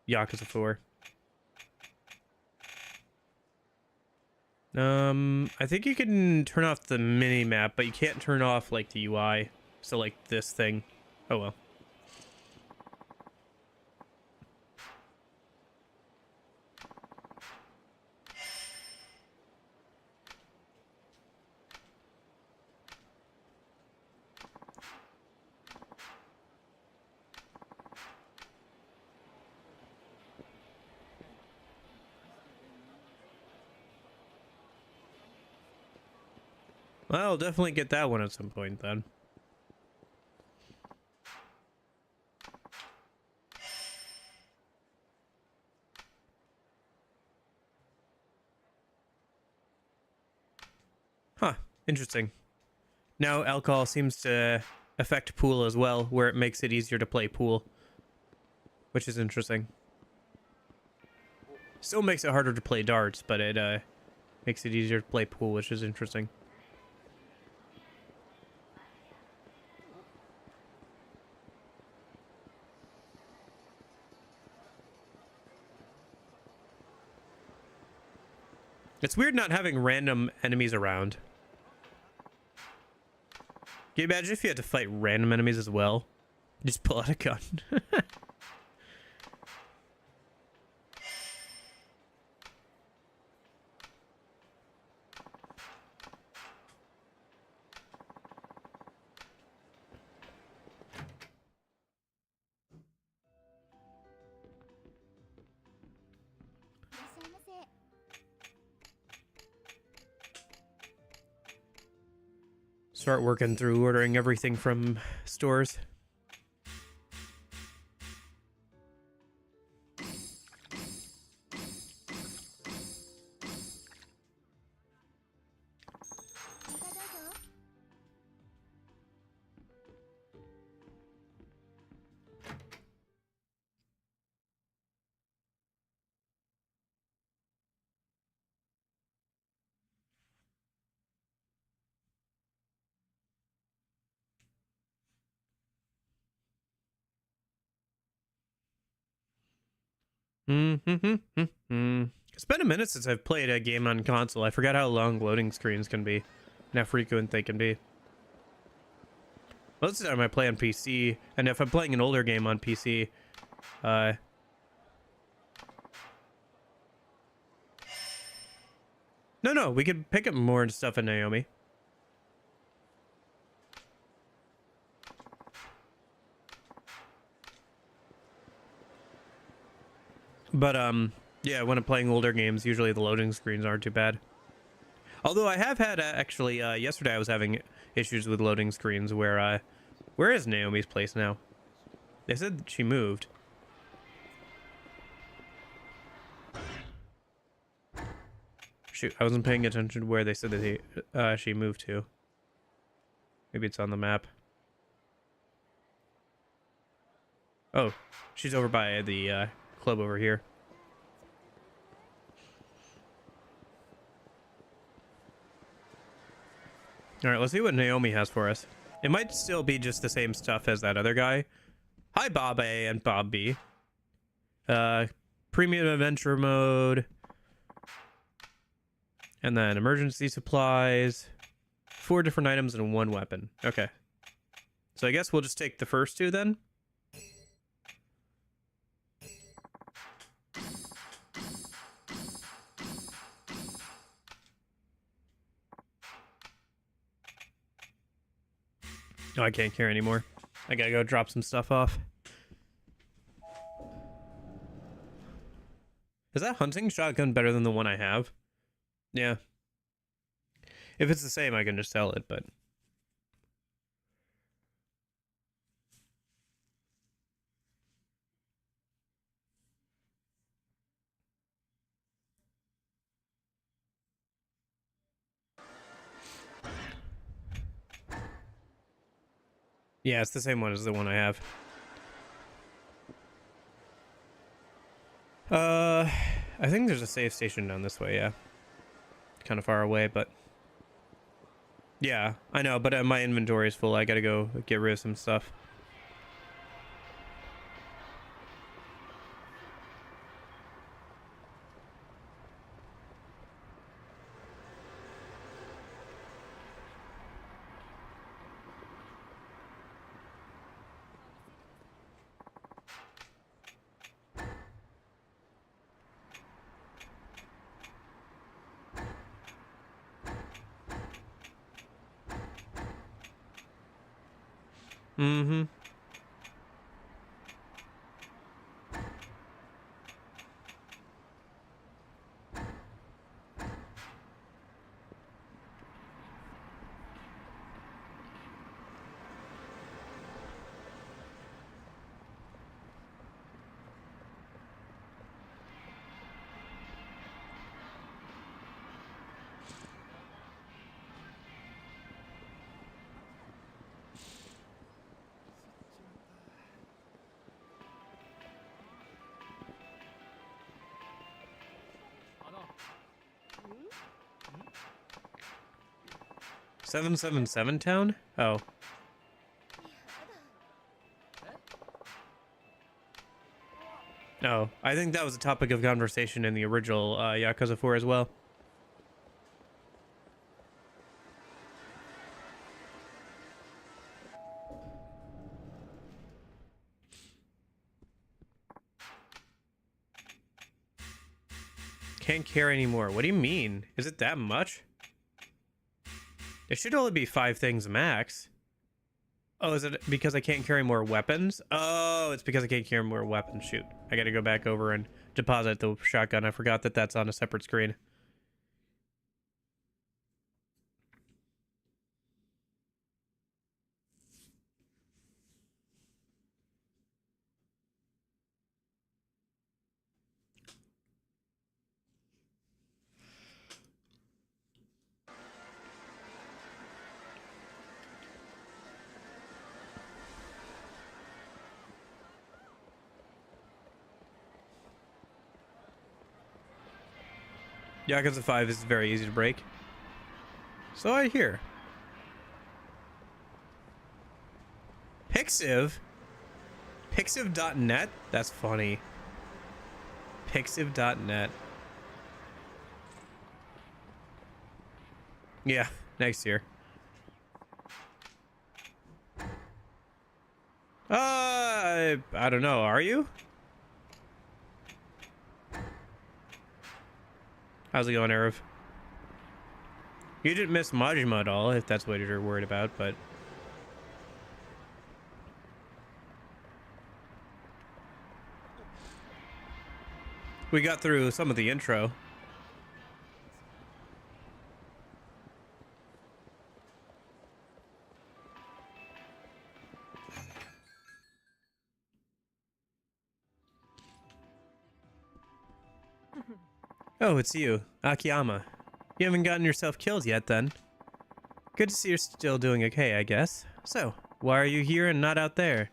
Yakuza 4. I think you can turn off the mini map, but you can't turn off like the UI. So like this thing. Oh well. Well, I'll definitely get that one at some point then. Huh, interesting. Now alcohol seems to affect pool as well, where it makes it easier to play pool. Which is interesting. Still makes it harder to play darts, but it makes it easier to play pool, which is interesting. It's weird not having random enemies around. Can you imagine if you had to fight random enemies as well? Just pull out a gun. Start working through ordering everything from stores. Mm-hmm. It's been a minute since I've played a game on console. I forgot how long loading screens can be and how frequent they can be. Most of the time I play on PC, and if I'm playing an older game on PC, no, we could pick up more stuff in Naomi. But, yeah, when I'm playing older games, usually the loading screens aren't too bad. Although I have had, actually, yesterday I was having issues with loading screens where is Naomi's place now? They said she moved. Shoot, I wasn't paying attention to where they said that she moved to. Maybe it's on the map. Oh, she's over by the club over here. All right, let's see what Naomi has for us. It might still be just the same stuff as that other guy. Hi, Bob A and Bob B. Premium adventure mode. And then emergency supplies. 4 different items and 1 weapon. Okay. So I guess we'll just take the first 2 then. Oh, I can't carry anymore. I gotta go drop some stuff off. Is that hunting shotgun better than the one I have? Yeah. If it's the same, I can just sell it, but... yeah, it's the same one as the one I have. I think there's a save station down this way, yeah. Kind of far away, but... yeah, I know, but my inventory is full. I gotta go get rid of some stuff. Mm-hmm. "777 town?" Oh. No, I think that was a topic of conversation in the original Yakuza 4 as well. Can't carry anymore. What do you mean? Is it that much? It should only be 5 things max. Oh, is it because I can't carry more weapons? Oh, it's because I can't carry more weapons. Shoot. I gotta go back over and deposit the shotgun. I forgot that that's on a separate screen. Yakuza 5 is very easy to break. So I hear. Pixiv? Pixiv.net? That's funny. Pixiv.net. Yeah, next year. I don't know. Are you? How's it going, Arav? You didn't miss Majima at all, if that's what you're worried about, but... we got through some of the intro. Oh, it's you, Akiyama. You haven't gotten yourself killed yet, then. Good to see you're still doing okay, I guess. So, why are you here and not out there?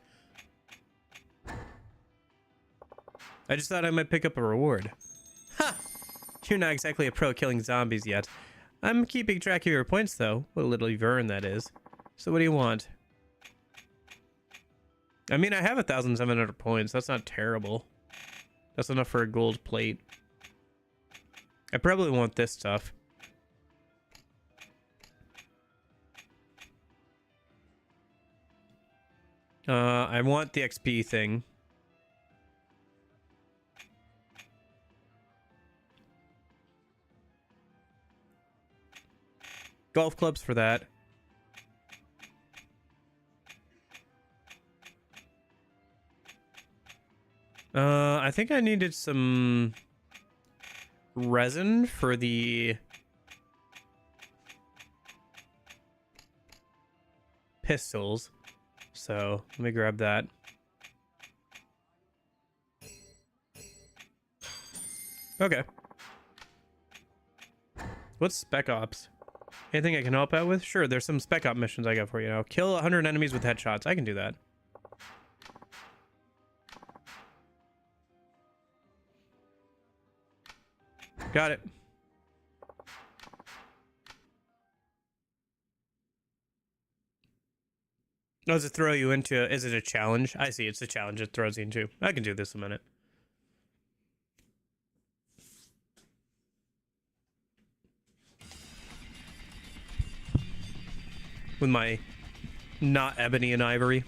I just thought I might pick up a reward. Ha! You're not exactly a pro killing zombies yet. I'm keeping track of your points, though. What a little Vern that is. So what do you want? I mean, I have 1,700 points. That's not terrible. That's enough for a gold plate. I probably want this stuff. I want the XP thing. Golf clubs for that. I think I needed some resin for the pistols. So let me grab that. Okay. What's Spec Ops? Anything I can help out with? Sure, there's some Spec Op missions I got for you now. Kill 100 enemies with headshots. I can do that. Got it. Does it throw you into... is it a challenge? I see, it's a challenge it throws you into. I can do this in a minute. With my not ebony and ivory.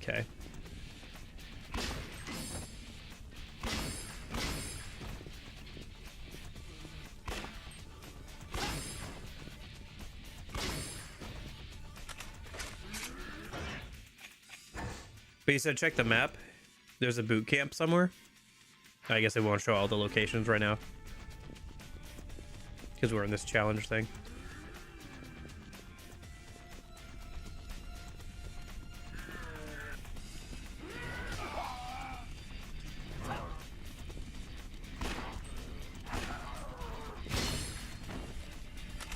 Okay. But you said check the map. There's a boot camp somewhere. I guess it won't show all the locations right now. Because we're in this challenge thing.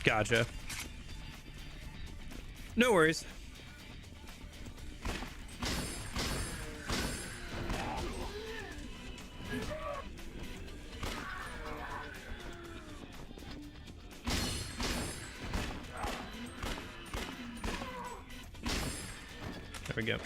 Gotcha. No worries. There we go.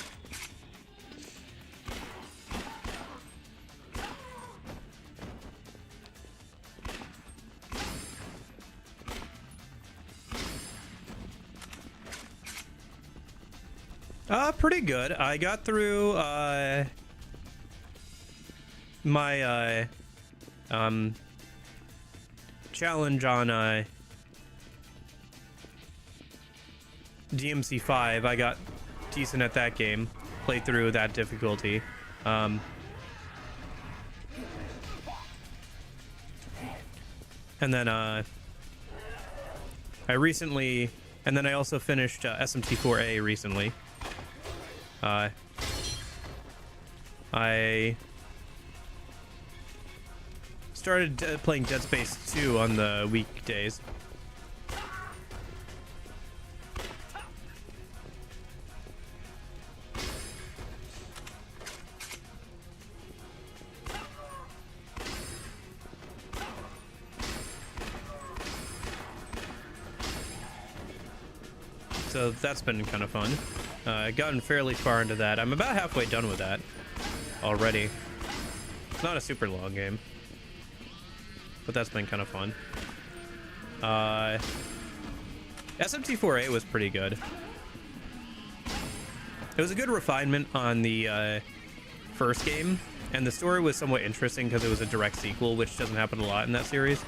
Pretty good. I got through my challenge on DMC5. I got decent at that game. Played through that difficulty. And then I recently, and then I also finished SMT4A recently. I started playing Dead Space 2 on the weekdays. So that's been kind of fun. Gotten fairly far into that. I'm about halfway done with that. already. It's not a super long game, but that's been kind of fun. SMT4A was pretty good. It was a good refinement on the first game, and the story was somewhat interesting because it was a direct sequel, which doesn't happen a lot in that series.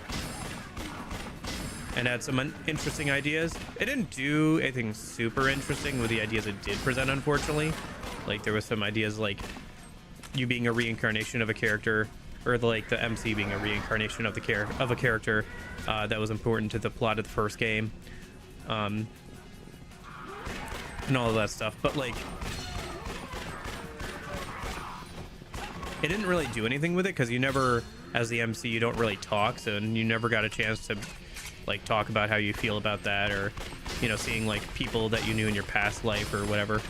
And had some interesting ideas. It didn't do anything super interesting with the ideas it did present, unfortunately. Like, there was some ideas like you being a reincarnation of a character, or like the MC being a reincarnation of a character that was important to the plot of the first game. And all of that stuff, but like it didn't really do anything with it because you never, as the MC, you don't really talk, so you never got a chance to like talk about how you feel about that, or, you know, seeing like people that you knew in your past life or whatever.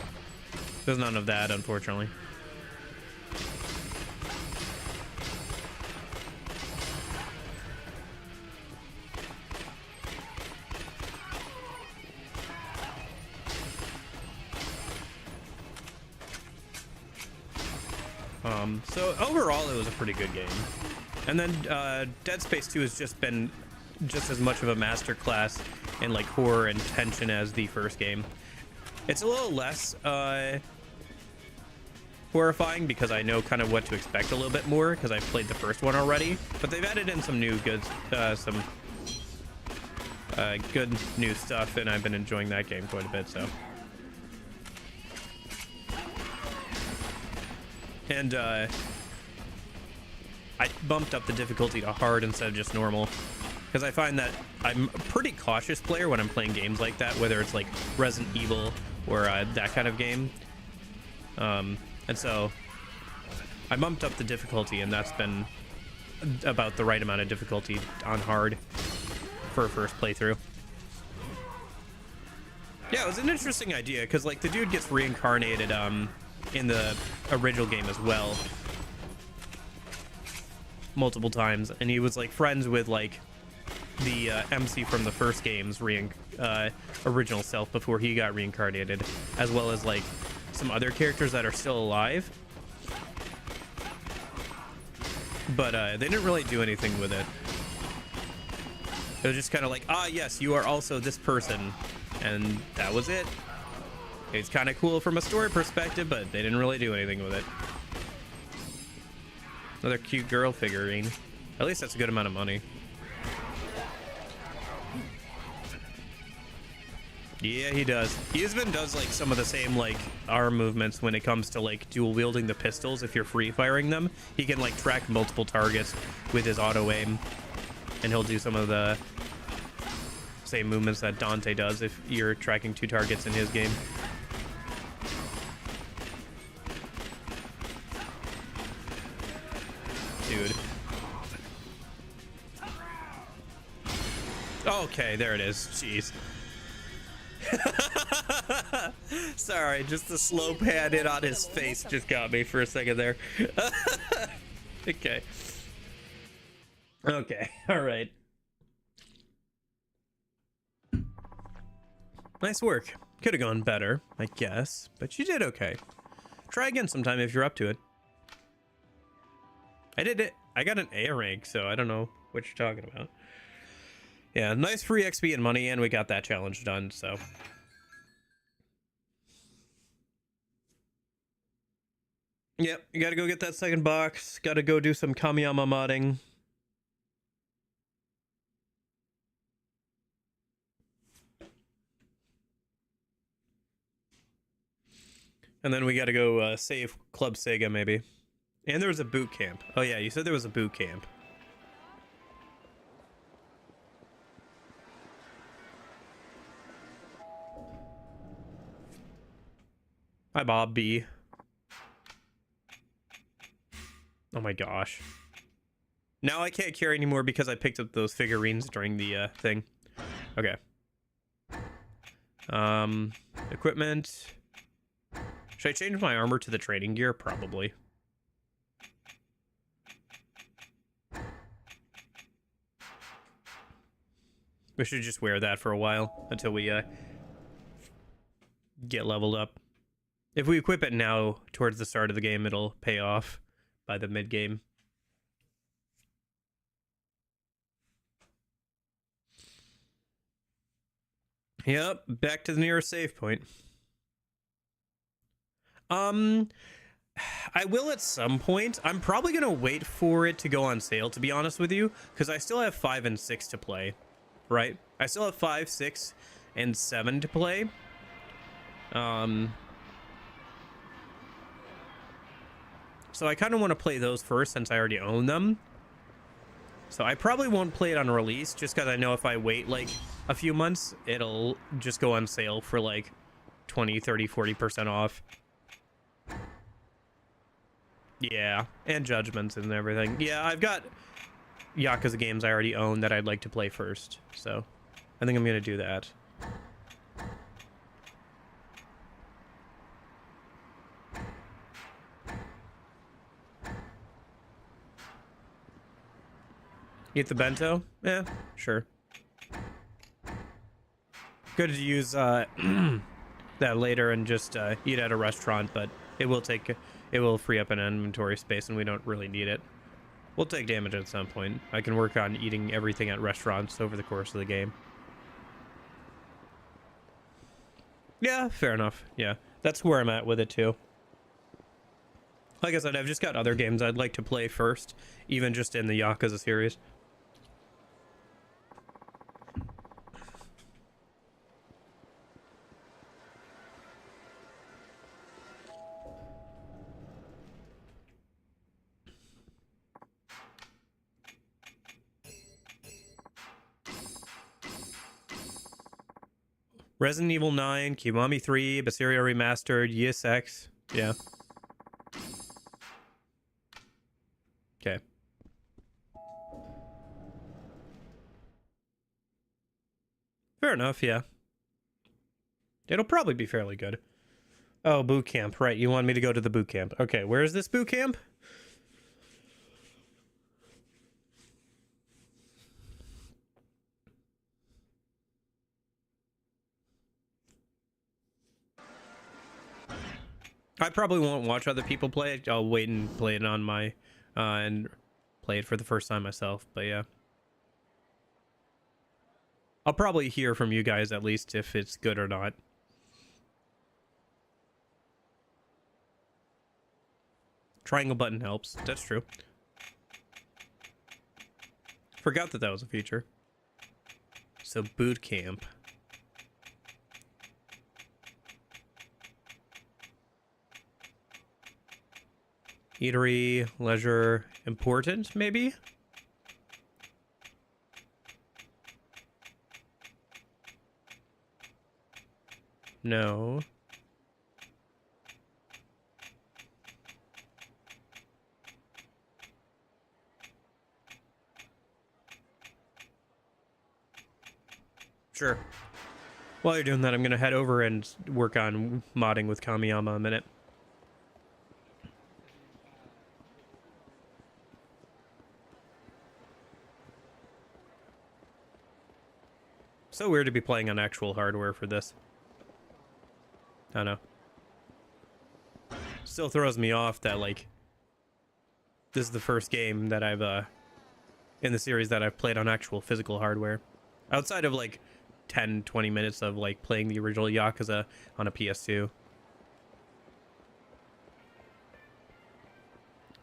There's none of that, unfortunately. So overall, it was a pretty good game. And then Dead Space 2 has just been just as much of a masterclass in like horror and tension as the first game. It's a little less horrifying because I know kind of what to expect a little bit more because I've played the first one already. But they've added in some new good new stuff, and I've been enjoying that game quite a bit. So. And I bumped up the difficulty to hard instead of just normal, because I find that I'm a pretty cautious player when I'm playing games like that, whether it's like Resident Evil or that kind of game. And so I bumped up the difficulty, and that's been about the right amount of difficulty on hard for a first playthrough. Yeah, it was an interesting idea, because like the dude gets reincarnated in the original game as well multiple times, and he was like friends with like the MC from the first game's original self before he got reincarnated, as well as like some other characters that are still alive, but they didn't really do anything with it. It was just kind of like, ah yes, you are also this person, and that was it. It's kind of cool from a story perspective, but they didn't really do anything with it. Another cute girl figurine. At least that's a good amount of money. Yeah, he does. He even does like some of the same like arm movements when it comes to like dual wielding the pistols. If you're free firing them, he can like track multiple targets with his auto aim, and he'll do some of the same movements that Dante does if you're tracking 2 targets in his game. Dude. Okay, there it is. Jeez. Sorry, just the slow pan in on his face just got me for a second there. Okay. Okay, alright. Nice work. Could have gone better, I guess, but you did okay. Try again sometime if you're up to it. I did it. I got an A rank, so I don't know what you're talking about. Yeah, nice free XP and money, and we got that challenge done, so. Yep, you gotta go get that second box. Gotta go do some Kamiyama modding. And then we gotta go save Club Sega, maybe. And there was a boot camp. Oh yeah, you said there was a boot camp. Hi, Bob B. Oh my gosh. Now I can't carry anymore because I picked up those figurines during the thing. Okay. Equipment. Should I change my armor to the training gear? Probably. We should just wear that for a while until we get leveled up. If we equip it now towards the start of the game, it'll pay off by the mid game. Yep, back to the nearest save point. I will at some point. I'm probably gonna wait for it to go on sale, to be honest with you, because I still have 5 and 6 to play, right? I still have 5, 6, and 7 to play. So I kind of want to play those first since I already own them. So I probably won't play it on release, just because I know if I wait like a few months, it'll just go on sale for like 20, 30, 40% off. Yeah, and Judgments and everything. Yeah, I've got Yakuza games I already own that I'd like to play first, so I think I'm going to do that. Eat the bento? Yeah, sure. Good to use that later and just eat at a restaurant, but it will free up an inventory space and we don't really need it. We'll take damage at some point. I can work on eating everything at restaurants over the course of the game. Yeah, fair enough. Yeah, that's where I'm at with it too. Like I said, I've just got other games I'd like to play first, even just in the Yakuza series. Resident Evil 9, Kiwami 3, Basiria Remastered, ESX. Yeah. Okay. Fair enough, yeah. It'll probably be fairly good. Oh, boot camp. Right, you want me to go to the boot camp. Okay, where is this boot camp? I probably won't watch other people play it. I'll wait and play it on my and play it for the first time myself, but yeah. I'll probably hear from you guys at least if it's good or not. Triangle button helps. That's true. Forgot that that was a feature. So boot camp. Eatery, leisure, important, maybe? No. Sure. While you're doing that, I'm going to head over and work on modding with Kamiyama a minute. So weird to be playing on actual hardware for this. I know. Still throws me off that, like, this is the first game that I've, in the series that I've played on actual physical hardware. Outside of, like, 10, 20 minutes of, like, playing the original Yakuza on a PS2.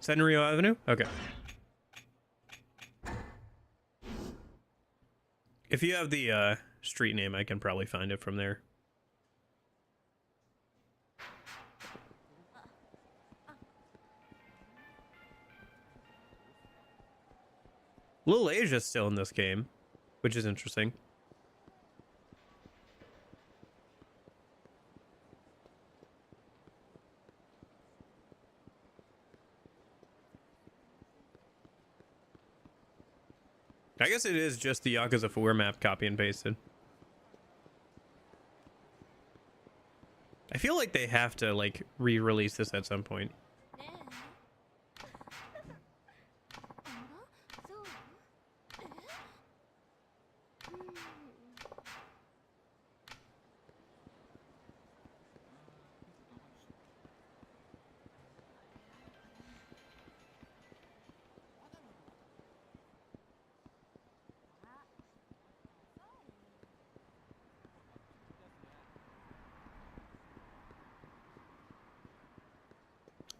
Senrio Avenue? Okay. If you have the, street name, I can probably find it from there. Little Asia's still in this game, which is interesting. I guess it is just the Yakuza 4 map copy and pasted. I feel like they have to, like, re-release this at some point.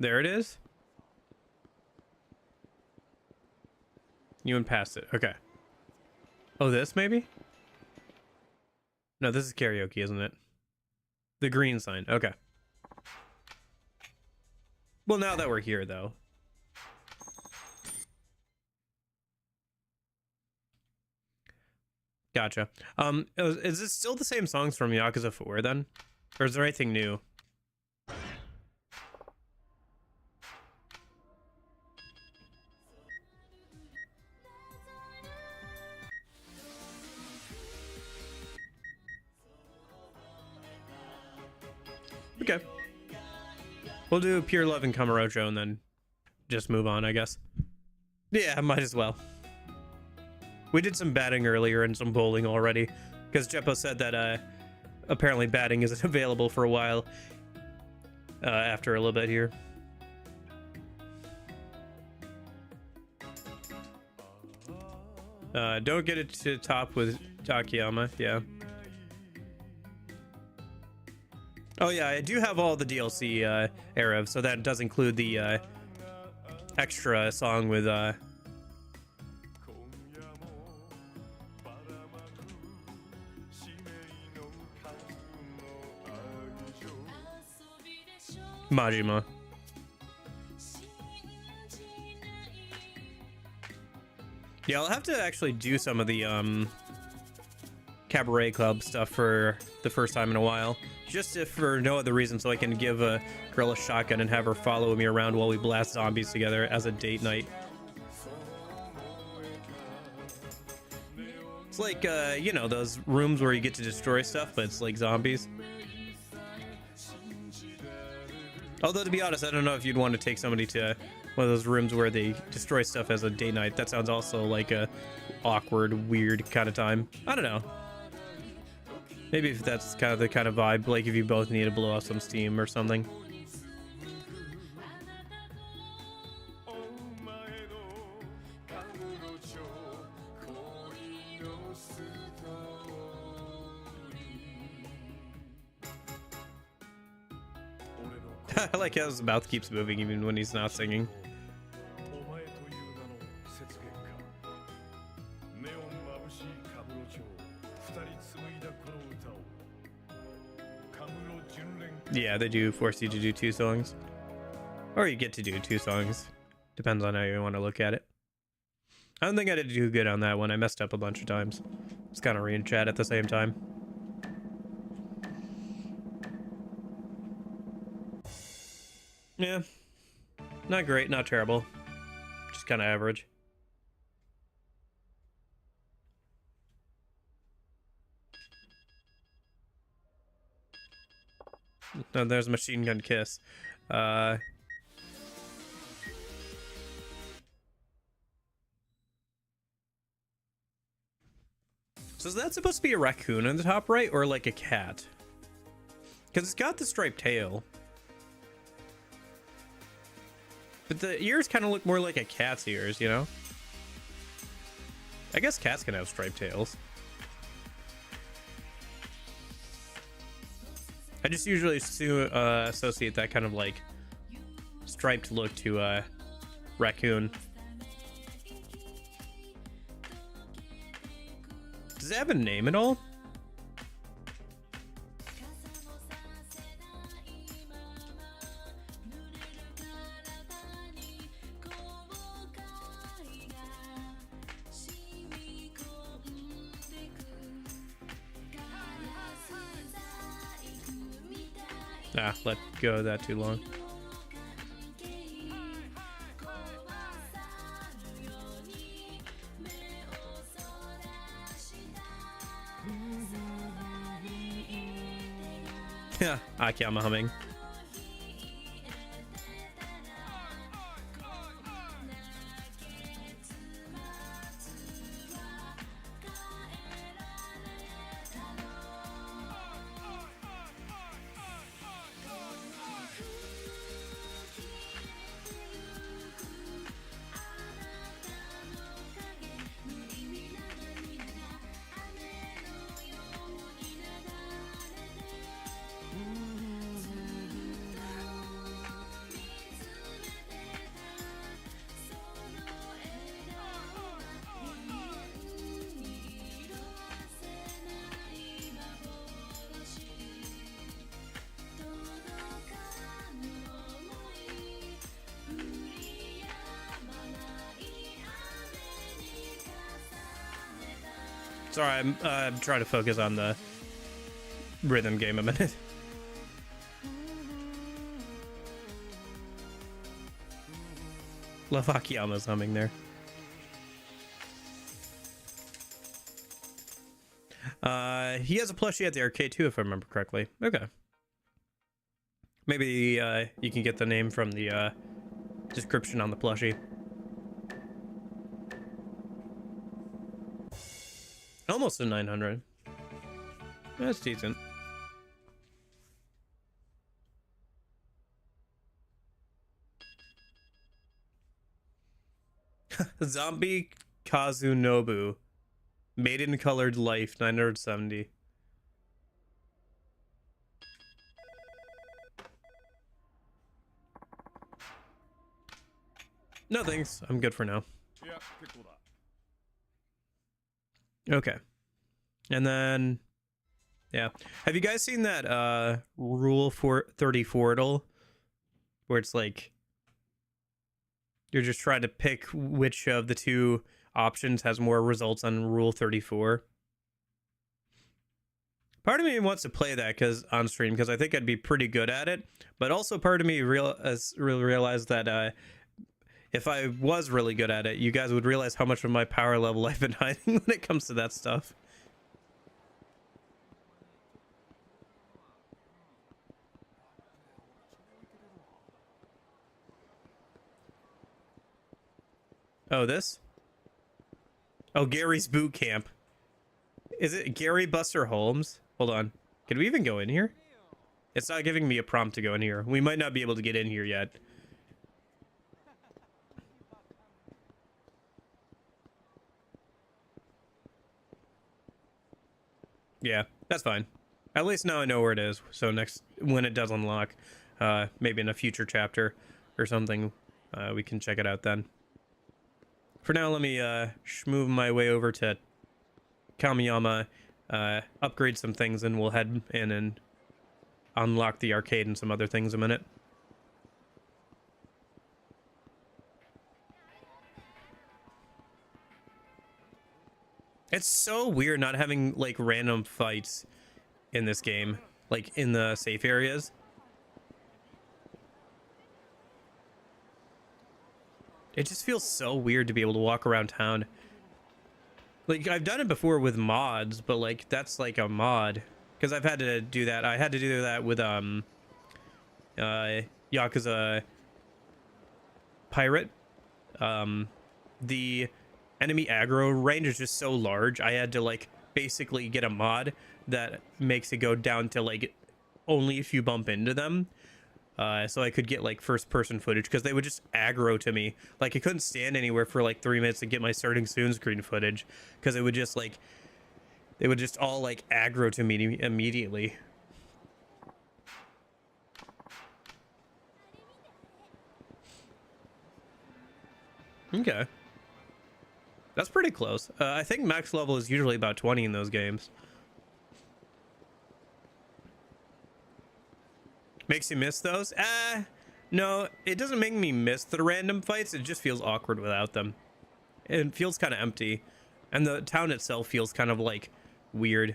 There it is. You went past it. Okay. Oh, this maybe? No, this is karaoke, isn't it? The green sign. Okay. Well, now that we're here, though. Gotcha. Is it still the same songs from Yakuza 4 then? Or is there anything new? Okay. We'll do Pure Love and Kamurocho and then just move on, I guess. Yeah, might as well. We did some batting earlier and some bowling already, because Jeppo said that apparently batting isn't available for a while after a little bit here. Don't get it to top with Takayama, yeah. Oh yeah, I do have all the DLC era, so that does include the extra song with Majima. Yeah, I'll have to actually do some of the Cabaret Club stuff for the first time in a while. Just if for no other reason, so I can give a girl a shotgun and have her follow me around while we blast zombies together as a date night. It's like, you know, those rooms where you get to destroy stuff, but it's like zombies. Although, to be honest, I don't know if you'd want to take somebody to one of those rooms where they destroy stuff as a date night. That sounds also like a awkward, weird kind of time. I don't know. Maybe if that's kind of the kind of vibe, like if you both need to blow off some steam or something. I like how his mouth keeps moving even when he's not singing. Yeah, they do force you to do 2 songs. Or you get to do 2 songs. Depends on how you want to look at it. I don't think I did do good on that one. I messed up a bunch of times. It's kind of reading chat at the same time. Yeah. Not great, not terrible. Just kind of average. Oh, there's Machine Gun Kiss. So is that supposed to be a raccoon in the top right or like a cat? Because it's got the striped tail. But the ears kind of look more like a cat's ears, you know? I guess cats can have striped tails. I just usually associate that kind of like striped look to raccoon. Does it have a name at all? Ah, let go of that too long. Yeah, Akiyama humming. Sorry, I'm trying to focus on the rhythm game a minute. Love Akiyama's humming there. He has a plushie at the arcade too, if I remember correctly. Okay. Maybe you can get the name from the description on the plushie. Almost a 900. That's decent. Zombie Kazunobu. Maiden Colored Life, 970. No thanks. I'm good for now. いや結構だ Okay. And then, yeah. Have you guys seen that Rule 34 at all? Where it's like, you're just trying to pick which of the two options has more results on Rule 34. Part of me wants to play that on stream because I think I'd be pretty good at it. But also part of me realized that if I was really good at it, you guys would realize how much of my power level I've been hiding when it comes to that stuff. Oh, this? Oh, Gary's Boot Camp. Is it Gary Buster Holmes? Hold on. Can we even go in here? It's not giving me a prompt to go in here. We might not be able to get in here yet. Yeah, that's fine. At least now I know where it is. So when it does unlock, maybe in a future chapter or something, we can check it out then. For now, let me schmoove my way over to Kamiyama, upgrade some things, and we'll head in and unlock the arcade and some other things in a minute. It's so weird not having like random fights in this game, like in the safe areas. It just feels so weird to be able to walk around town. Like, I've done it before with mods, but like that's like a mod, because I've had to do that. I had to do that with Yakuza Pirate. The enemy aggro range is just so large. I had to like basically get a mod that makes it go down to like only if you bump into them. So I could get like first person footage, because they would just aggro to me. Like, I couldn't stand anywhere for like 3 minutes to get my starting soon screen footage, because it would just like, they would just all like aggro to me immediately. Okay. That's pretty close. I think max level is usually about 20 in those games. Makes you miss those? No, it doesn't make me miss the random fights. It just feels awkward without them. It feels kind of empty. And the town itself feels kind of like weird,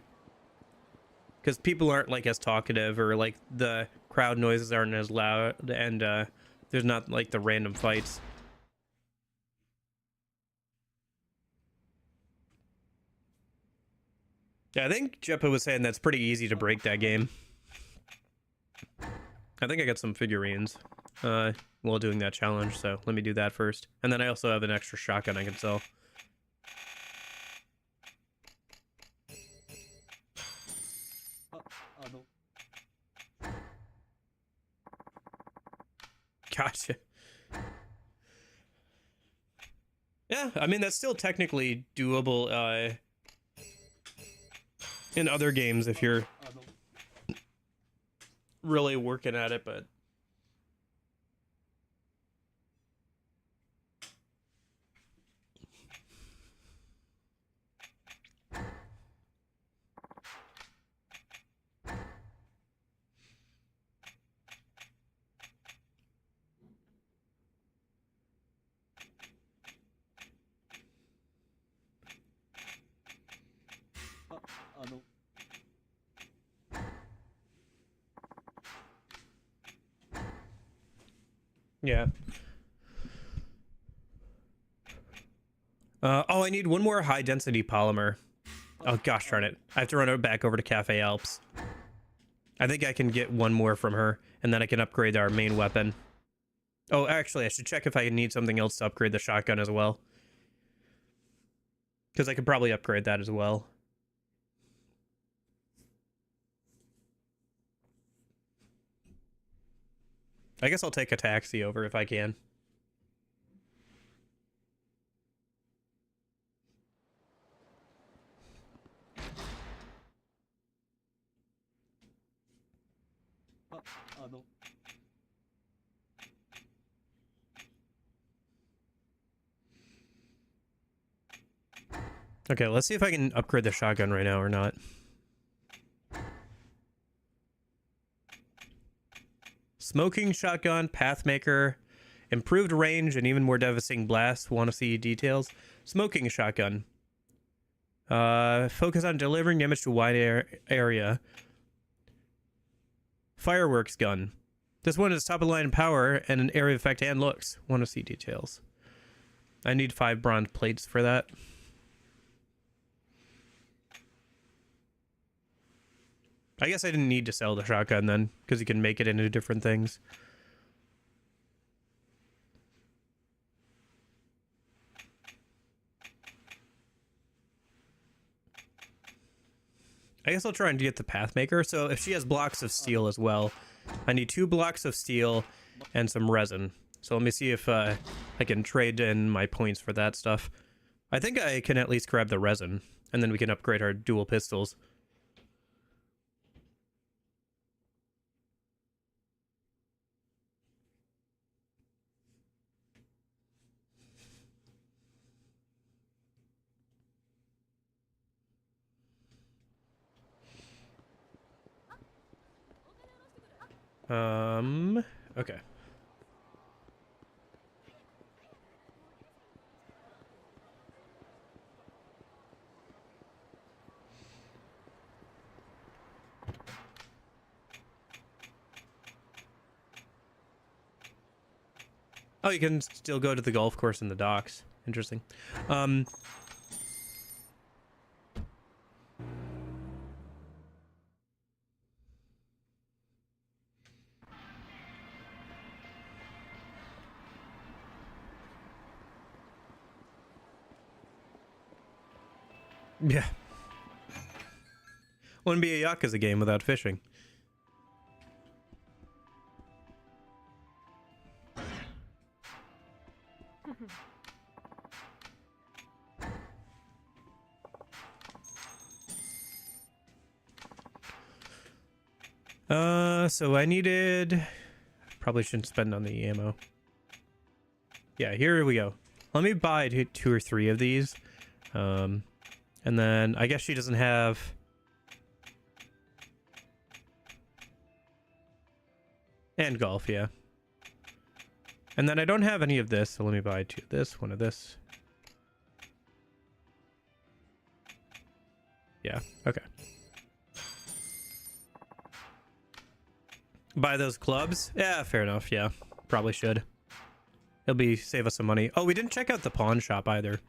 because people aren't like as talkative, or like the crowd noises aren't as loud, and there's not like the random fights. Yeah, I think Jeppa was saying that's pretty easy to break that game. I think I got some figurines while doing that challenge, so let me do that first. And then I also have an extra shotgun I can sell. Gotcha. Yeah, I mean, that's still technically doable in other games if you're really working at it, but Yeah. Oh, I need one more high density polymer. Oh gosh darn it. I have to run it back over to Cafe Alps. I think I can get one more from her, and then I can upgrade our main weapon. Oh, actually, I should check if I need something else to upgrade the shotgun as well. Because I could probably upgrade that as well. I guess I'll take a taxi over if I can. Okay, let's see if I can upgrade the shotgun right now or not. Smoking shotgun, Pathmaker, improved range, and even more devastating blast. Want to see details? Smoking shotgun. Focus on delivering damage to a wide area. Fireworks gun. This one is top of the line power and an area effect and looks. Want to see details? I need 5 bronze plates for that. I guess I didn't need to sell the shotgun then, because you can make it into different things. I guess I'll try and get the Pathmaker. So if she has blocks of steel as well, I need 2 blocks of steel and some resin. So let me see if I can trade in my points for that stuff. I think I can at least grab the resin, and then we can upgrade our dual pistols. Okay. Oh, you can still go to the golf course in the docks. Interesting. Yeah. Wouldn't be a Yakuza game without fishing. So I needed... Probably shouldn't spend on the ammo. Yeah, here we go. Let me buy 2 or 3 of these. And then I guess she doesn't have... And golf, yeah. And then I don't have any of this, so let me buy 2 of this, 1 of this. Yeah, okay. Buy those clubs? Yeah, fair enough, yeah. Probably should. It'll save us some money. Oh, we didn't check out the pawn shop either.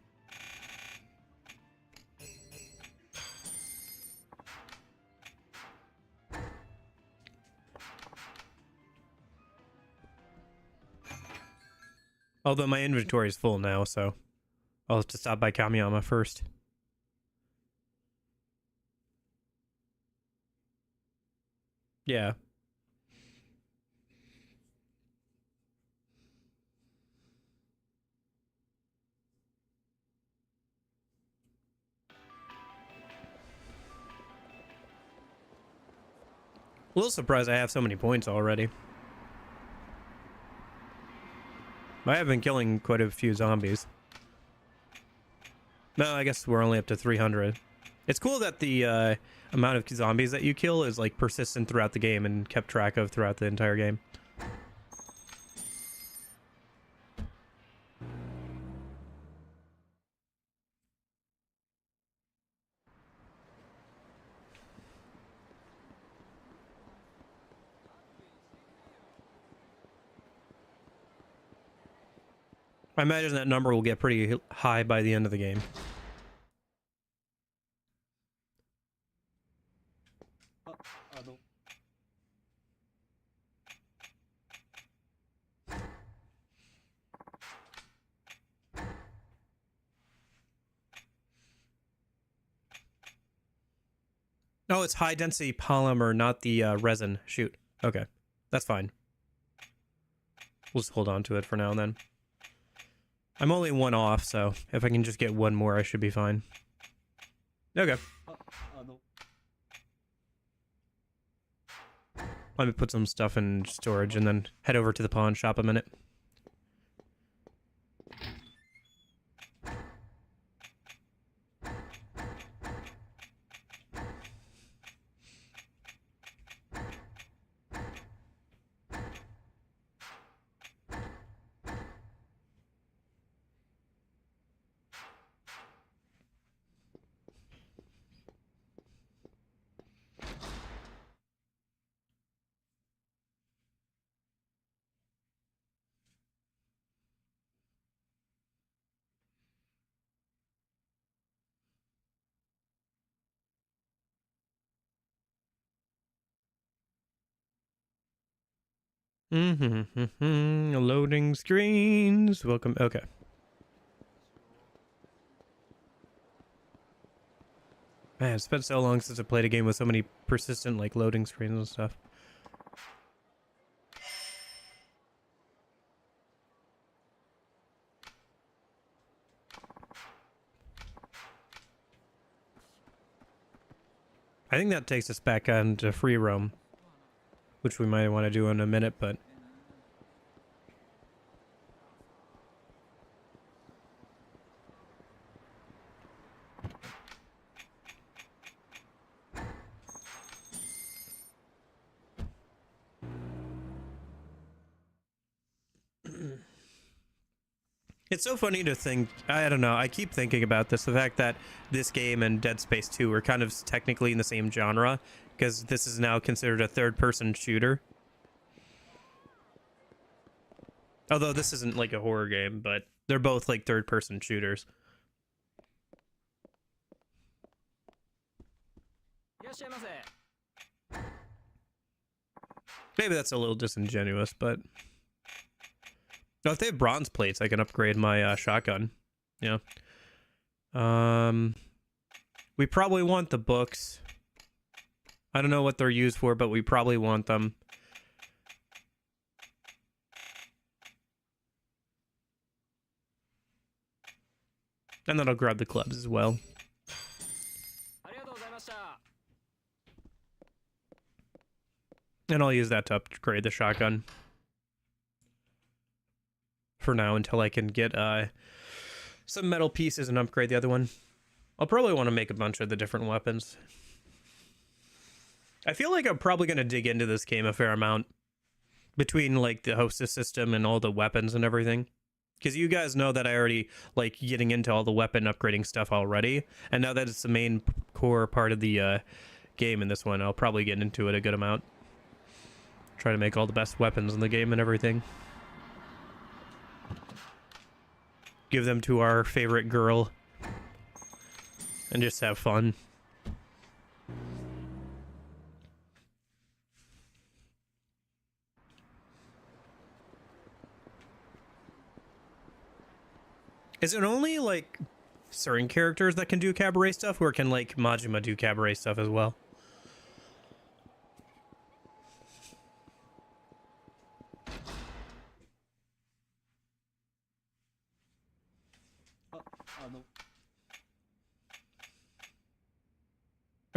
Although my inventory is full now, so I'll have to stop by Kamiyama first. Yeah. A little surprised I have so many points already. I have been killing quite a few zombies. No, I guess we're only up to 300. It's cool that the amount of zombies that you kill is like persistent throughout the game and kept track of throughout the entire game. I imagine that number will get pretty high by the end of the game. Oh, it's high density polymer, not the resin. Shoot. Okay. That's fine. We'll just hold on to it for now and then. I'm only one off, so if I can just get one more, I should be fine. Okay. Let me put some stuff in storage and then head over to the pawn shop a minute. Loading screens. Welcome. Okay. Man, it's been so long since I played a game with so many persistent like loading screens and stuff. I think that takes us back on to free roam, which we might want to do in a minute, but it's so funny to think, I don't know, I keep thinking about this, the fact that this game and Dead Space 2 are kind of technically in the same genre, because this is now considered a third-person shooter. Although this isn't like a horror game, but they're both like third-person shooters. Maybe that's a little disingenuous, but... No, if they have bronze plates, I can upgrade my shotgun. Yeah. We probably want the books. I don't know what they're used for, but we probably want them. And then I'll grab the clubs as well. And I'll use that to upgrade the shotgun. For now, until I can get some metal pieces and upgrade the other one. I'll probably want to make a bunch of the different weapons. I feel like I'm probably going to dig into this game a fair amount. Between like the hostess system and all the weapons and everything. Because you guys know that I already like getting into all the weapon upgrading stuff already. And now that it's the main core part of the game in this one, I'll probably get into it a good amount. Try to make all the best weapons in the game and everything. Give them to our favorite girl. And just have fun. Is it only, like, certain characters that can do cabaret stuff, or can, like, Majima do cabaret stuff as well?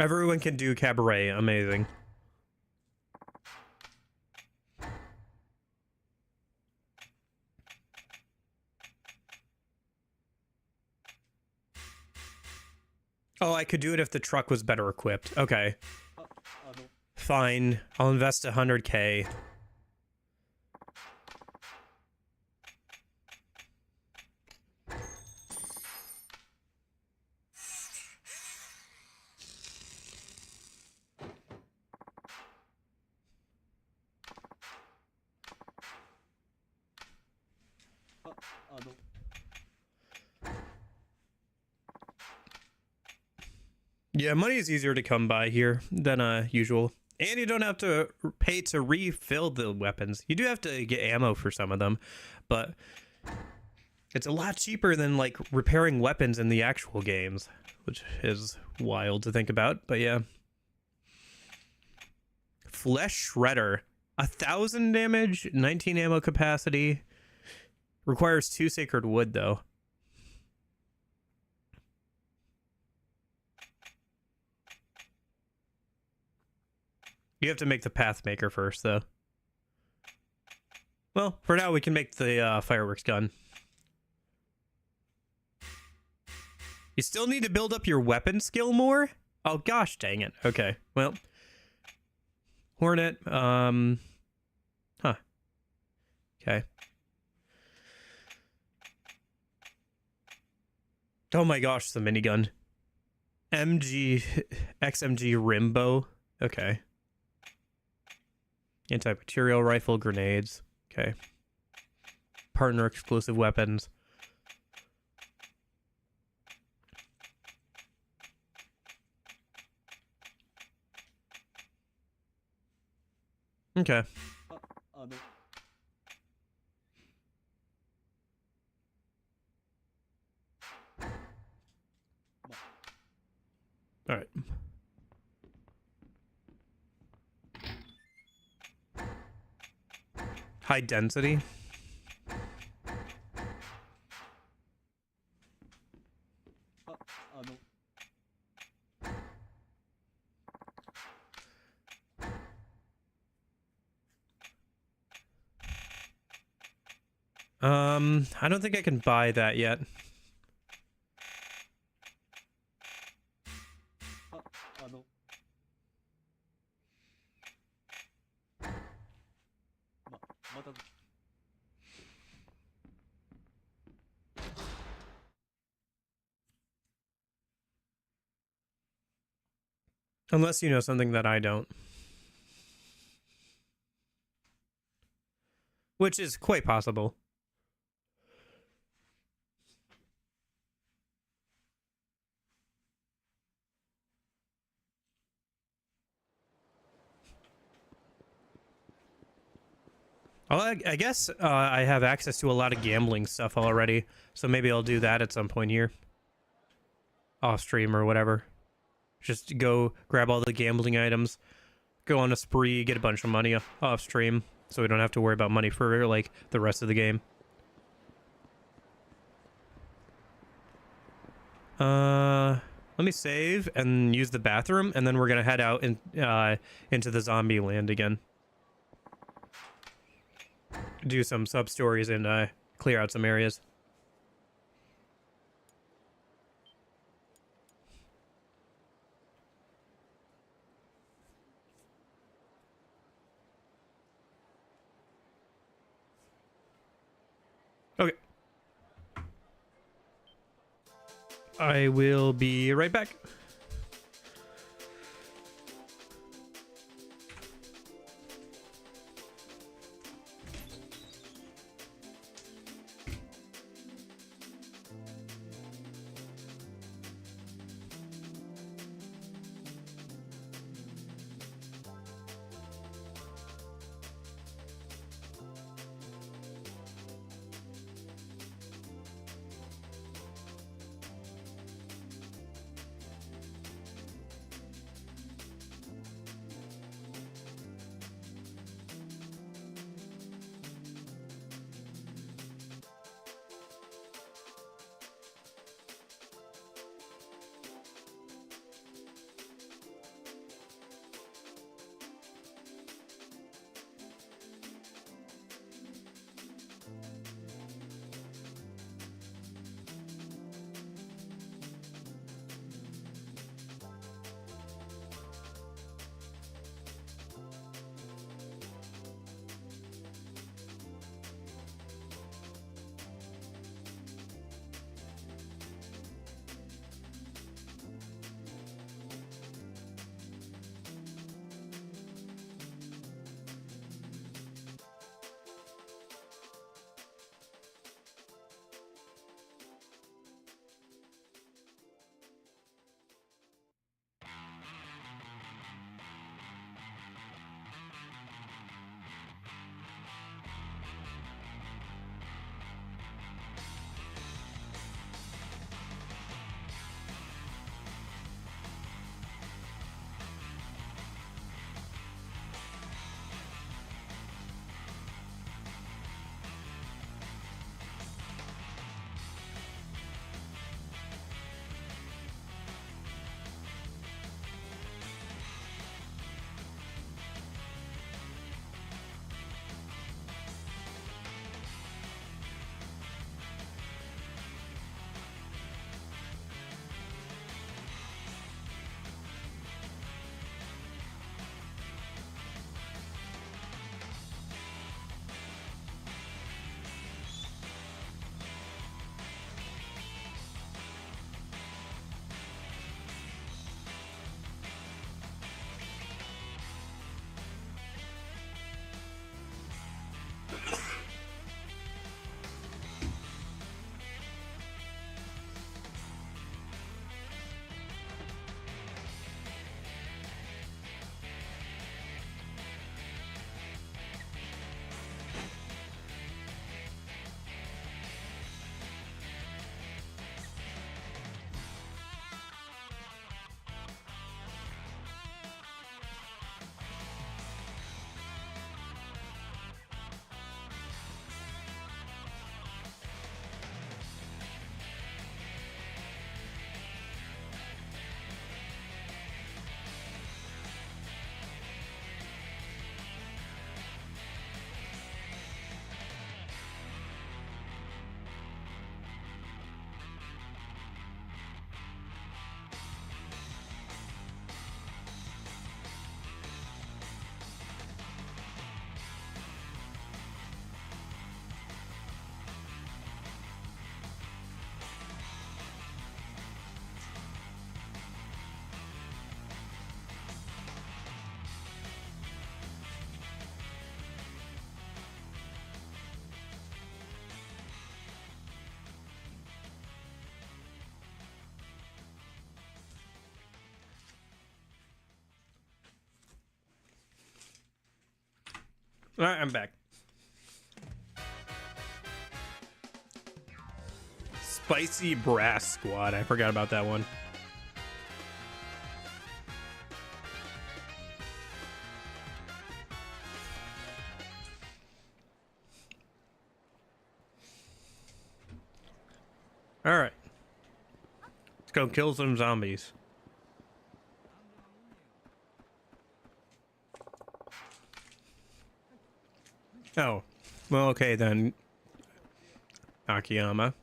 Everyone can do cabaret. Amazing. Oh, I could do it if the truck was better equipped. Okay. Fine. I'll invest 100K. Yeah, money is easier to come by here than usual. And you don't have to pay to refill the weapons. You do have to get ammo for some of them, but it's a lot cheaper than like repairing weapons in the actual games, which is wild to think about, but yeah. Flesh Shredder. 1,000 damage, 19 ammo capacity. Requires 2 sacred wood, though. You have to make the path maker first, though. Well, for now, we can make the fireworks gun. You still need to build up your weapon skill more? Oh, gosh dang it. Okay, well. Hornet, huh. Okay. Oh my gosh, the minigun. XMG Rimbo. Okay. Anti-material rifle, grenades. Okay. Partner exclusive weapons. Okay. All right. High density. I don't think I can buy that yet. Unless you know something that I don't. Which is quite possible. Well, I guess I have access to a lot of gambling stuff already, so maybe I'll do that at some point here. Off stream or whatever. Just go grab all the gambling items, go on a spree, get a bunch of money off stream, so we don't have to worry about money for like the rest of the game. Let me save and use the bathroom, and then we're gonna head out into the zombie land again. Do some sub stories and clear out some areas. Okay. I will be right back. All right, I'm back. Spicy Brass Squad. I forgot about that one. All right. Let's go kill some zombies. Oh. Well, okay then. Akiyama.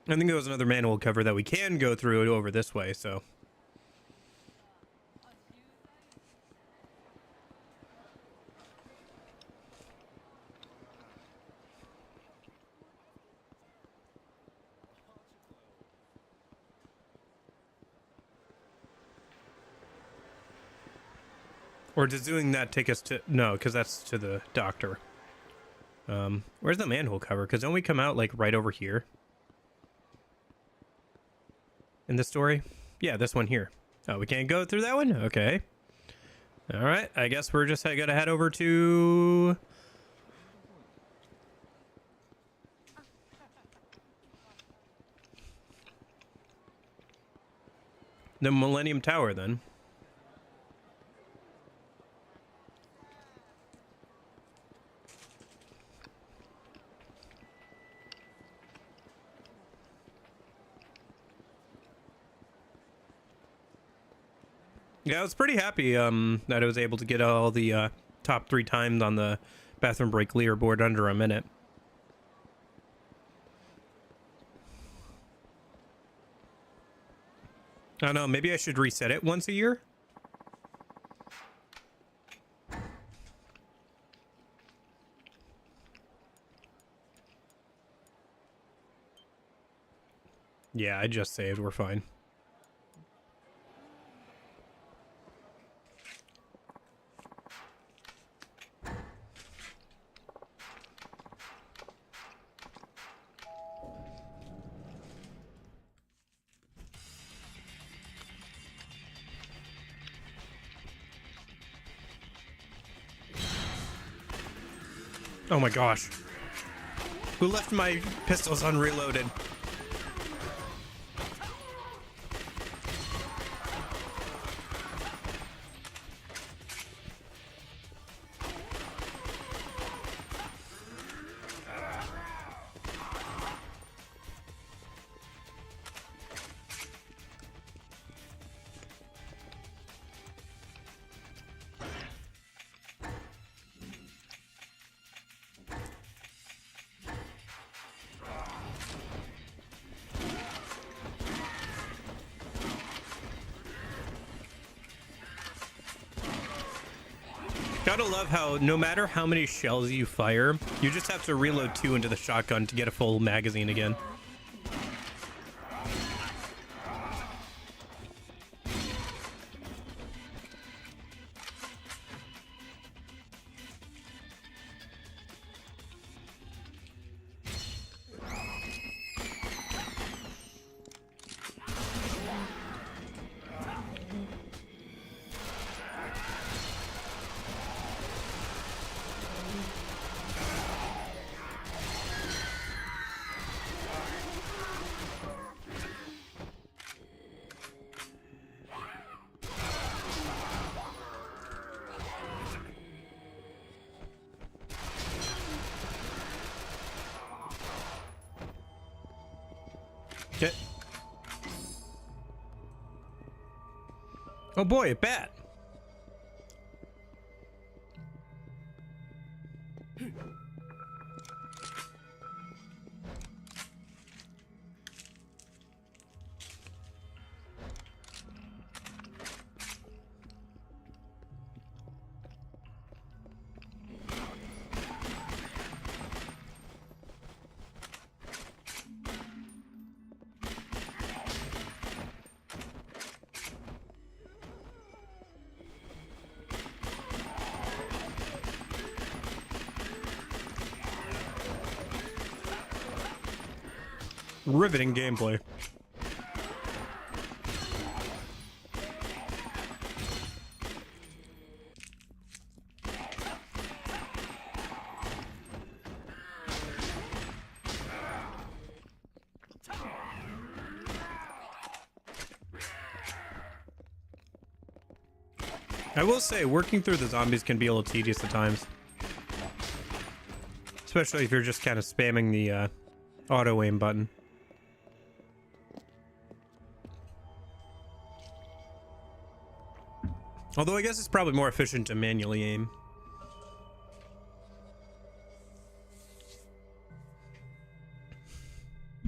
I think there was another manual cover that we can go through it over this way, so. Or does doing that take us to... No, because that's to the doctor. Where's the manhole cover? Because don't we come out, like, right over here? In the story? Yeah, this one here. Oh, we can't go through that one? Okay. Alright, I guess we're just gonna head over to... the Millennium Tower, then. Yeah, I was pretty happy that I was able to get all the top 3 times on the bathroom break leaderboard under a minute. I don't know, maybe I should reset it once a year? Yeah, I just saved, we're fine. Oh my gosh. Who left my pistols unreloaded? Gotta love how no matter how many shells you fire, you just have to reload 2 into the shotgun to get a full magazine again. Okay. Oh boy, a bat. Riveting gameplay. I will say, working through the zombies can be a little tedious at times. Especially if you're just kind of spamming the auto aim button. Although I guess it's probably more efficient to manually aim.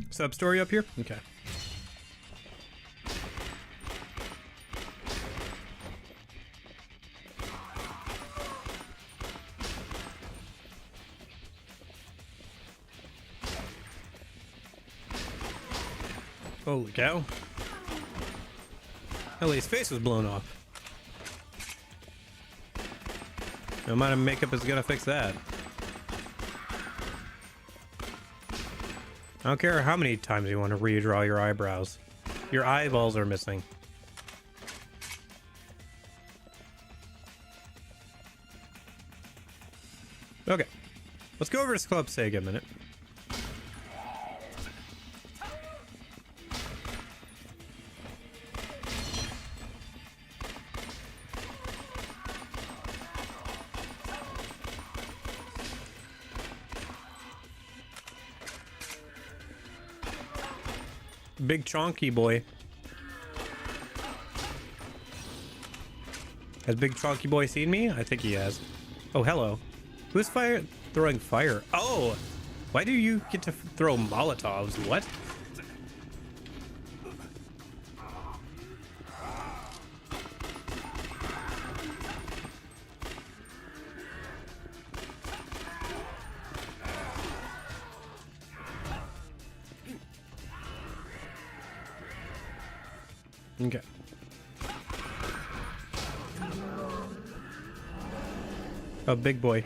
Sub-story up here? Okay. Holy cow. Hell, his face was blown off. No amount of makeup is gonna fix that. I don't care how many times you want to redraw your eyebrows. Your eyeballs are missing. Okay. Let's go over to Club Sega a minute. Big chonky boy. Has Big Chonky Boy seen me? I think he has. Oh, hello. Who's throwing fire? Oh! Why do you get to throw Molotovs? What? Okay. Oh, big boy.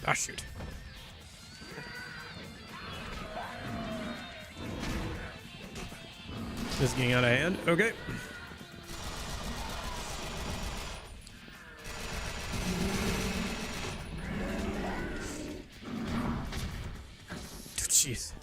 Ah, shoot. This is getting out of hand. Okay. Jeez.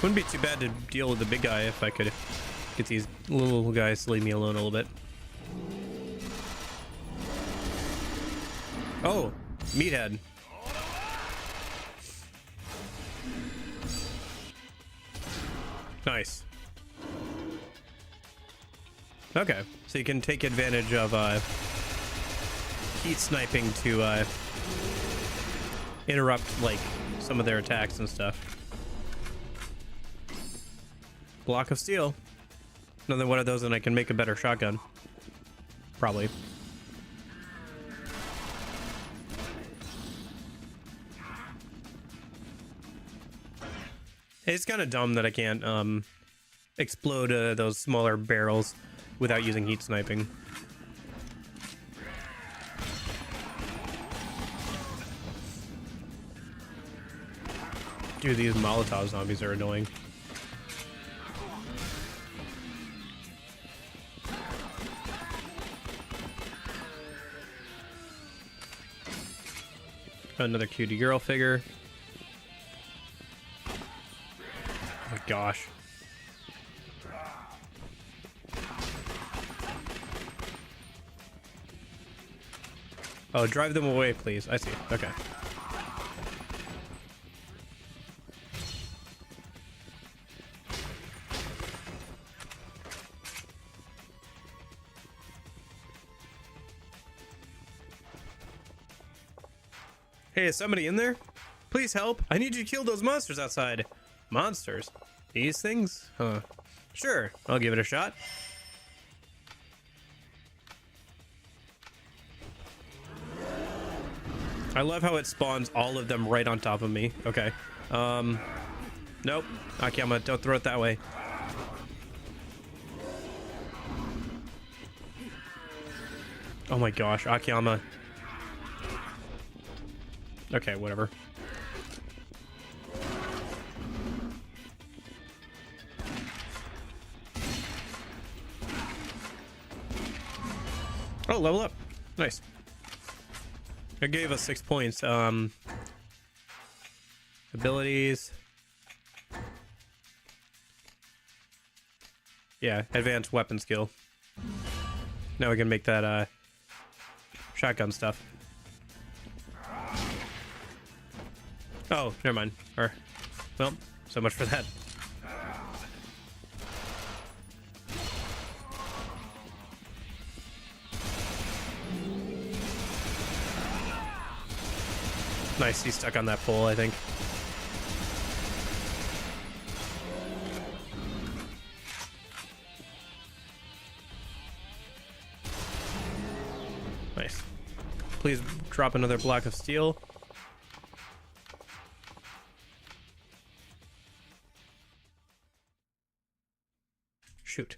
Wouldn't be too bad to deal with the big guy if I could get these little guys to leave me alone a little bit. Oh, meathead. Nice. Okay, so you can take advantage of heat sniping to interrupt like some of their attacks and stuff. Block of steel. Another one of those and I can make a better shotgun. Probably. It's kind of dumb that I can't explode those smaller barrels without using heat sniping. Dude, these Molotov zombies are annoying. Another cutie girl figure. Oh my gosh. Oh, drive them away, please. I see. Okay. Hey, is somebody in there? Please help. I need you to kill those monsters outside. Monsters? These things? Huh. Sure, I'll give it a shot. I love how it spawns all of them right on top of me. Okay. Nope. Okay, don't throw it that way. Oh my gosh, Akiyama. Okay, whatever. Oh, level up. Nice. It gave us 6 points. Abilities. Yeah, advanced weapon skill. Now we can make that shotgun stuff. Oh, never mind. Or, well, so much for that. Nice, he's stuck on that pole, I think. Nice. Please drop another block of steel. Shoot.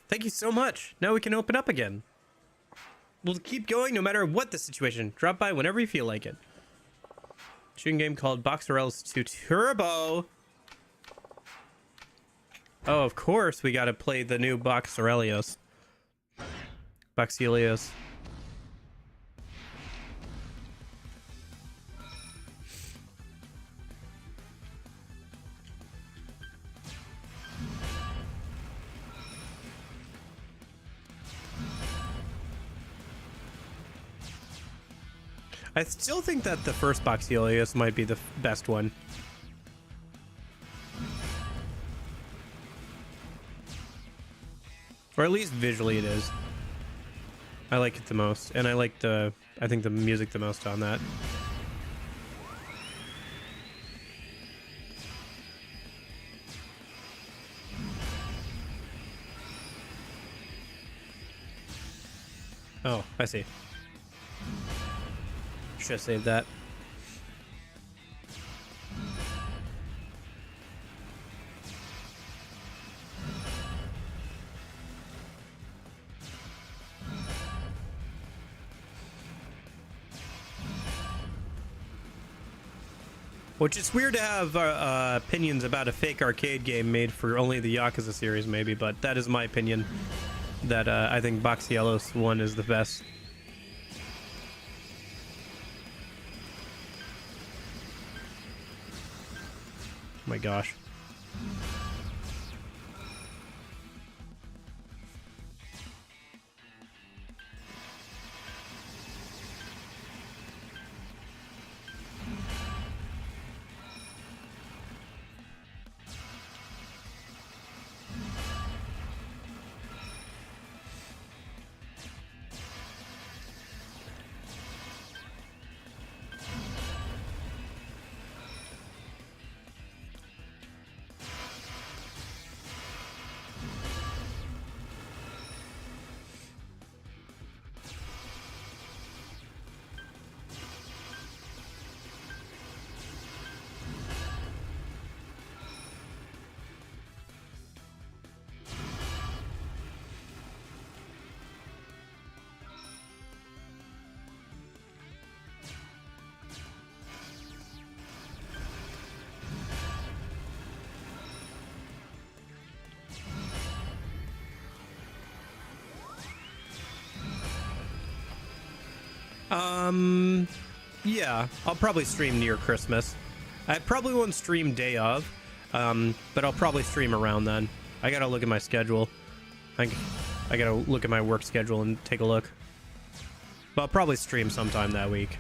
Thank you so much. Now we can open up again. We'll keep going no matter what the situation. Drop by whenever you feel like it. Shooting game called Boxerellos 2 Turbo. Oh, of course we gotta play the new Boxerellos. Boxelios. I still think that the first Boxelios might be the best one. Or at least visually it is. I like it the most, and I like I think the music the most on that. Oh, I see. Should have saved that. Which is weird to have opinions about a fake arcade game made for only the Yakuza series, maybe, but that is my opinion. That I think Boxielos 1 is the best. Oh my gosh. Yeah, I'll probably stream near Christmas. I probably won't stream day of, but I'll probably stream around then. I gotta look at my schedule. I gotta look at my work schedule and take a look. But I'll probably stream sometime that week.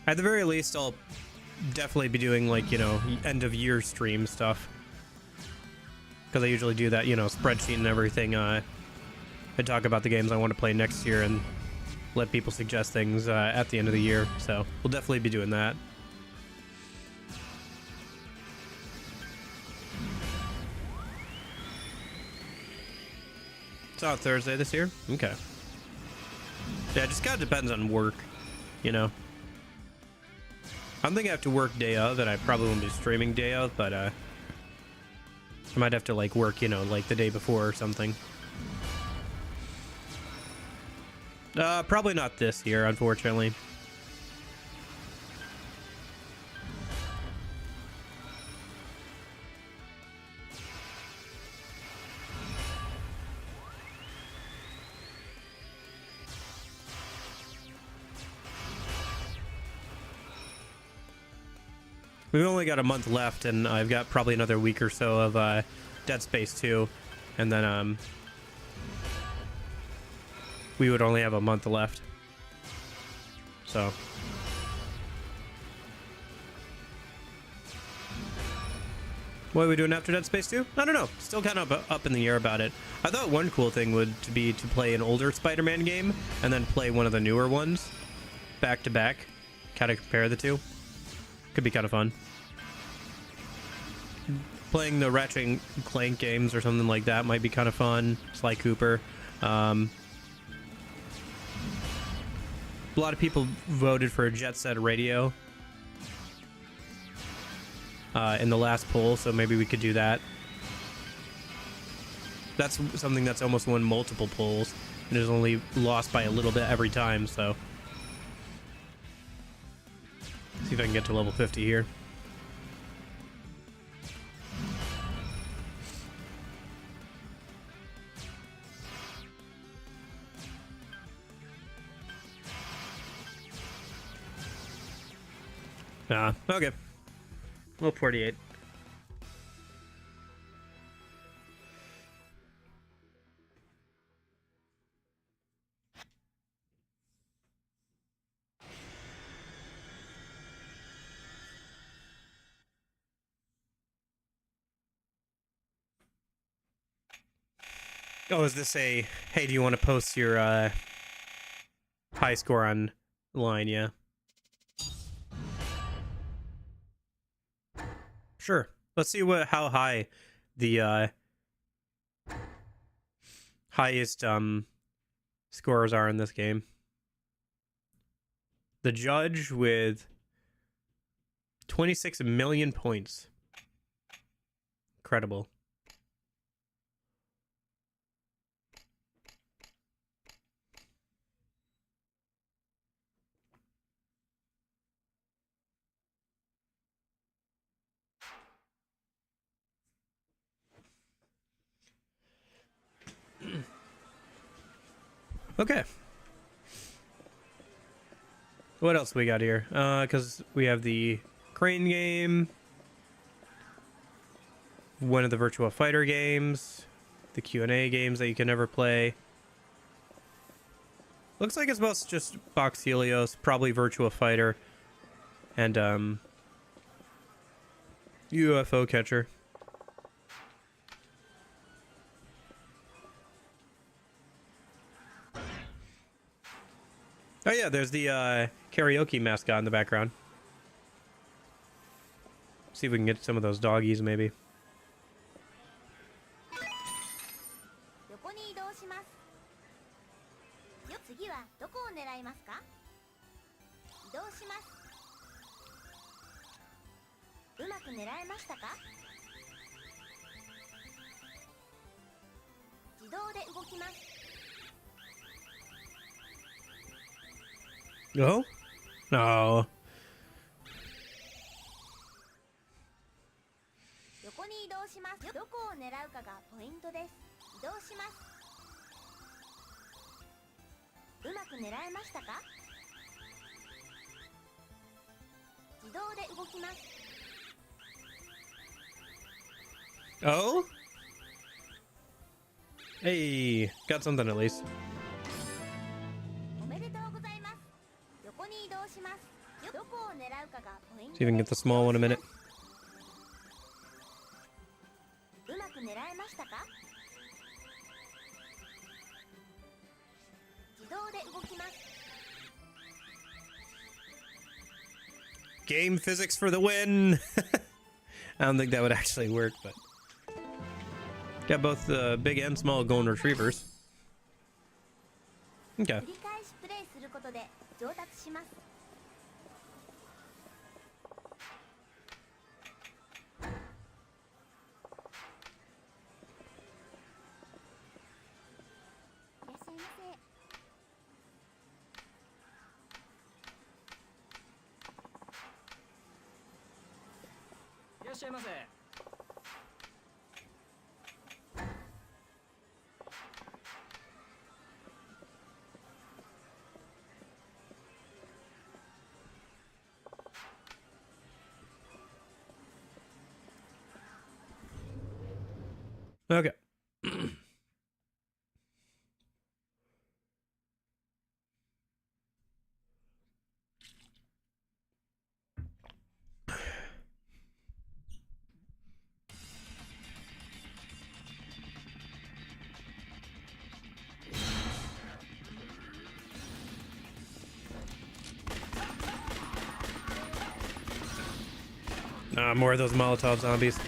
At the very least, I'll definitely be doing, like, you know, end of year stream stuff. Because I usually do that, you know, spreadsheet and everything. I talk about the games I want to play next year and let people suggest things at the end of the year. So we'll definitely be doing that. It's on Thursday this year? Okay. Yeah, it just kind of depends on work, you know. I don't think I have to work day of, and I probably won't be streaming day of, but I might have to like work, you know, like the day before or something. Probably not this year, unfortunately. We've only got a month left, and I've got probably another week or so of Dead Space 2, and then we would only have a month left. So what are we doing after Dead Space 2? I don't know. Still kind of up in the air about it. I thought one cool thing would be to play an older Spider-Man game and then play one of the newer ones back to back. Kind of compare the two. Could be kind of fun. Playing the Ratchet and Clank games or something like that might be kind of fun. Sly Cooper. A lot of people voted for Jet Set Radio in the last poll, so maybe we could do that. That's something that's almost won multiple polls and is only lost by a little bit every time, so see if I can get to level 50 here. Okay. Well, 48. Oh, is this a, hey, do you want to post your high score online? Yeah. Sure. Let's see how high the highest scores are in this game. The judge with 26 million points. Incredible. Okay. What else we got here? Because we have the crane game, one of the Virtua Fighter games, the Q&A games that you can never play. Looks like it's mostly just Box Helios, probably Virtua Fighter, and UFO Catcher. Oh yeah, there's the karaoke mascot in the background. See if we can get some of those doggies, maybe. Oh? No. Oh? Hey, got something at least. See if we can get the small one in a minute. Game physics for the win! I don't think that would actually work, but... Got both the big and small golden retrievers. Okay. しゃいませ。Okay. More of those Molotov zombies.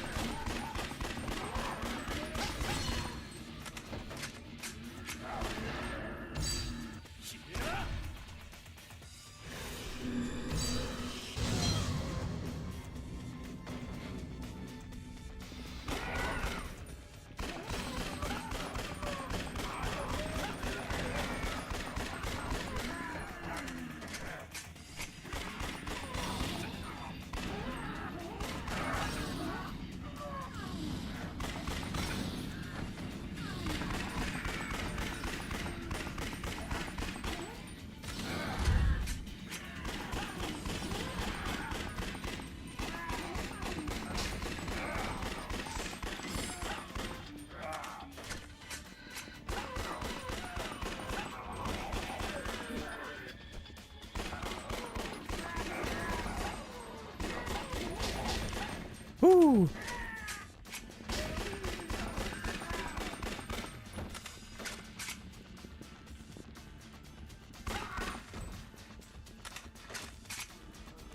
Woo!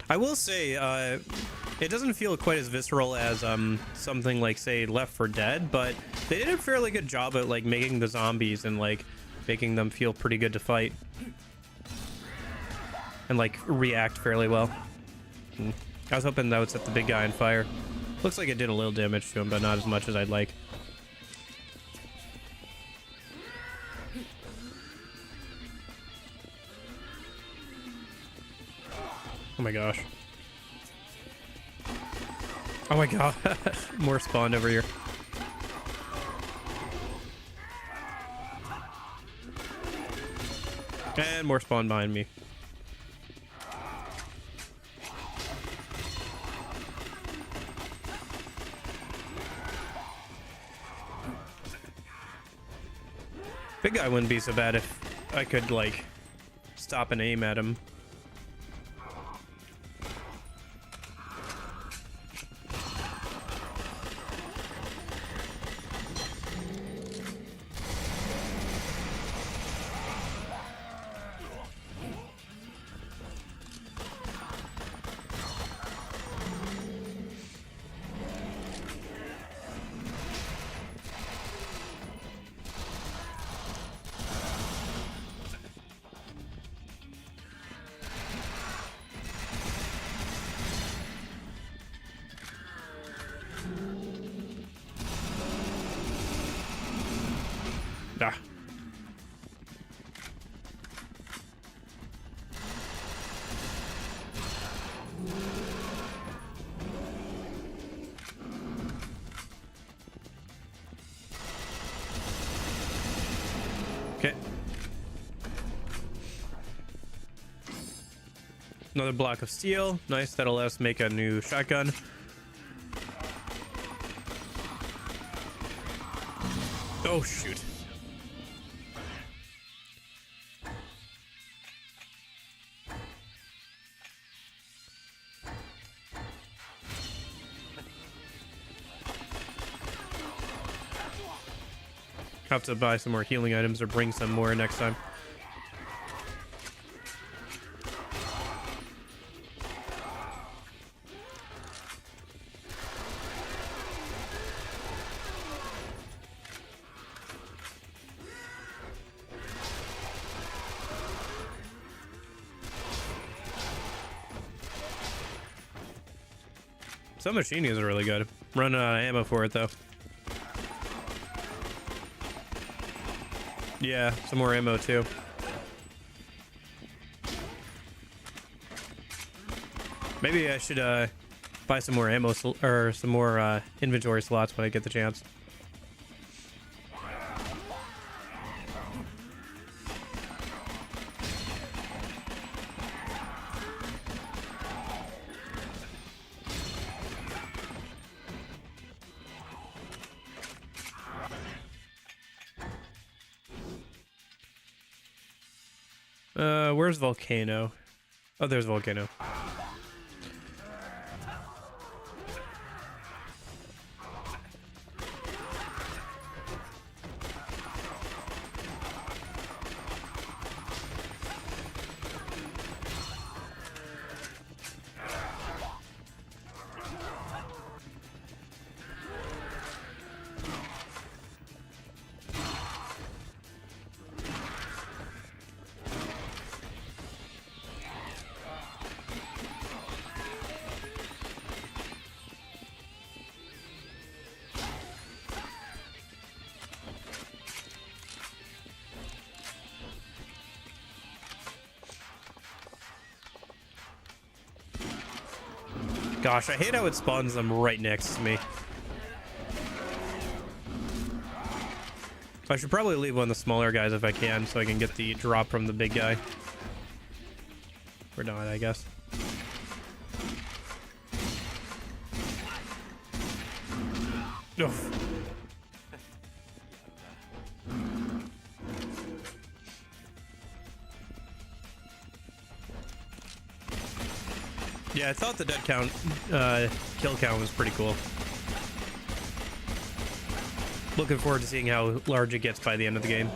I will say, it doesn't feel quite as visceral as something like, say, Left 4 Dead, but they did a fairly good job at like making the zombies and like making them feel pretty good to fight and like react fairly well. I was hoping that would set the big guy on fire. Looks like it did a little damage to him, but not as much as I'd like. Oh my gosh. Oh my god. More spawned over here. And more spawn behind me. Big guy wouldn't be so bad if I could, like, stop and aim at him. Ah. Okay. Another block of steel. Nice. That'll let us make a new shotgun. Oh, shoot. Have to buy some more healing items or bring some more next time. Submachine guns are really good. Running out of ammo for it though. Yeah, some more ammo too. Maybe I should buy some more ammo or some more inventory slots when I get the chance. Where's Volcano? Oh, there's Volcano. Gosh, I hate how it spawns them right next to me. I should probably leave one of the smaller guys if I can, so I can get the drop from the big guy. Or not, I guess. Oof. Yeah, I thought the dead count, kill count was pretty cool. Looking forward to seeing how large it gets by the end of the game.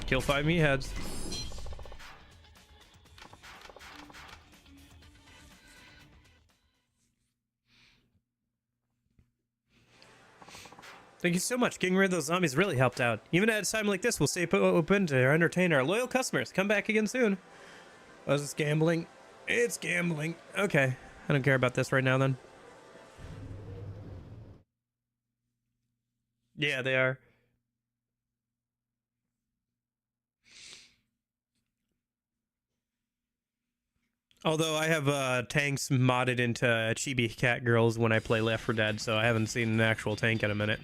Kill 5 meatheads. Thank you so much. Getting rid of those zombies really helped out. Even at a time like this, we'll stay open to entertain our loyal customers. Come back again soon. Oh, is this gambling? It's gambling. Okay. I don't care about this right now then. Yeah, they are. Although I have tanks modded into chibi cat girls when I play Left 4 Dead, so I haven't seen an actual tank in a minute.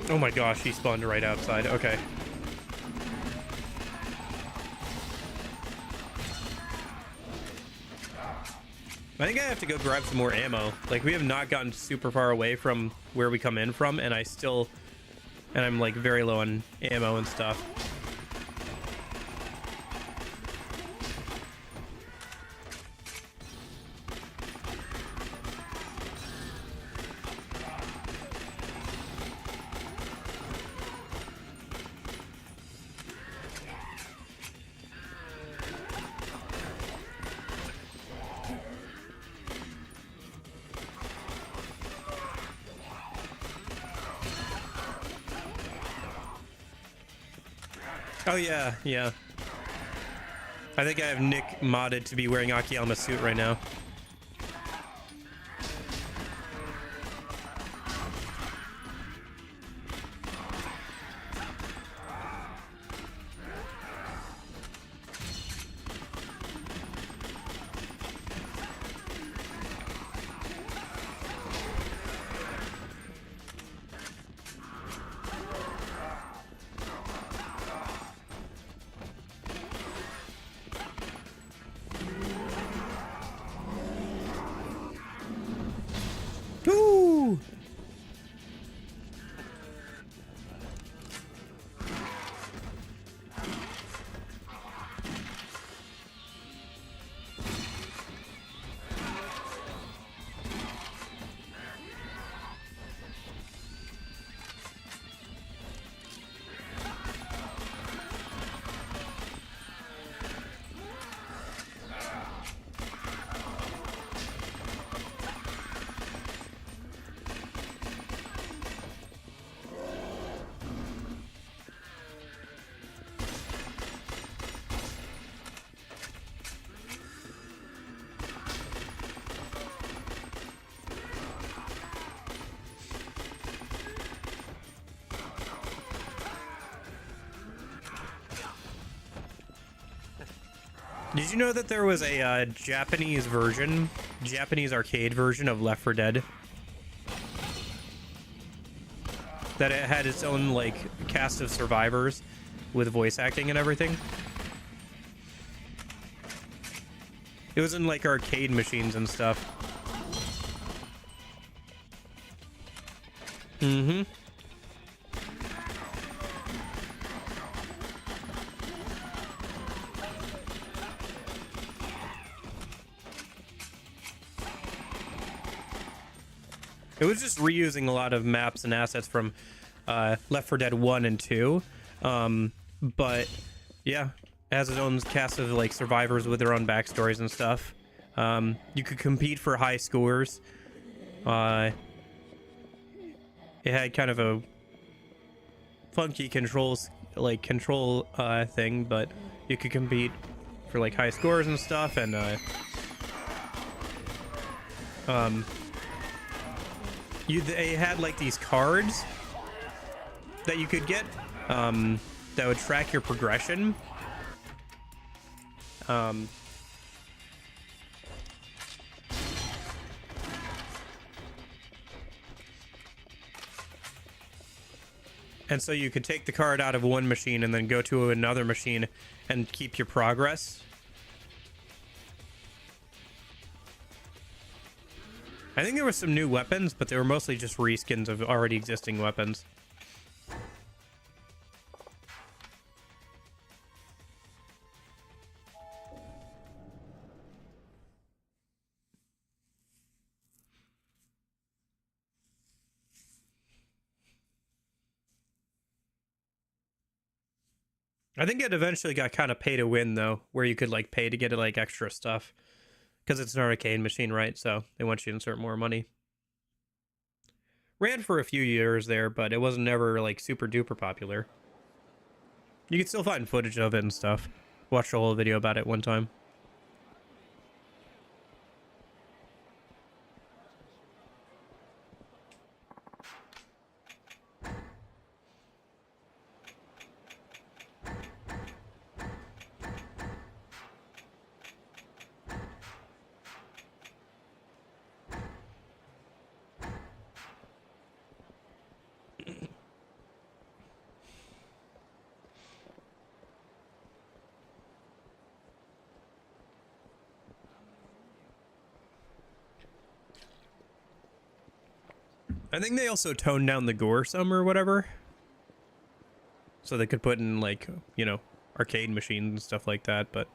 Oh my gosh, he spawned right outside. Okay. I think I have to go grab some more ammo. Like, we have not gotten super far away from where we come in from, and I'm like very low on ammo and stuff. Oh yeah, yeah. I think I have Nick modded to be wearing Akiyama's suit right now. Did you know that there was a Japanese arcade version of Left 4 Dead? That it had its own, like, cast of survivors with voice acting and everything. It was in, like, arcade machines and stuff. Mm-hmm. It was just reusing a lot of maps and assets from Left 4 Dead 1 and 2. But yeah, it has its own cast of like survivors with their own backstories and stuff. You could compete for high scores. It had kind of a funky control thing, but you could compete for like high scores and stuff, and they had like these cards that you could get that would track your progression. And so you could take the card out of one machine and then go to another machine and keep your progress. I think there were some new weapons, but they were mostly just reskins of already existing weapons. I think it eventually got kind of pay to win though, where you could like pay to get like extra stuff. Because it's an arcade machine, right? So they want you to insert more money. Ran for a few years there, but it wasn't ever like super duper popular. You can still find footage of it and stuff. Watched a whole video about it one time. I think they also toned down the gore some or whatever. So they could put in like, you know, arcade machines and stuff like that, but...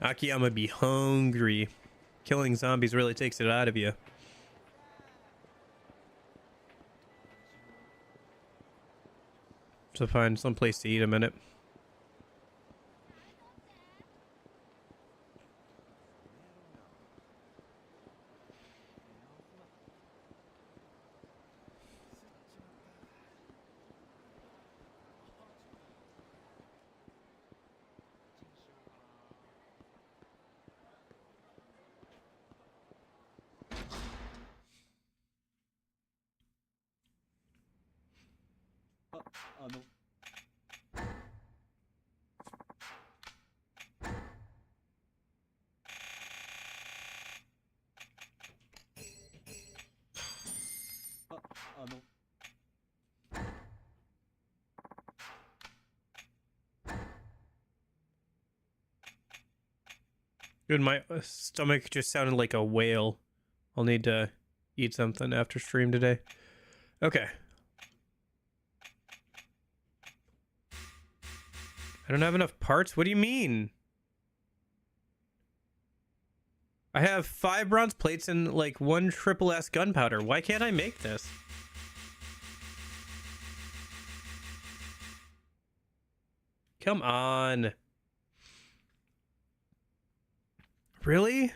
Akiyama be hungry. Killing zombies really takes it out of you. So find some place to eat a minute. Dude, my stomach just sounded like a whale. I'll need to eat something after stream today. Okay. I don't have enough parts? What do you mean? I have 5 bronze plates and like 1 triple S gunpowder. Why can't I make this? Come on. Really?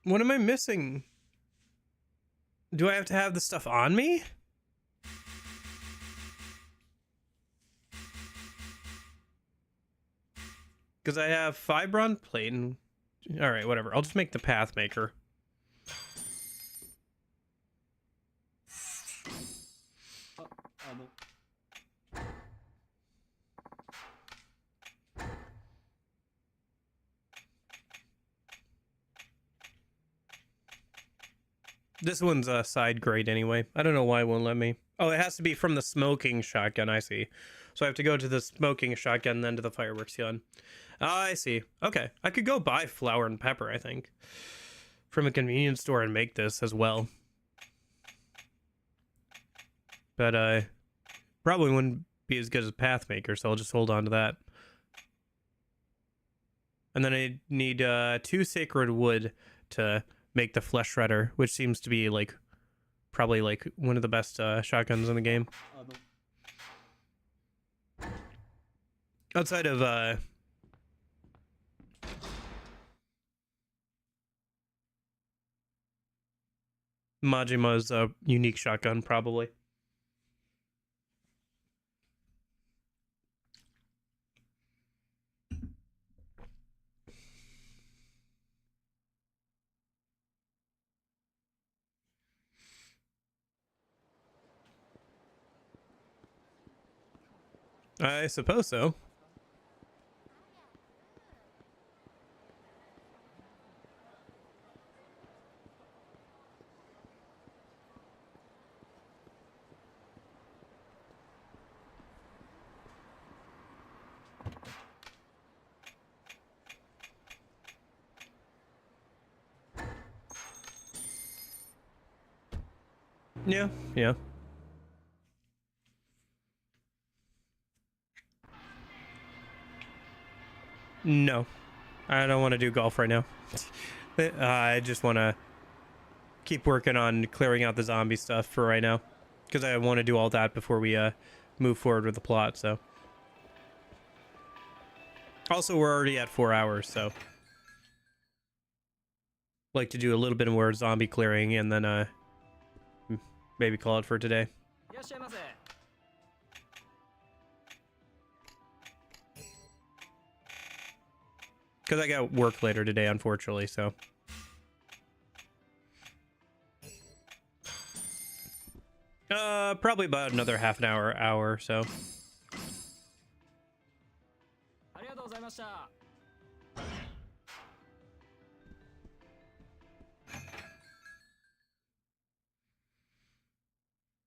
What am I missing? Do I have to have the stuff on me? Because I have Fibron plate and... Alright, whatever. I'll just make the Pathmaker. This one's a side grade anyway. I don't know why it won't let me. Oh, it has to be from the smoking shotgun, I see. So I have to go to the smoking shotgun, then to the fireworks gun. I see. Okay. I could go buy flour and pepper, I think, from a convenience store and make this as well. But probably wouldn't be as good as Pathmaker, so I'll just hold on to that. And then I need 2 sacred wood to make the flesh shredder, which seems to be like probably like one of the best shotguns in the game. Outside of Majima's unique shotgun, probably. I suppose so. Yeah, yeah. No, I don't want to do golf right now. I just want to keep working on clearing out the zombie stuff for right now, because I want to do all that before we move forward with the plot. So, also we're already at 4 hours, so like to do a little bit more zombie clearing and then maybe call it for today. Because I got work later today, unfortunately, so. Probably about another half an hour or so.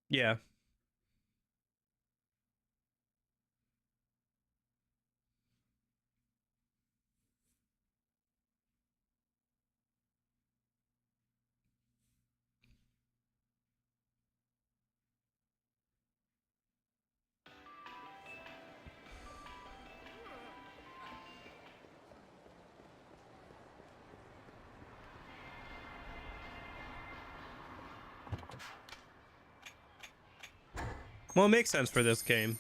Yeah. Well, it makes sense for this game.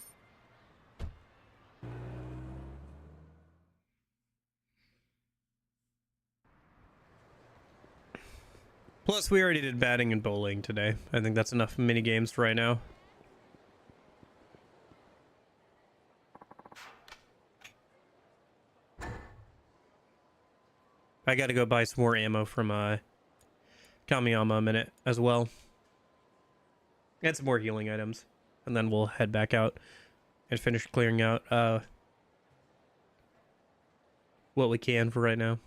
Plus, we already did batting and bowling today. I think that's enough mini games for right now. I gotta go buy some more ammo from Kamiyama a minute as well. And some more healing items. And then we'll head back out and finish clearing out what we can for right now.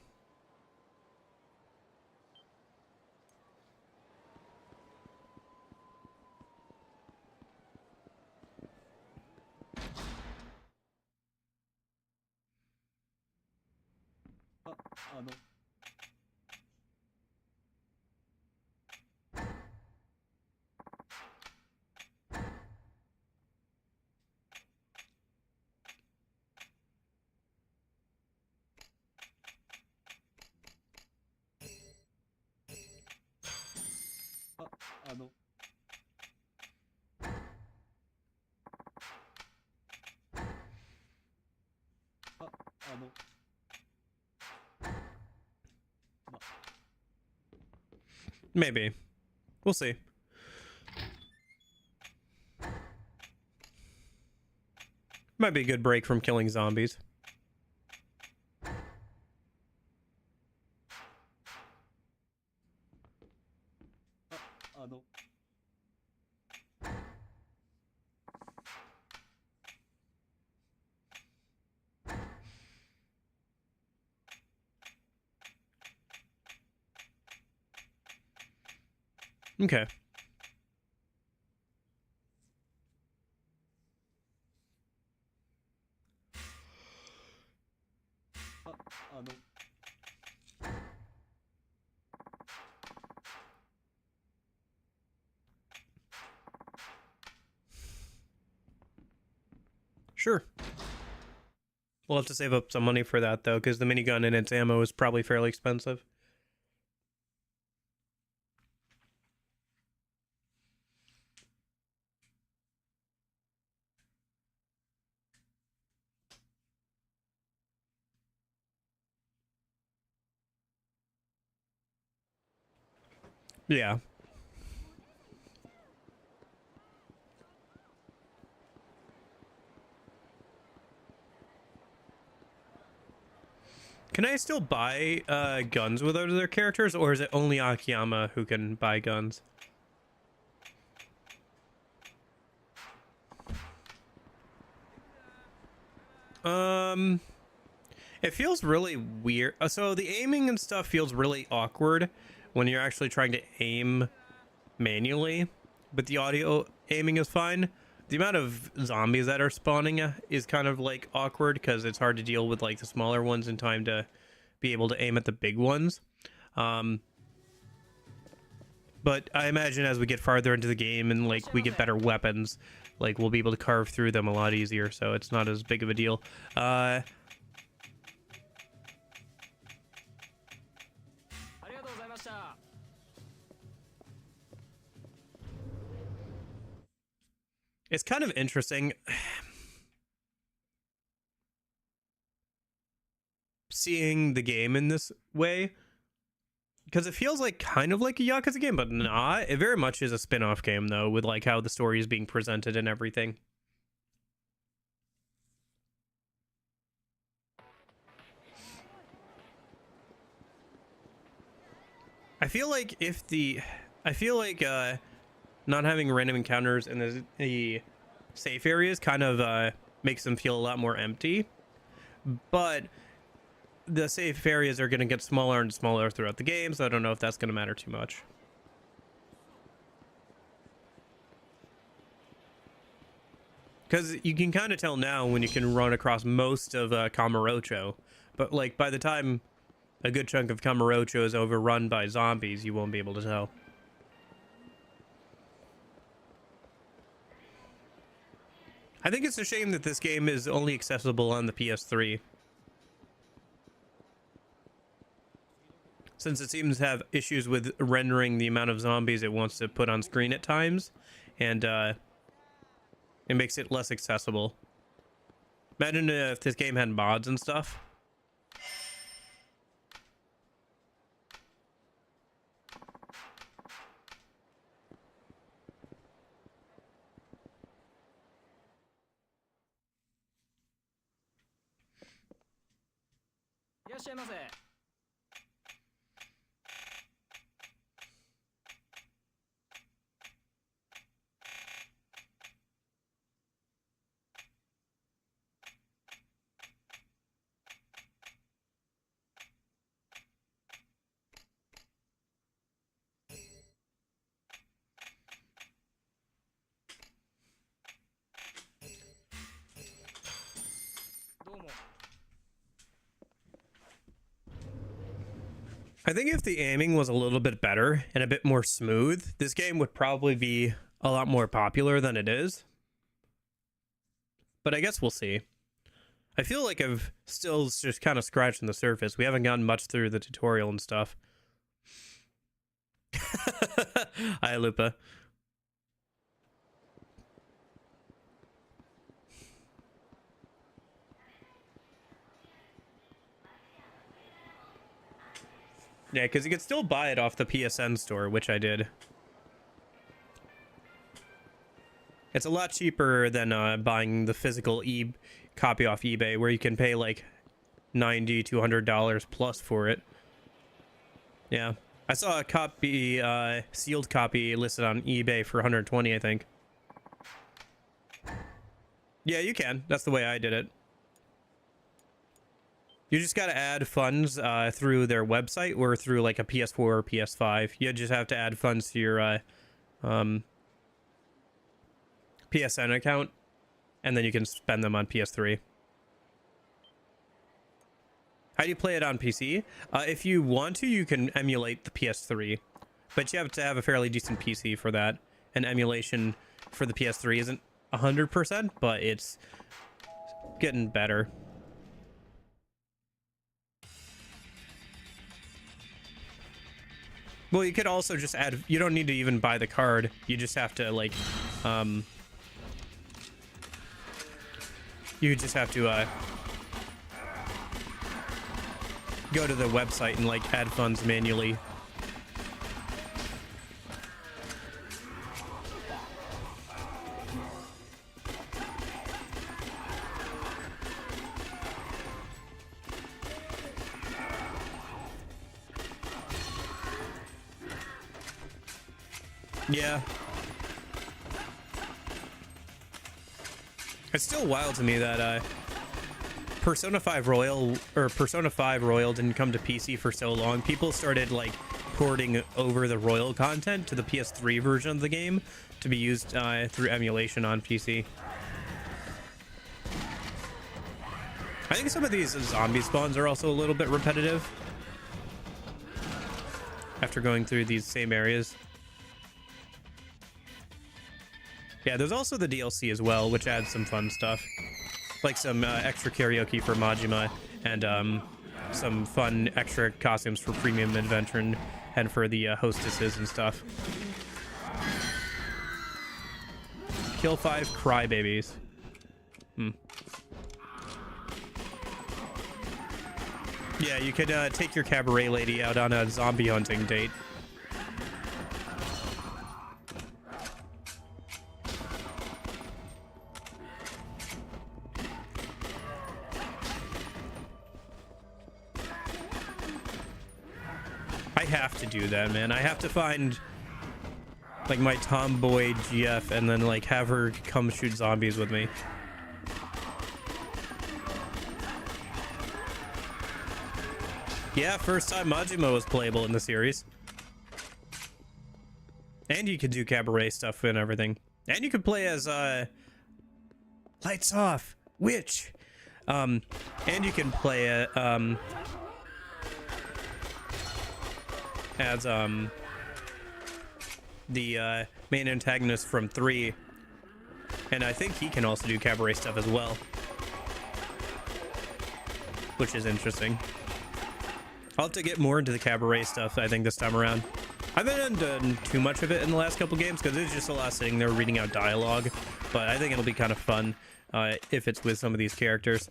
Maybe. We'll see. Might be a good break from killing zombies. Okay. Sure. We'll have to save up some money for that, though, because the minigun and its ammo is probably fairly expensive. Yeah. Can I still buy guns with other characters, or is it only Akiyama who can buy guns? It feels really weird. So the aiming and stuff feels really awkward when you're actually trying to aim manually, but the audio aiming is fine. The amount of zombies that are spawning is kind of like awkward because it's hard to deal with like the smaller ones in time to be able to aim at the big ones. But I imagine as we get farther into the game and like we get better weapons, like we'll be able to carve through them a lot easier, so it's not as big of a deal. It's kind of interesting seeing the game in this way, because it feels like kind of like a Yakuza game, but not. It very much is a spin-off game, though, with like how the story is being presented and everything. I feel like not having random encounters in the safe areas kind of makes them feel a lot more empty, but the safe areas are going to get smaller and smaller throughout the game, so I don't know if that's going to matter too much. Because you can kind of tell now when you can run across most of Kamurocho, but like by the time a good chunk of Kamurocho is overrun by zombies, you won't be able to tell. I think it's a shame that this game is only accessible on the PS3, since it seems to have issues with rendering the amount of zombies it wants to put on screen at times, and it makes it less accessible. Imagine if this game had mods and stuff. I think if the aiming was a little bit better and a bit more smooth, this game would probably be a lot more popular than it is. But I guess we'll see. I feel like I've still just kind of scratching the surface. We haven't gotten much through the tutorial and stuff. Hi, Lupa. Yeah, because you can still buy it off the PSN store, which I did. It's a lot cheaper than buying the physical copy off eBay, where you can pay like $90 to $100 plus for it. Yeah, I saw a copy, sealed copy listed on eBay for 120, I think. Yeah, you can. That's the way I did it. You just gotta add funds through their website or through like a PS4 or PS5. You just have to add funds to your PSN account, and then you can spend them on PS3. How do you play it on PC? If you want to, you can emulate the PS3, but you have to have a fairly decent PC for that. And emulation for the PS3 isn't 100%, but it's getting better. Well, you could also just add, you don't need to even buy the card. You just have to like, you just have to go to the website and like add funds manually. Yeah. It's still wild to me that Persona 5 Royal didn't come to PC for so long. People started like porting over the Royal content to the PS3 version of the game to be used through emulation on PC. I think some of these zombie spawns are also a little bit repetitive after going through these same areas. Yeah, there's also the DLC as well, which adds some fun stuff. Like some extra karaoke for Majima and some fun extra costumes for Premium Adventure and for the hostesses and stuff. Kill 5 crybabies. Yeah, you could take your cabaret lady out on a zombie hunting date. I have to do that, man. I have to find like my tomboy GF and then like have her come shoot zombies with me. Yeah, first time Majima was playable in the series. And you could do cabaret stuff and everything. And you could play as Lights Off Witch. And you can play as the main antagonist from 3, and I think he can also do cabaret stuff as well, which is interesting. I'll have to get more into the cabaret stuff, I think, this time around. I haven't done too much of it in the last couple games because it's just a lot sitting there reading out dialogue, but I think it'll be kind of fun if it's with some of these characters,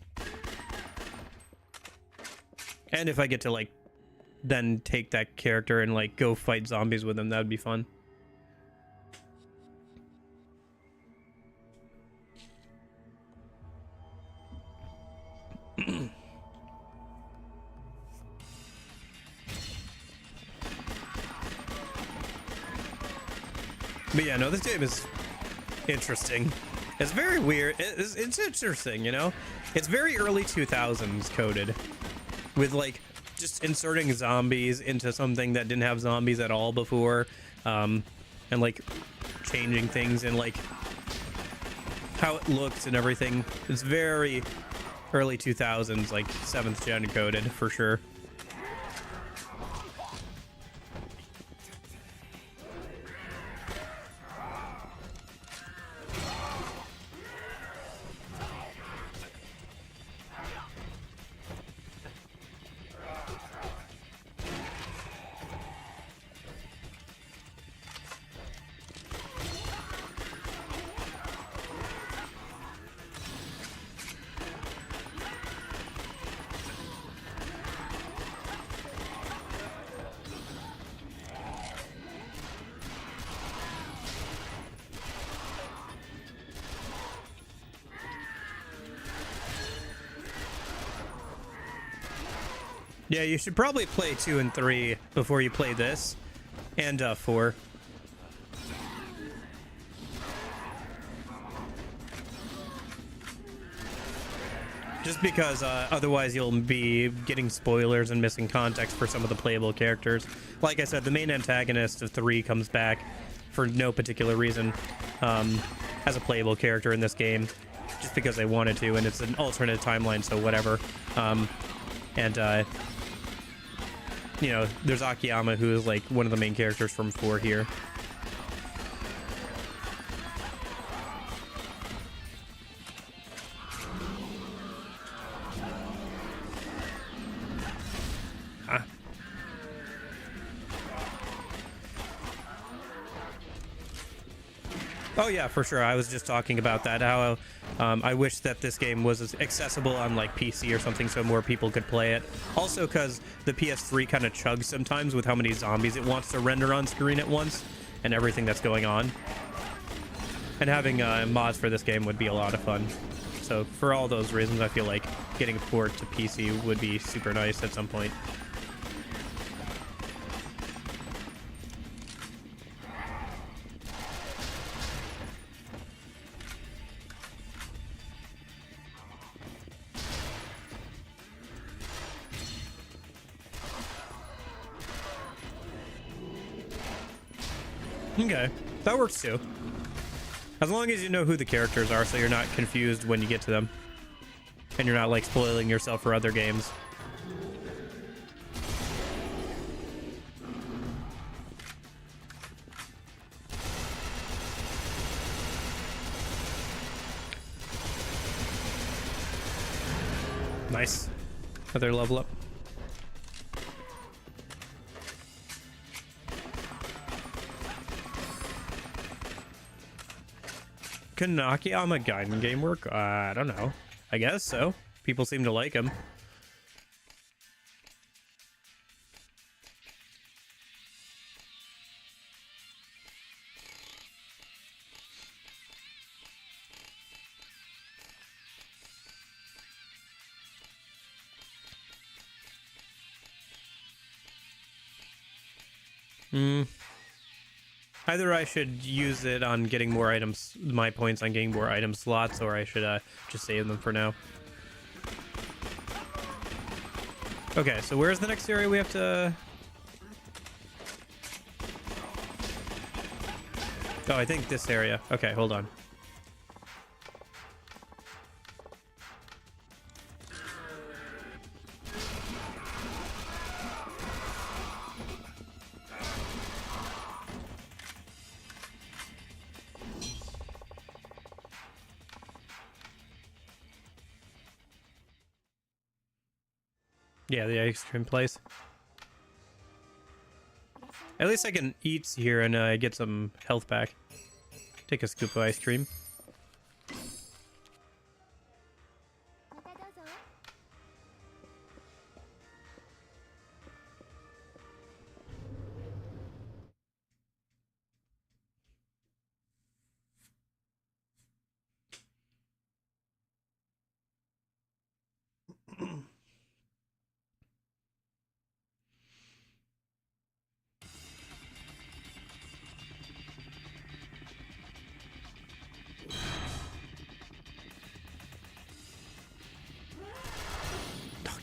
and if I get to like then take that character and like go fight zombies with them, that'd be fun. But yeah, no, this game is interesting. It's very weird. It's interesting, you know? It's very early 2000s coded with like just inserting zombies into something that didn't have zombies at all before, and like changing things and like how it looks and everything. It's very early 2000s, like 7th gen coded for sure. Yeah, you should probably play 2 and 3 before you play this, and 4. Just because otherwise you'll be getting spoilers and missing context for some of the playable characters. Like I said, the main antagonist of 3 comes back for no particular reason as a playable character in this game, just because they wanted to, and it's an alternate timeline, so whatever. You know, there's Akiyama, who is like one of the main characters from 4 here. Oh yeah, for sure. I was just talking about that, how I wish that this game was accessible on like PC or something so more people could play it. Also because the PS3 kind of chugs sometimes with how many zombies it wants to render on screen at once and everything that's going on. And having mods for this game would be a lot of fun. So for all those reasons, I feel like getting a port to PC would be super nice at some point. Okay, that works too. As long as you know who the characters are so you're not confused when you get to them. And you're not like spoiling yourself for other games. Nice. Another level up. Can Akiyama Gaiden game work? I don't know. I guess so. People seem to like him. Either I should use it on getting more items, my points on getting more item slots, or I should just save them for now. Okay, so where's the next area we have to... Oh, I think this area. Okay, hold on. Yeah, the ice cream place. At least I can eat here and get some health back. Take a scoop of ice cream.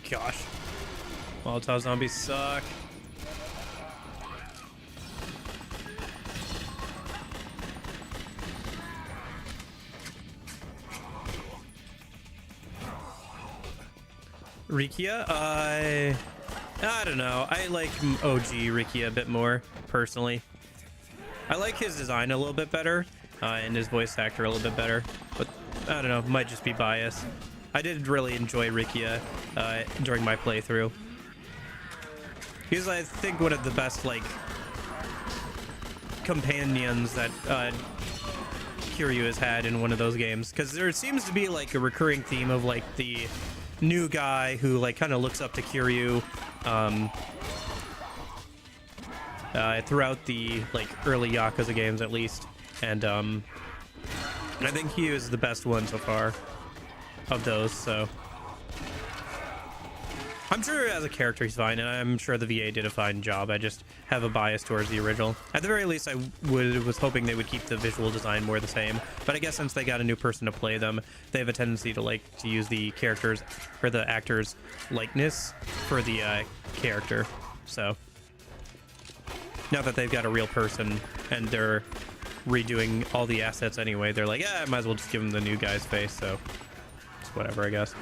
Gosh. Molotov zombies suck. Rikia? I don't know. I like OG Rikia a bit more, personally. I like his design a little bit better, and his voice actor a little bit better. But, I don't know, might just be bias. I did really enjoy Rikia during my playthrough. He was, I think, one of the best, like, companions that Kiryu has had in one of those games. Because there seems to be, like, a recurring theme of, like, the new guy who, like, kind of looks up to Kiryu throughout the, like, early Yakuza games, at least. And I think he is the best one so far of those, so... I'm sure as a character he's fine, and I'm sure the VA did a fine job. I just have a bias towards the original. At the very least, I was hoping they would keep the visual design more the same. But I guess since they got a new person to play them, they have a tendency to like to use the characters or the actors' likeness for the character. So now that they've got a real person and they're redoing all the assets anyway, they're like, yeah, I might as well just give them the new guy's face. So it's whatever, I guess.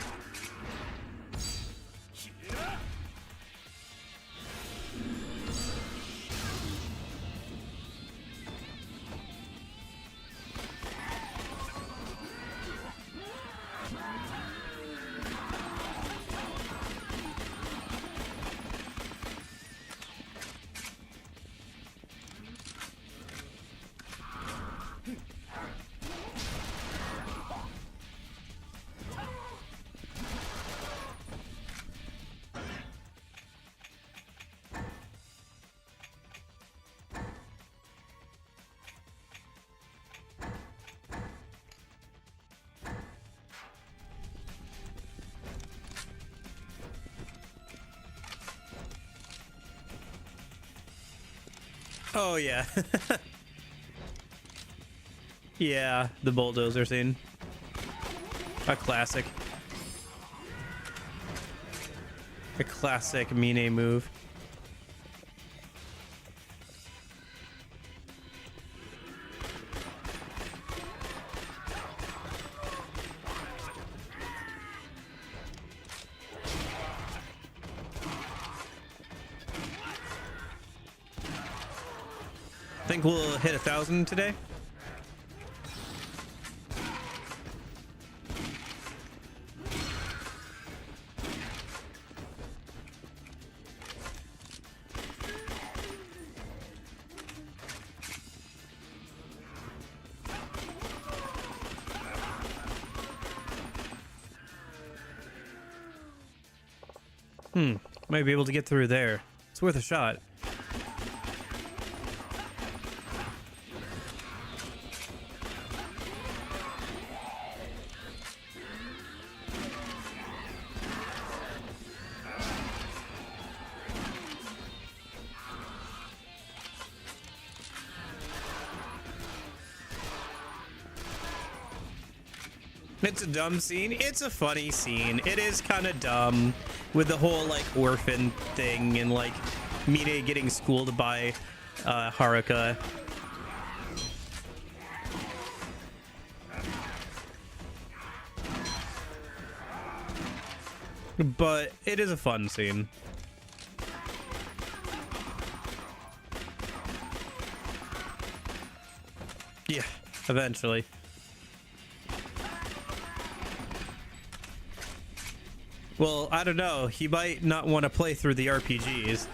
Oh, yeah. Yeah, the bulldozer scene. A classic. A classic Mine move. Think we'll hit 1,000 today? Might be able to get through there. It's worth a shot. It's a dumb scene. It's a funny scene. It is kind of dumb with the whole like orphan thing and like Mine getting schooled by Haruka. But it is a fun scene. Yeah, eventually. Well, I don't know. He might not want to play through the RPGs.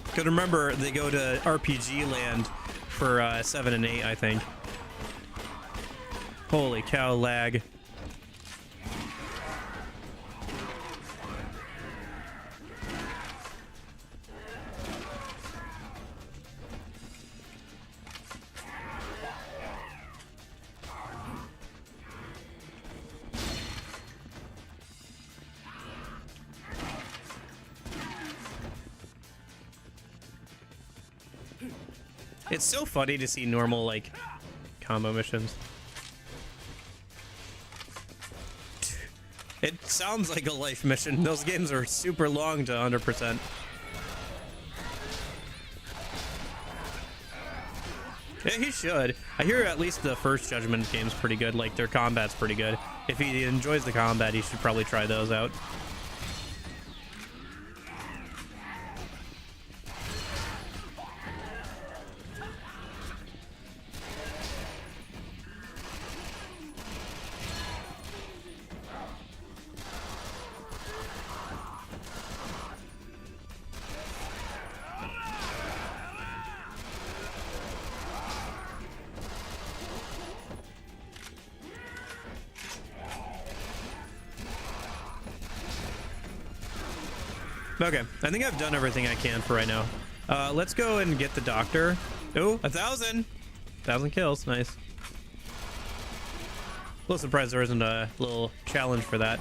Because remember, they go to RPG land for 7 and 8, I think. Holy cow, lag. It's so funny to see normal, like, combo missions. It sounds like a life mission. Those games are super long to 100%. Yeah, he should. I hear at least the first Judgment game's pretty good. Like, their combat's pretty good. If he enjoys the combat, he should probably try those out. Okay, I think I've done everything I can for right now. Let's go and get the doctor. Oh, 1,000! 1,000 kills, nice. A little surprised there isn't a little challenge for that.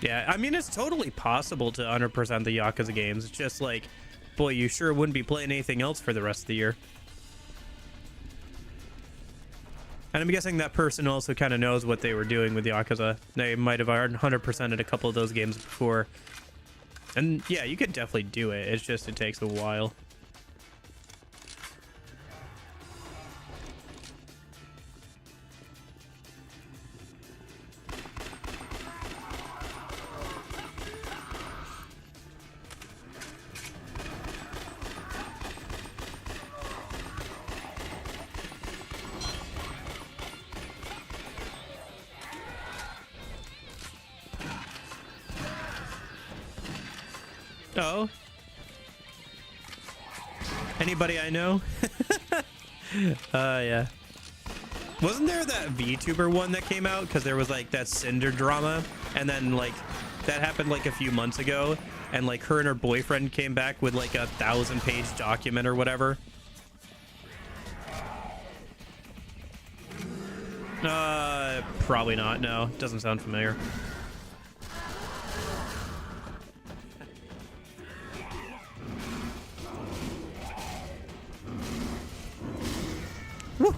Yeah, I mean, it's totally possible to 100% the Yakuza games. It's just like, boy, you sure wouldn't be playing anything else for the rest of the year. And I'm guessing that person also kind of knows what they were doing with Yakuza. They might have 100%ed a couple of those games before. And yeah, you could definitely do it. It's just, it takes a while. Oh. Anybody I know? Yeah. Wasn't there that VTuber one that came out? Because there was like that Cinder drama, and then like that happened like a few months ago, and like her and her boyfriend came back with like a 1,000-page document or whatever. Probably not. No, doesn't sound familiar. Woo.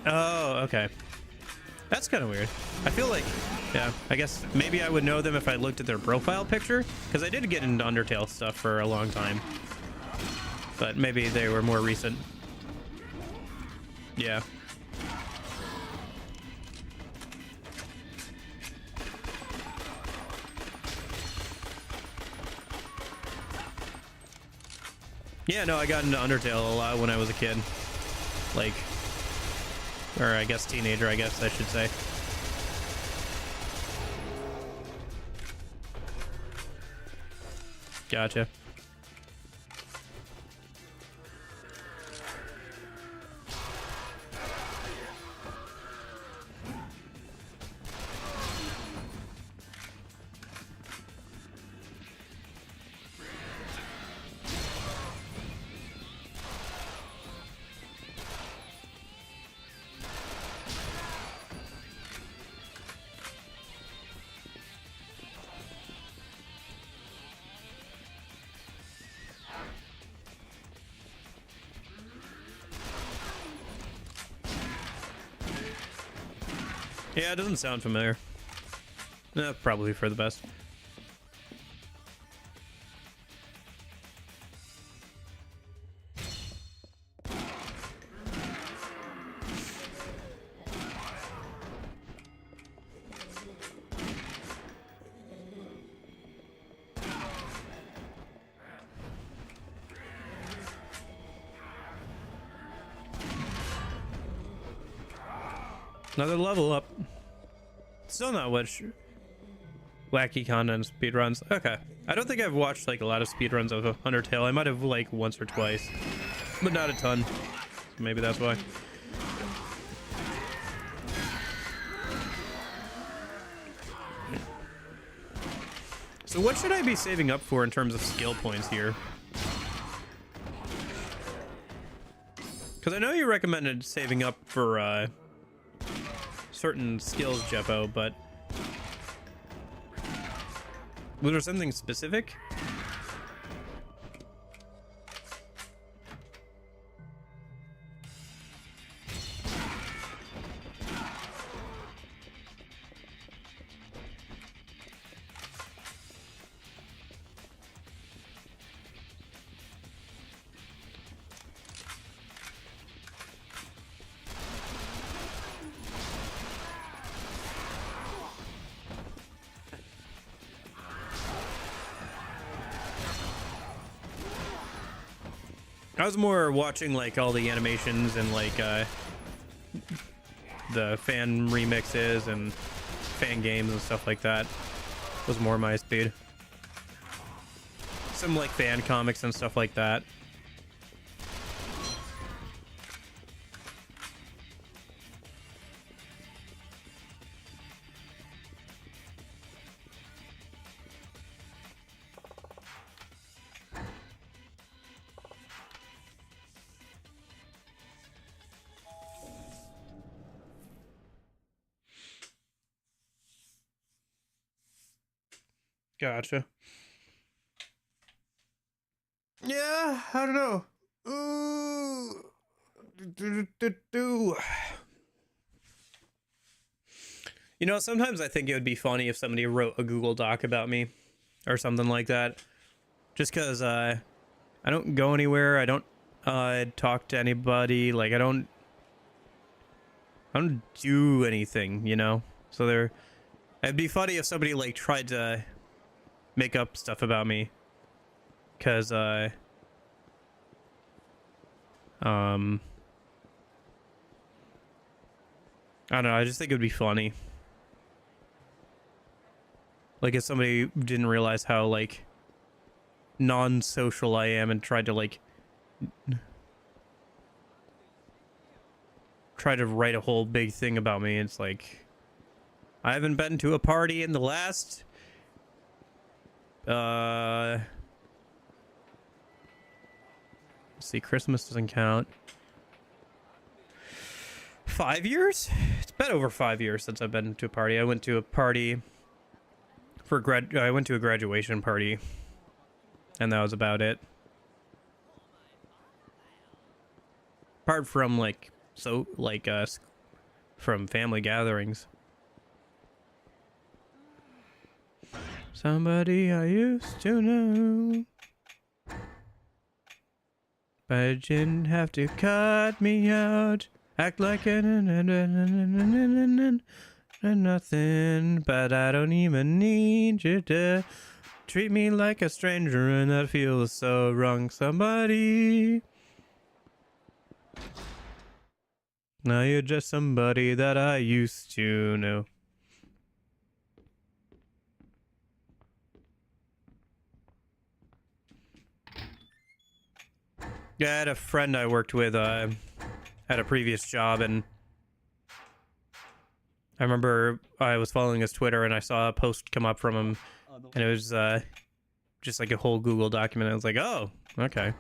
Oh, okay. That's kind of weird. I feel like, yeah, I guess maybe I would know them if I looked at their profile picture, because I did get into Undertale stuff for a long time. But maybe they were more recent. Yeah. Yeah, no, I got into Undertale a lot when I was a kid. Like, or I guess teenager, I guess I should say. Gotcha. Yeah, it doesn't sound familiar. Probably for the best. Another level up. Still not much wacky content speedruns. Okay. I don't think I've watched like a lot of speedruns of Undertale. I might have like once or twice, but not a ton. Maybe that's why. So what should I be saving up for in terms of skill points here? Because I know you recommended saving up for certain skills, Jeppo, but was there something specific? I was more watching like all the animations and like the fan remixes and fan games and stuff like that was more my speed. Some like fan comics and stuff like that. Gotcha. Yeah, I don't know. Ooh. You know, sometimes I think it would be funny if somebody wrote a Google Doc about me or something like that. Just because I don't go anywhere. I don't talk to anybody. Like, I don't do anything, you know? So it'd be funny if somebody, like, tried to make up stuff about me. Because, I don't know, I just think it would be funny. Like, if somebody didn't realize how, like, non-social I am and tried to, like, try to write a whole big thing about me. It's like, I haven't been to a party in the last, let's see, Christmas doesn't count. 5 years? It's been over 5 years since I've been to a party. I went to a party for I went to a graduation party, and that was about it. Apart from like from family gatherings. Somebody I used to know, but you didn't have to cut me out. Act like nothing, but I don't even need you to treat me like a stranger, and that feels so wrong. Somebody, now you're just somebody that I used to know. Yeah, I had a friend I worked with at a previous job, and I remember I was following his Twitter and I saw a post come up from him, and it was just like a whole Google document. I was like, oh, okay.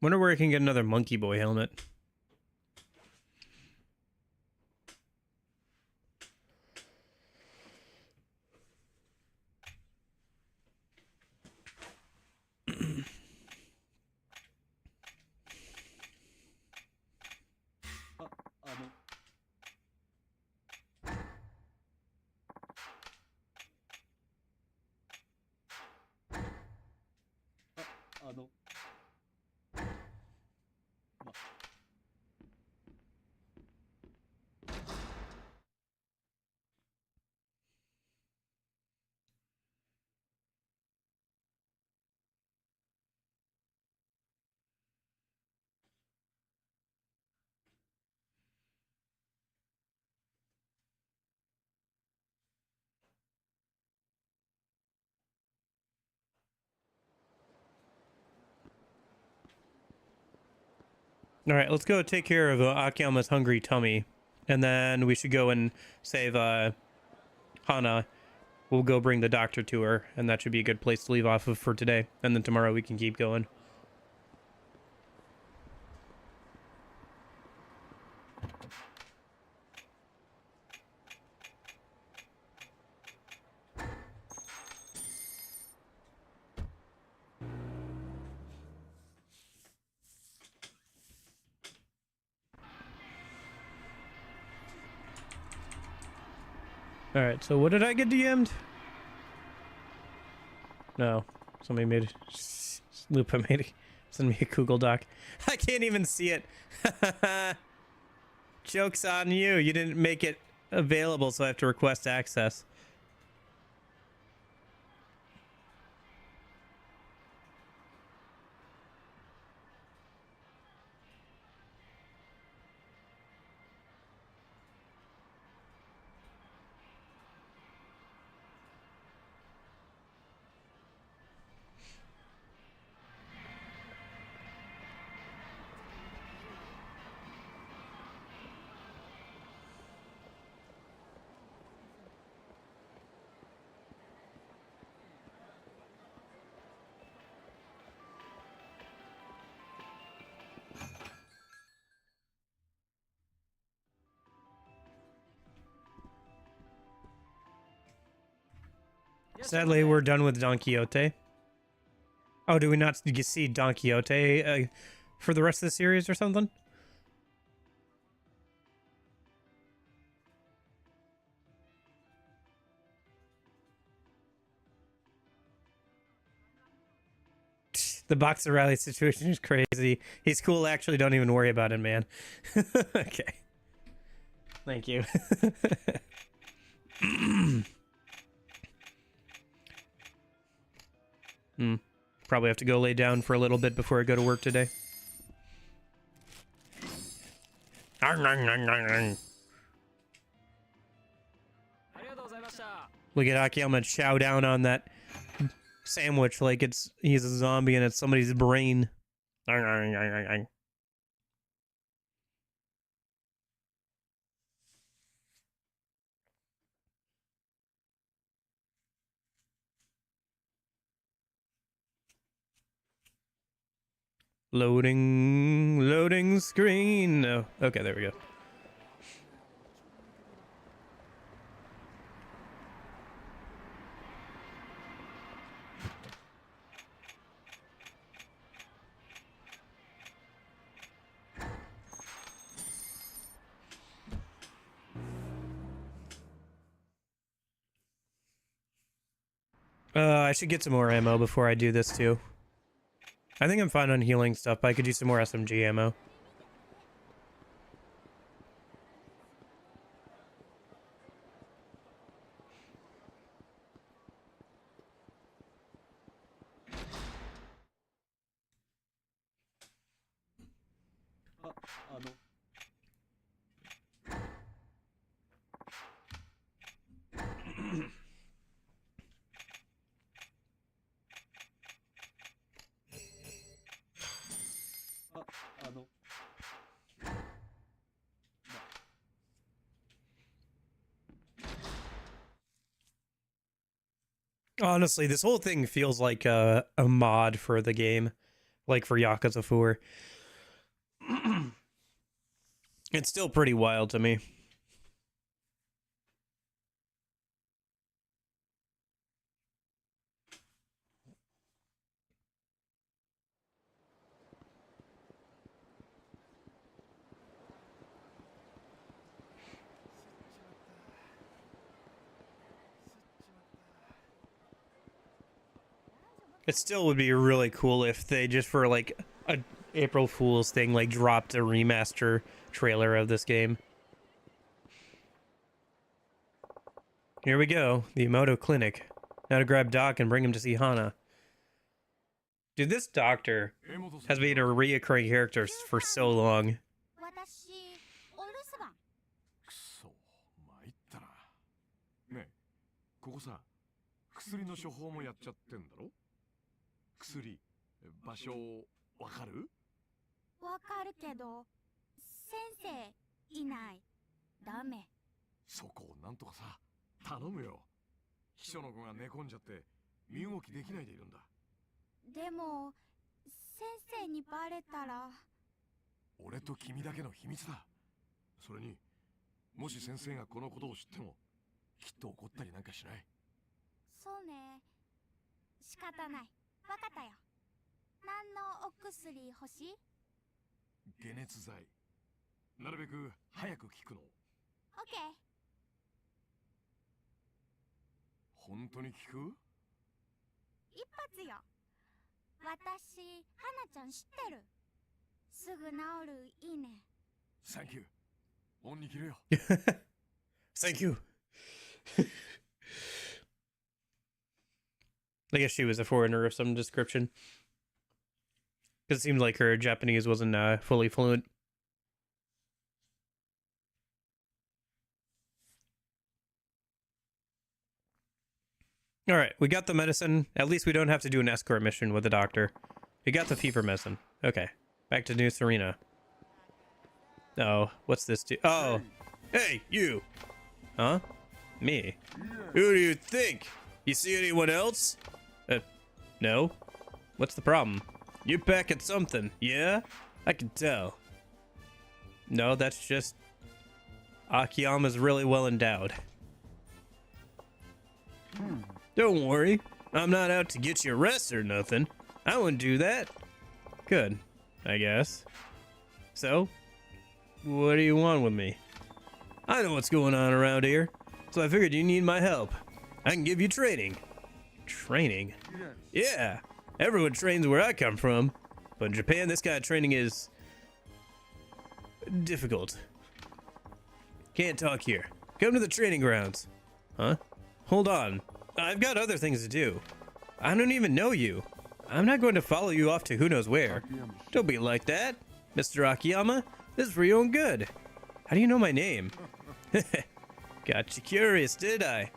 Wonder where I can get another Monkey Boy helmet. All right, let's go take care of Akiyama's hungry tummy, and then we should go and save Hana. We'll go bring the doctor to her, and that should be a good place to leave off of for today. And then tomorrow we can keep going. Alright, so what did I get DM'd? No. Somebody made... Lupa made... Send me a Google Doc. I can't even see it. Joke's on you. You didn't make it available, so I have to request access. Sadly, we're done with Don Quixote. Oh, do we not see Don Quixote for the rest of the series or something? The Boxer Rally situation is crazy. He's cool, actually. Don't even worry about it, man. Okay. Thank you. Probably have to go lay down for a little bit before I go to work today. Look at Aki, I'm gonna chow down on that sandwich like he's a zombie and it's somebody's brain. Loading screen. Oh, okay, there we go. I should get some more ammo before I do this too. I think I'm fine on healing stuff, but I could use some more SMG ammo. Honestly, this whole thing feels like a mod for the game, like for Yakuza 4. It's still pretty wild to me. It still would be really cool if they just for like a April Fool's thing like dropped a remaster trailer of this game. Here we go, the Emoto Clinic. Now to grab Doc and bring him to see Hana. Dude, this doctor has been a reoccurring character for so long. 私お留守番。くそ参ったな。ねえここさ薬の処方もやっちゃってんだろ。薬場所わかる？わかるけど先生いない。ダメ。そこをなんとかさ頼むよ。秘書の子が寝込んじゃって身動きできないでいるんだ。でも先生にバレたら。俺と君だけの秘密だ。それにもし先生がこのことを知ってもきっと怒ったりなんかしない。そうね。仕方ない。わかったよ。何のお薬欲しい？解熱剤。なるべく早く効くの。オッケー。本当に聞く？一発よ。私、花ちゃん知ってる。すぐ治るいいね。サンキュー。恩に切れよ。Thank you. I guess she was a foreigner of some description. Because it seemed like her Japanese wasn't fully fluent. Alright, we got the medicine. At least we don't have to do an escort mission with the doctor. We got the fever medicine. Okay, back to New Serena. Oh, what's this do? Oh, hey, you! Huh? Me? Who do you think? You see anyone else? No. What's the problem? You're packing something, yeah? I can tell. No, that's just... Akiyama's really well endowed. Don't worry. I'm not out to get you arrested or nothing. I wouldn't do that. Good, I guess. So, what do you want with me? I know what's going on around here, so I figured you need my help. I can give you training. Training? Yeah, everyone trains where I come from, but in Japan this kind of training is difficult. Can't talk here. Come to the training grounds. Huh? Hold on. I've got other things to do. I don't even know you. I'm not going to follow you off to who knows where. Don't be like that, Mr. Akiyama. This is for your own good. How do you know my name? Got you curious, did I?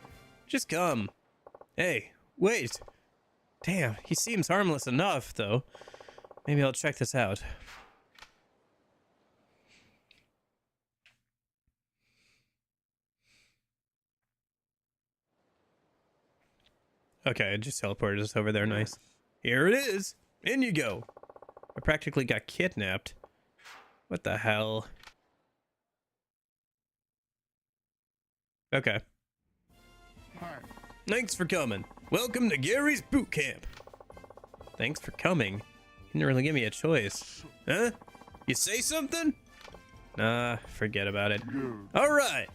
Just come. Hey, wait. Damn, he seems harmless enough, though. Maybe I'll check this out. Okay, it just teleported us over there. Nice. Here it is. In you go. I practically got kidnapped. What the hell? Okay. Thanks for coming. Welcome to Gary's boot camp. Thanks for coming. You didn't really give me a choice. Huh? You say something? Nah, forget about it. All right.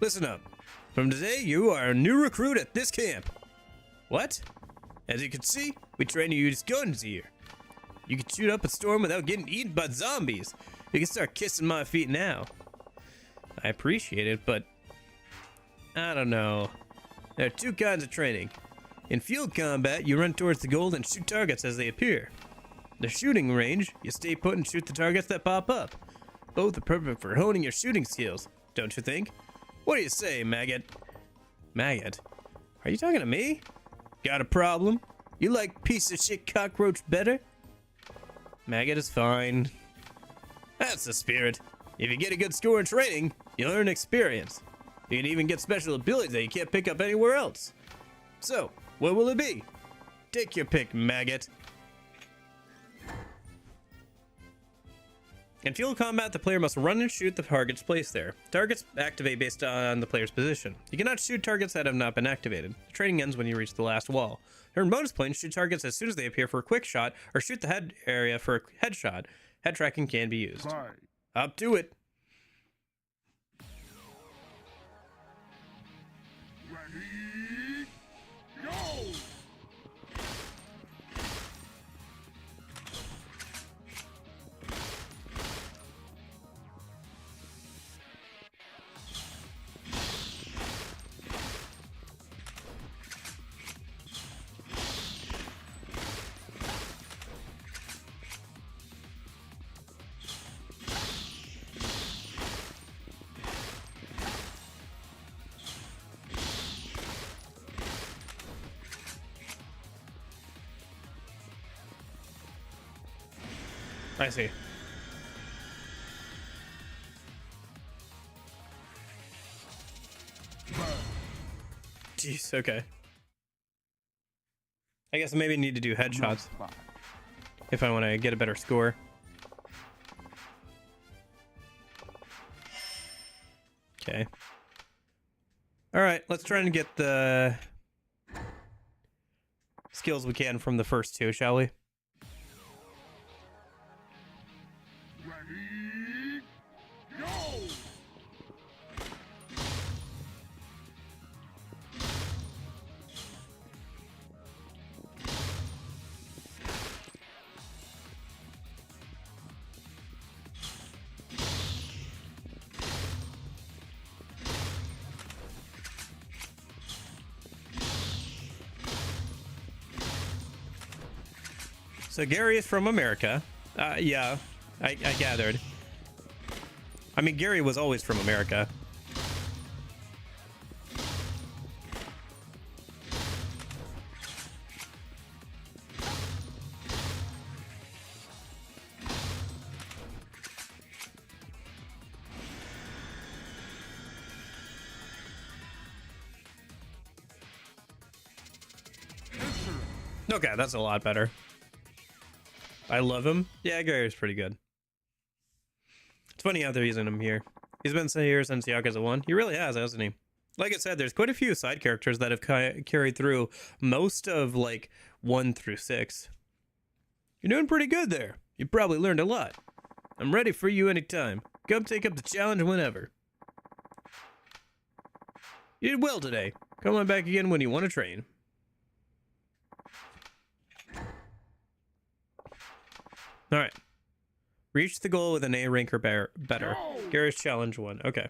Listen up. From today, you are a new recruit at this camp. What? As you can see, we train you to use guns here. You can shoot up a storm without getting eaten by zombies. You can start kissing my feet now. I appreciate it, but I don't know. There are two kinds of training. In field combat, you run towards the goal and shoot targets as they appear. The shooting range, you stay put and shoot the targets that pop up. Both are perfect for honing your shooting skills, don't you think? What do you say, maggot? Maggot? Are you talking to me? Got a problem? You like piece of shit cockroach better? Maggot is fine. That's the spirit. If you get a good score in training, you'll earn experience. You can even get special abilities that you can't pick up anywhere else. So, what will it be? Take your pick, maggot. In field combat, the player must run and shoot the targets placed there. Targets activate based on the player's position. You cannot shoot targets that have not been activated. The training ends when you reach the last wall. Earn bonus points, shoot targets as soon as they appear for a quick shot, or shoot the head area for a headshot. Head tracking can be used. Up to it. I see. Jeez, okay. I guess I maybe need to do headshots if I want to get a better score. Okay. Alright, let's try and get the skills we can from the first two, shall we? So Gary is from America. Yeah, I gathered. I mean, Gary was always from America. Okay, that's a lot better. I love him. Yeah, Gary's pretty good. It's funny how they're using him here. He's been here since Yakuza 1. He really has, hasn't he? Like I said, there's quite a few side characters that have carried through most of, like, 1 through 6. You're doing pretty good there. You probably learned a lot. I'm ready for you anytime. Come take up the challenge whenever. You did well today. Come on back again when you want to train. Alright. Reach the goal with an A rank or better. Gary's challenge 1. Okay.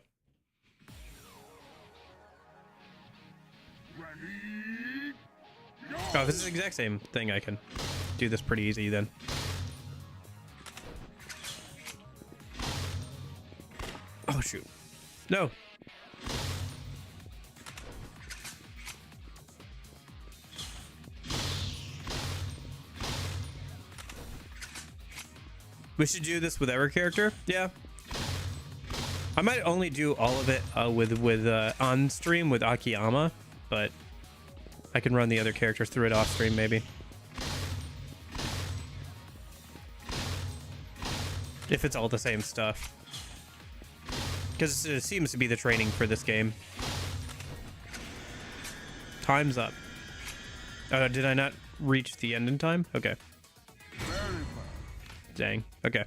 Oh, this is the exact same thing. I can do this pretty easy then. Oh, shoot. No. We should do this with every character. Yeah. I might only do all of it with on stream with Akiyama, but I can run the other characters through it off stream maybe. If it's all the same stuff. Because it seems to be the training for this game. Time's up. Did I not reach the end in time? Okay. Dang. Okay.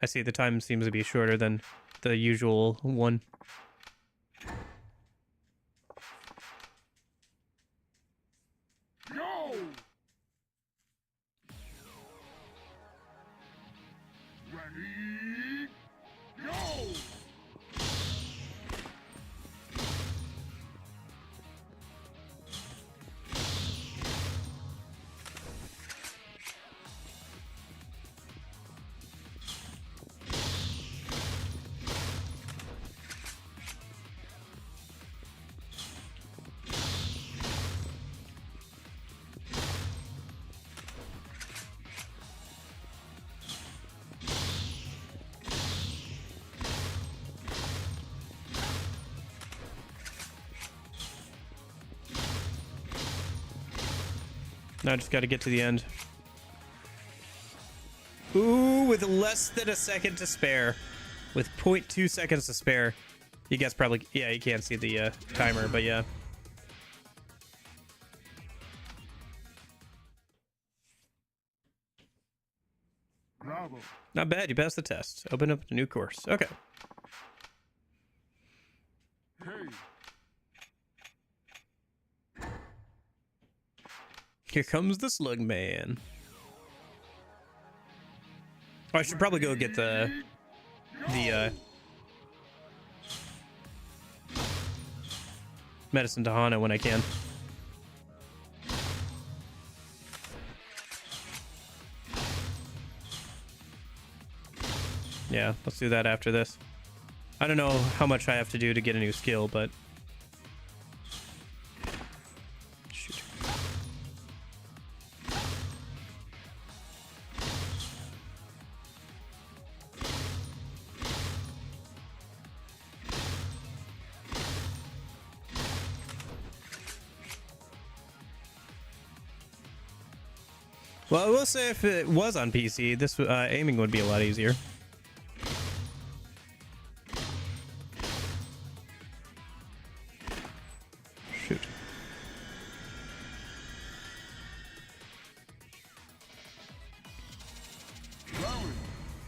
I see the time seems to be shorter than the usual one. Go! Ready? Go! Now I just got to get to the end. Ooh, with less than a second to spare. With 0.2 seconds to spare. You guys probably... Yeah, you can't see the timer, but yeah. Bravo. Not bad, you passed the test. Open up a new course. Okay. Hey. Here comes the slug man. Oh, I should probably go get the medicine to Hana when I can. Yeah, let's do that after this. I don't know how much I have to do to get a new skill, but... Shoot. Well, I will say if it was on PC, this aiming would be a lot easier. Shoot.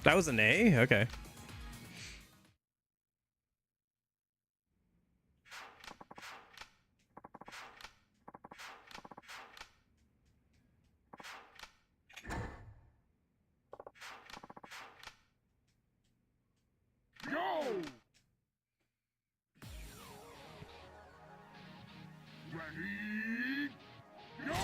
That was an A? Okay. Go! Ready? Go!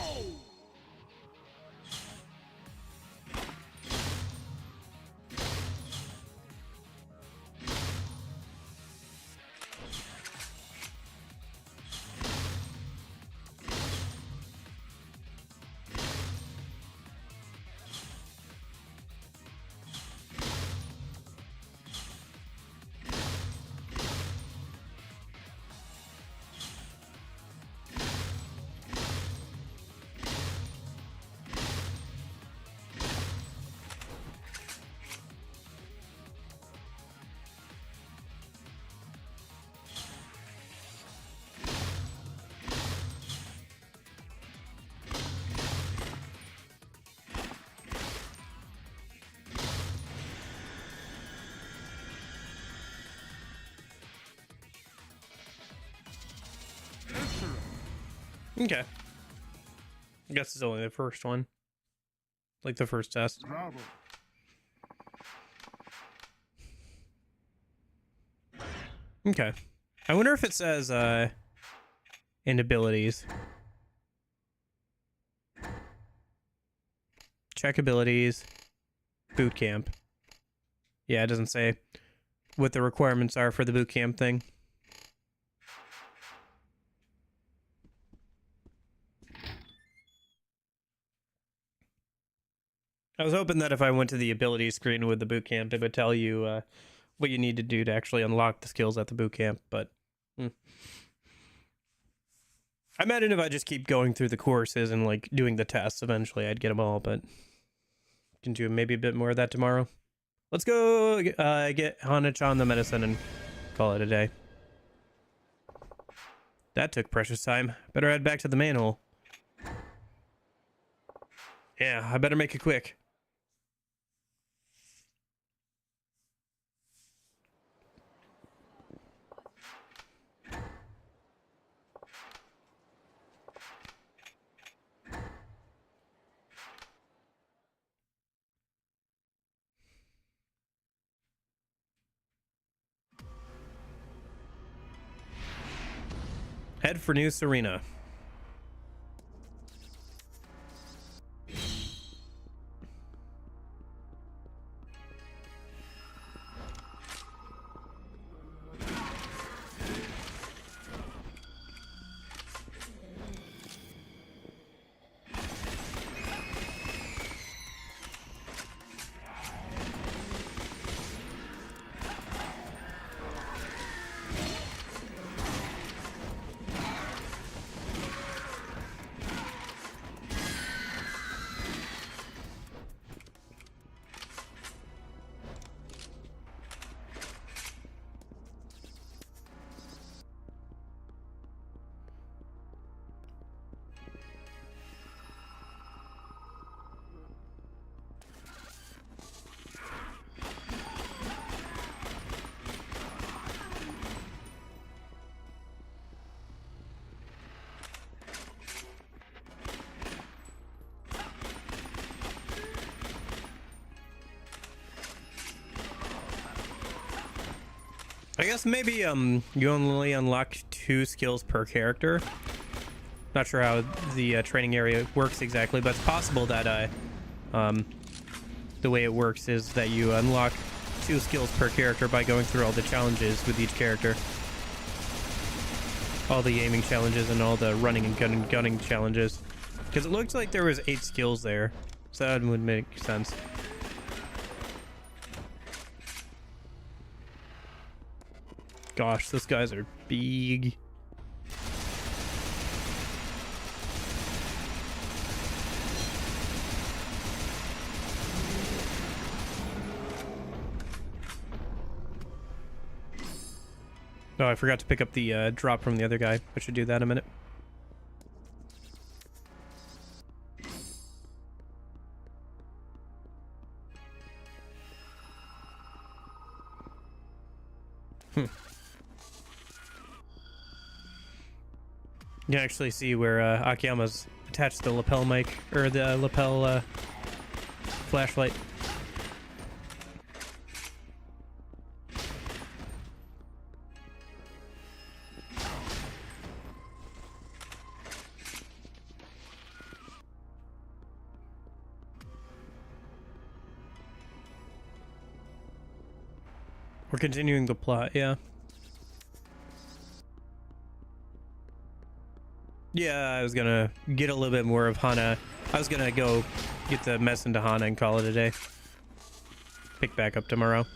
Okay. I guess it's only the first one. Like the first test. Bravo. Okay. I wonder if it says in abilities. Check abilities. Boot camp. Yeah, it doesn't say what the requirements are for the boot camp thing. I was hoping that if I went to the ability screen with the boot camp, it would tell you what you need to do to actually unlock the skills at the boot camp, but I imagine if I just keep going through the courses and like doing the tests, eventually I'd get them all, but can do maybe a bit more of that tomorrow. Let's go get Hana-chan the medicine and call it a day. That took precious time. Better head back to the manhole. Yeah, I better make it quick. Head for New Serena. I guess maybe you only unlock 2 skills per character. Not sure how the training area works exactly, but it's possible that the way it works is that you unlock 2 skills per character by going through all the challenges with each character. All the aiming challenges and all the running and gunning challenges. Because it looked like there was 8 skills there, so that would make sense. Gosh, those guys are big. Oh, I forgot to pick up the drop from the other guy. I should do that in a minute. You can actually see where Akiyama's attached the lapel mic, or the lapel flashlight. We're continuing the plot, yeah. Yeah, I was gonna get a little bit more of Hana. I was gonna go get the mess into Hana and call it a day. Pick back up tomorrow.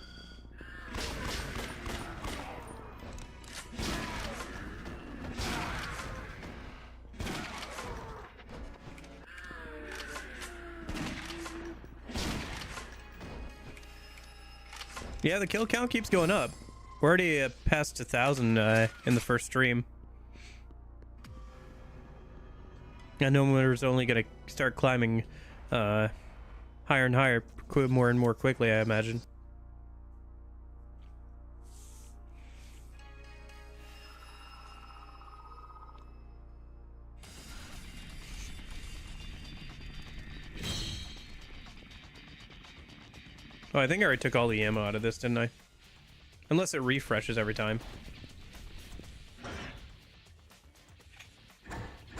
Yeah, the kill count keeps going up. We're already past 1,000 in the first stream. I know Winter's only gonna start climbing higher and higher, more and more quickly, I imagine. Oh, I think I already took all the ammo out of this, didn't I? Unless it refreshes every time.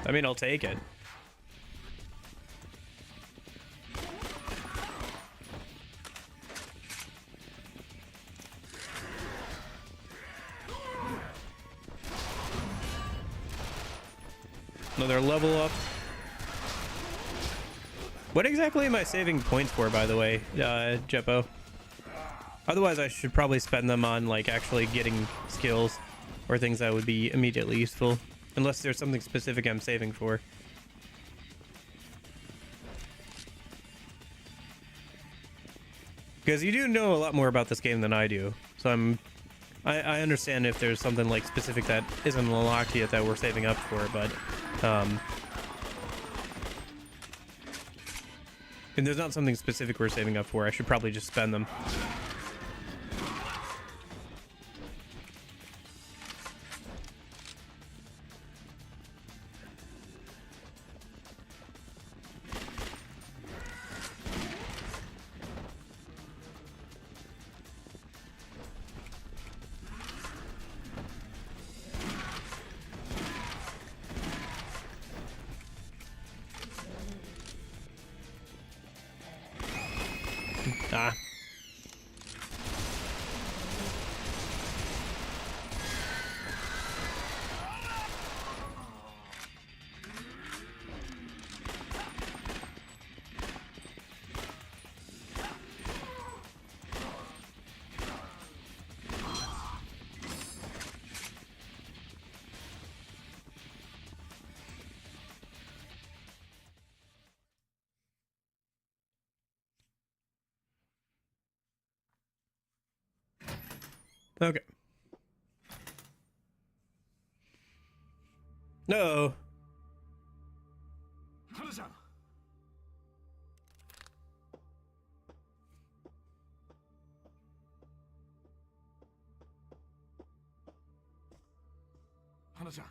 I mean, I'll take it. Another level up. What exactly am I saving points for, by the way, Jeppo? Otherwise, I should probably spend them on, like, actually getting skills or things that would be immediately useful. Unless there's something specific I'm saving for. Because you do know a lot more about this game than I do. So I understand if there's something, like, specific that isn't unlocked yet that we're saving up for, but... if there's not something specific we're saving up for, I should probably just spend them. Ah. Okay. No. 花ちゃん。花ちゃん。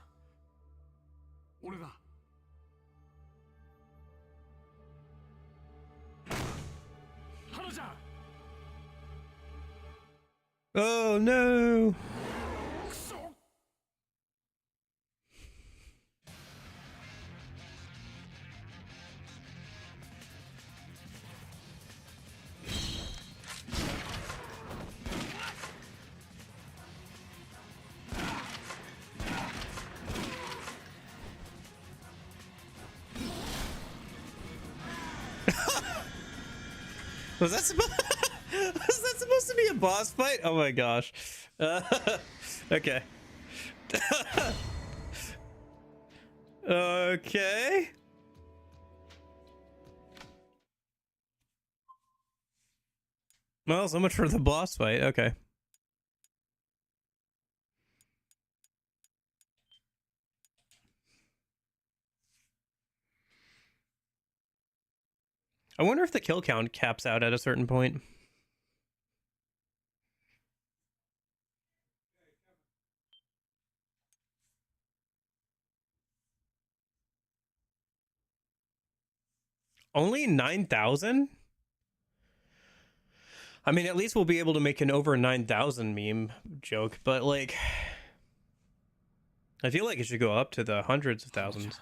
俺だ。花ちゃん。 Oh no. Was that supposed was that supposed to be a boss fight? Oh my gosh. Okay. Okay. Well, so much for the boss fight. Okay. I wonder if the kill count caps out at a certain point. Only 9,000? I mean, at least we'll be able to make an over 9,000 meme joke, but like, I feel like it should go up to the hundreds of thousands.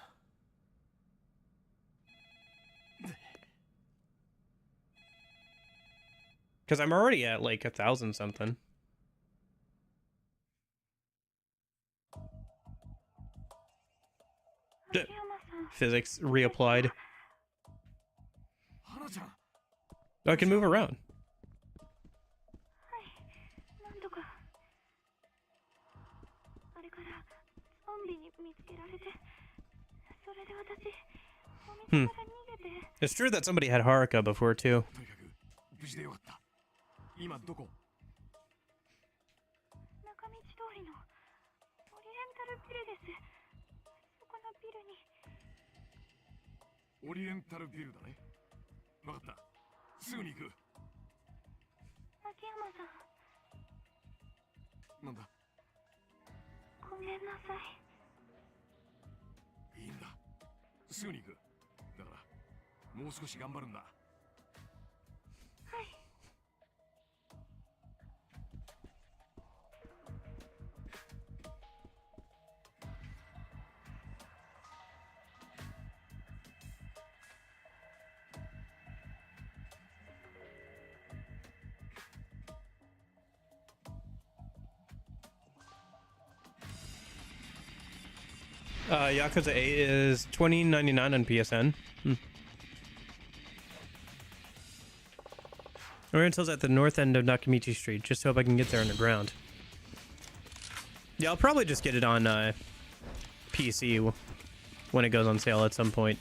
Because I'm already at like 1,000 something. Physics reapplied. Oh, I can move around. It's true that somebody had Haruka before too. Yakuza 8 is $20.99 on PSN. Oriental's at the north end of Nakamichi Street. Just hope I can get there underground. Yeah, I'll probably just get it on PC when it goes on sale at some point.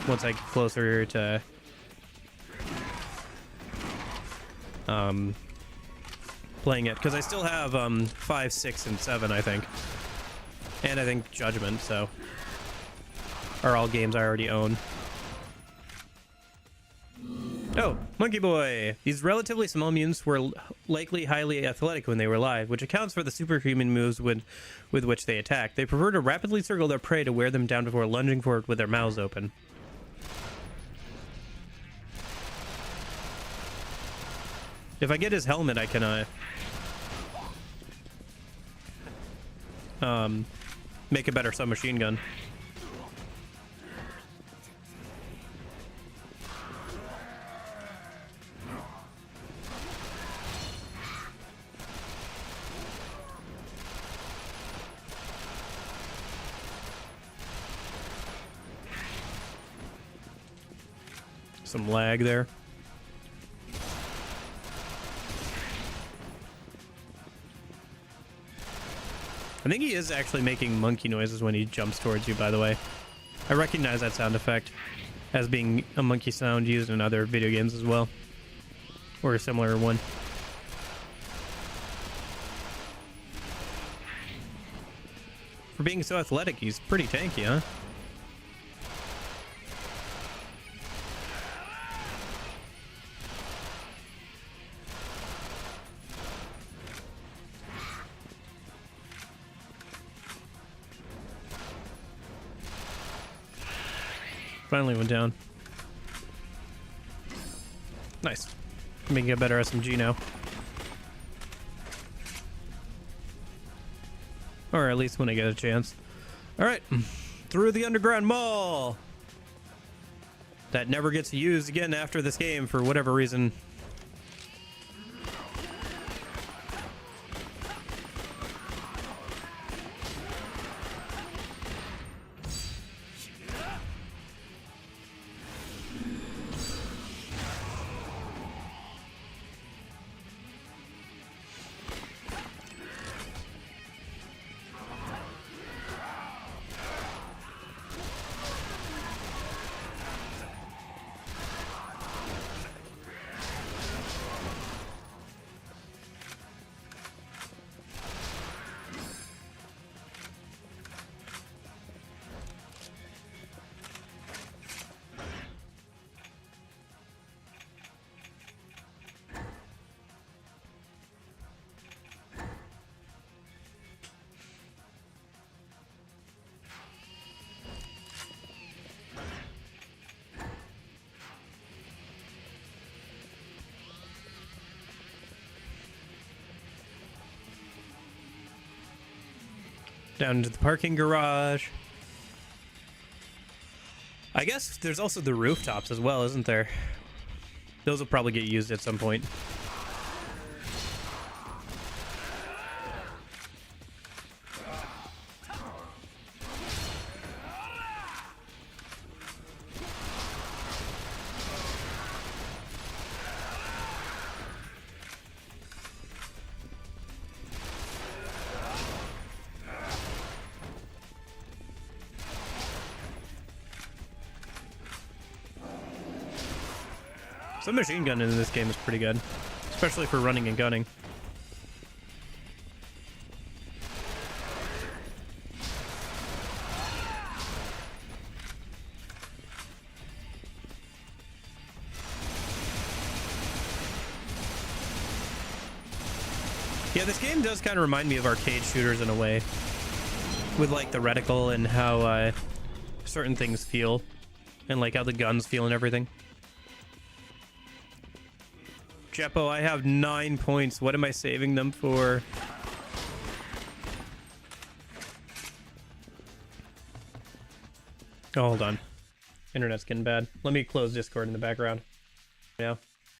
Once I get closer to playing it, because I still have 5, 6, and 7, I think, and I think Judgment, so are all games I already own. Oh, Monkey Boy! These relatively small mutants were likely highly athletic when they were alive, which accounts for the superhuman moves with which they attack. They prefer to rapidly circle their prey to wear them down before lunging forward with their mouths open. If I get his helmet, I can make a better submachine gun. Some lag there. I think he is actually making monkey noises when he jumps towards you, by the way. I recognize that sound effect as being a monkey sound used in other video games as well. Or a similar one. For being so athletic, he's pretty tanky, huh? Finally went down. Nice. Making a better SMG now. Or at least when I get a chance. Alright. Through the underground mall! That never gets used again after this game for whatever reason. Down into the parking garage. I guess there's also the rooftops as well, isn't there? Those will probably get used at some point. The machine gun in this game is pretty good, especially for running and gunning. Yeah, this game does kind of remind me of arcade shooters in a way, with like the reticle and how certain things feel, and like how the guns feel and everything. Jeppo, I have 9 points. What am I saving them for? Oh, hold on. Internet's getting bad. Let me close Discord in the background. Yeah.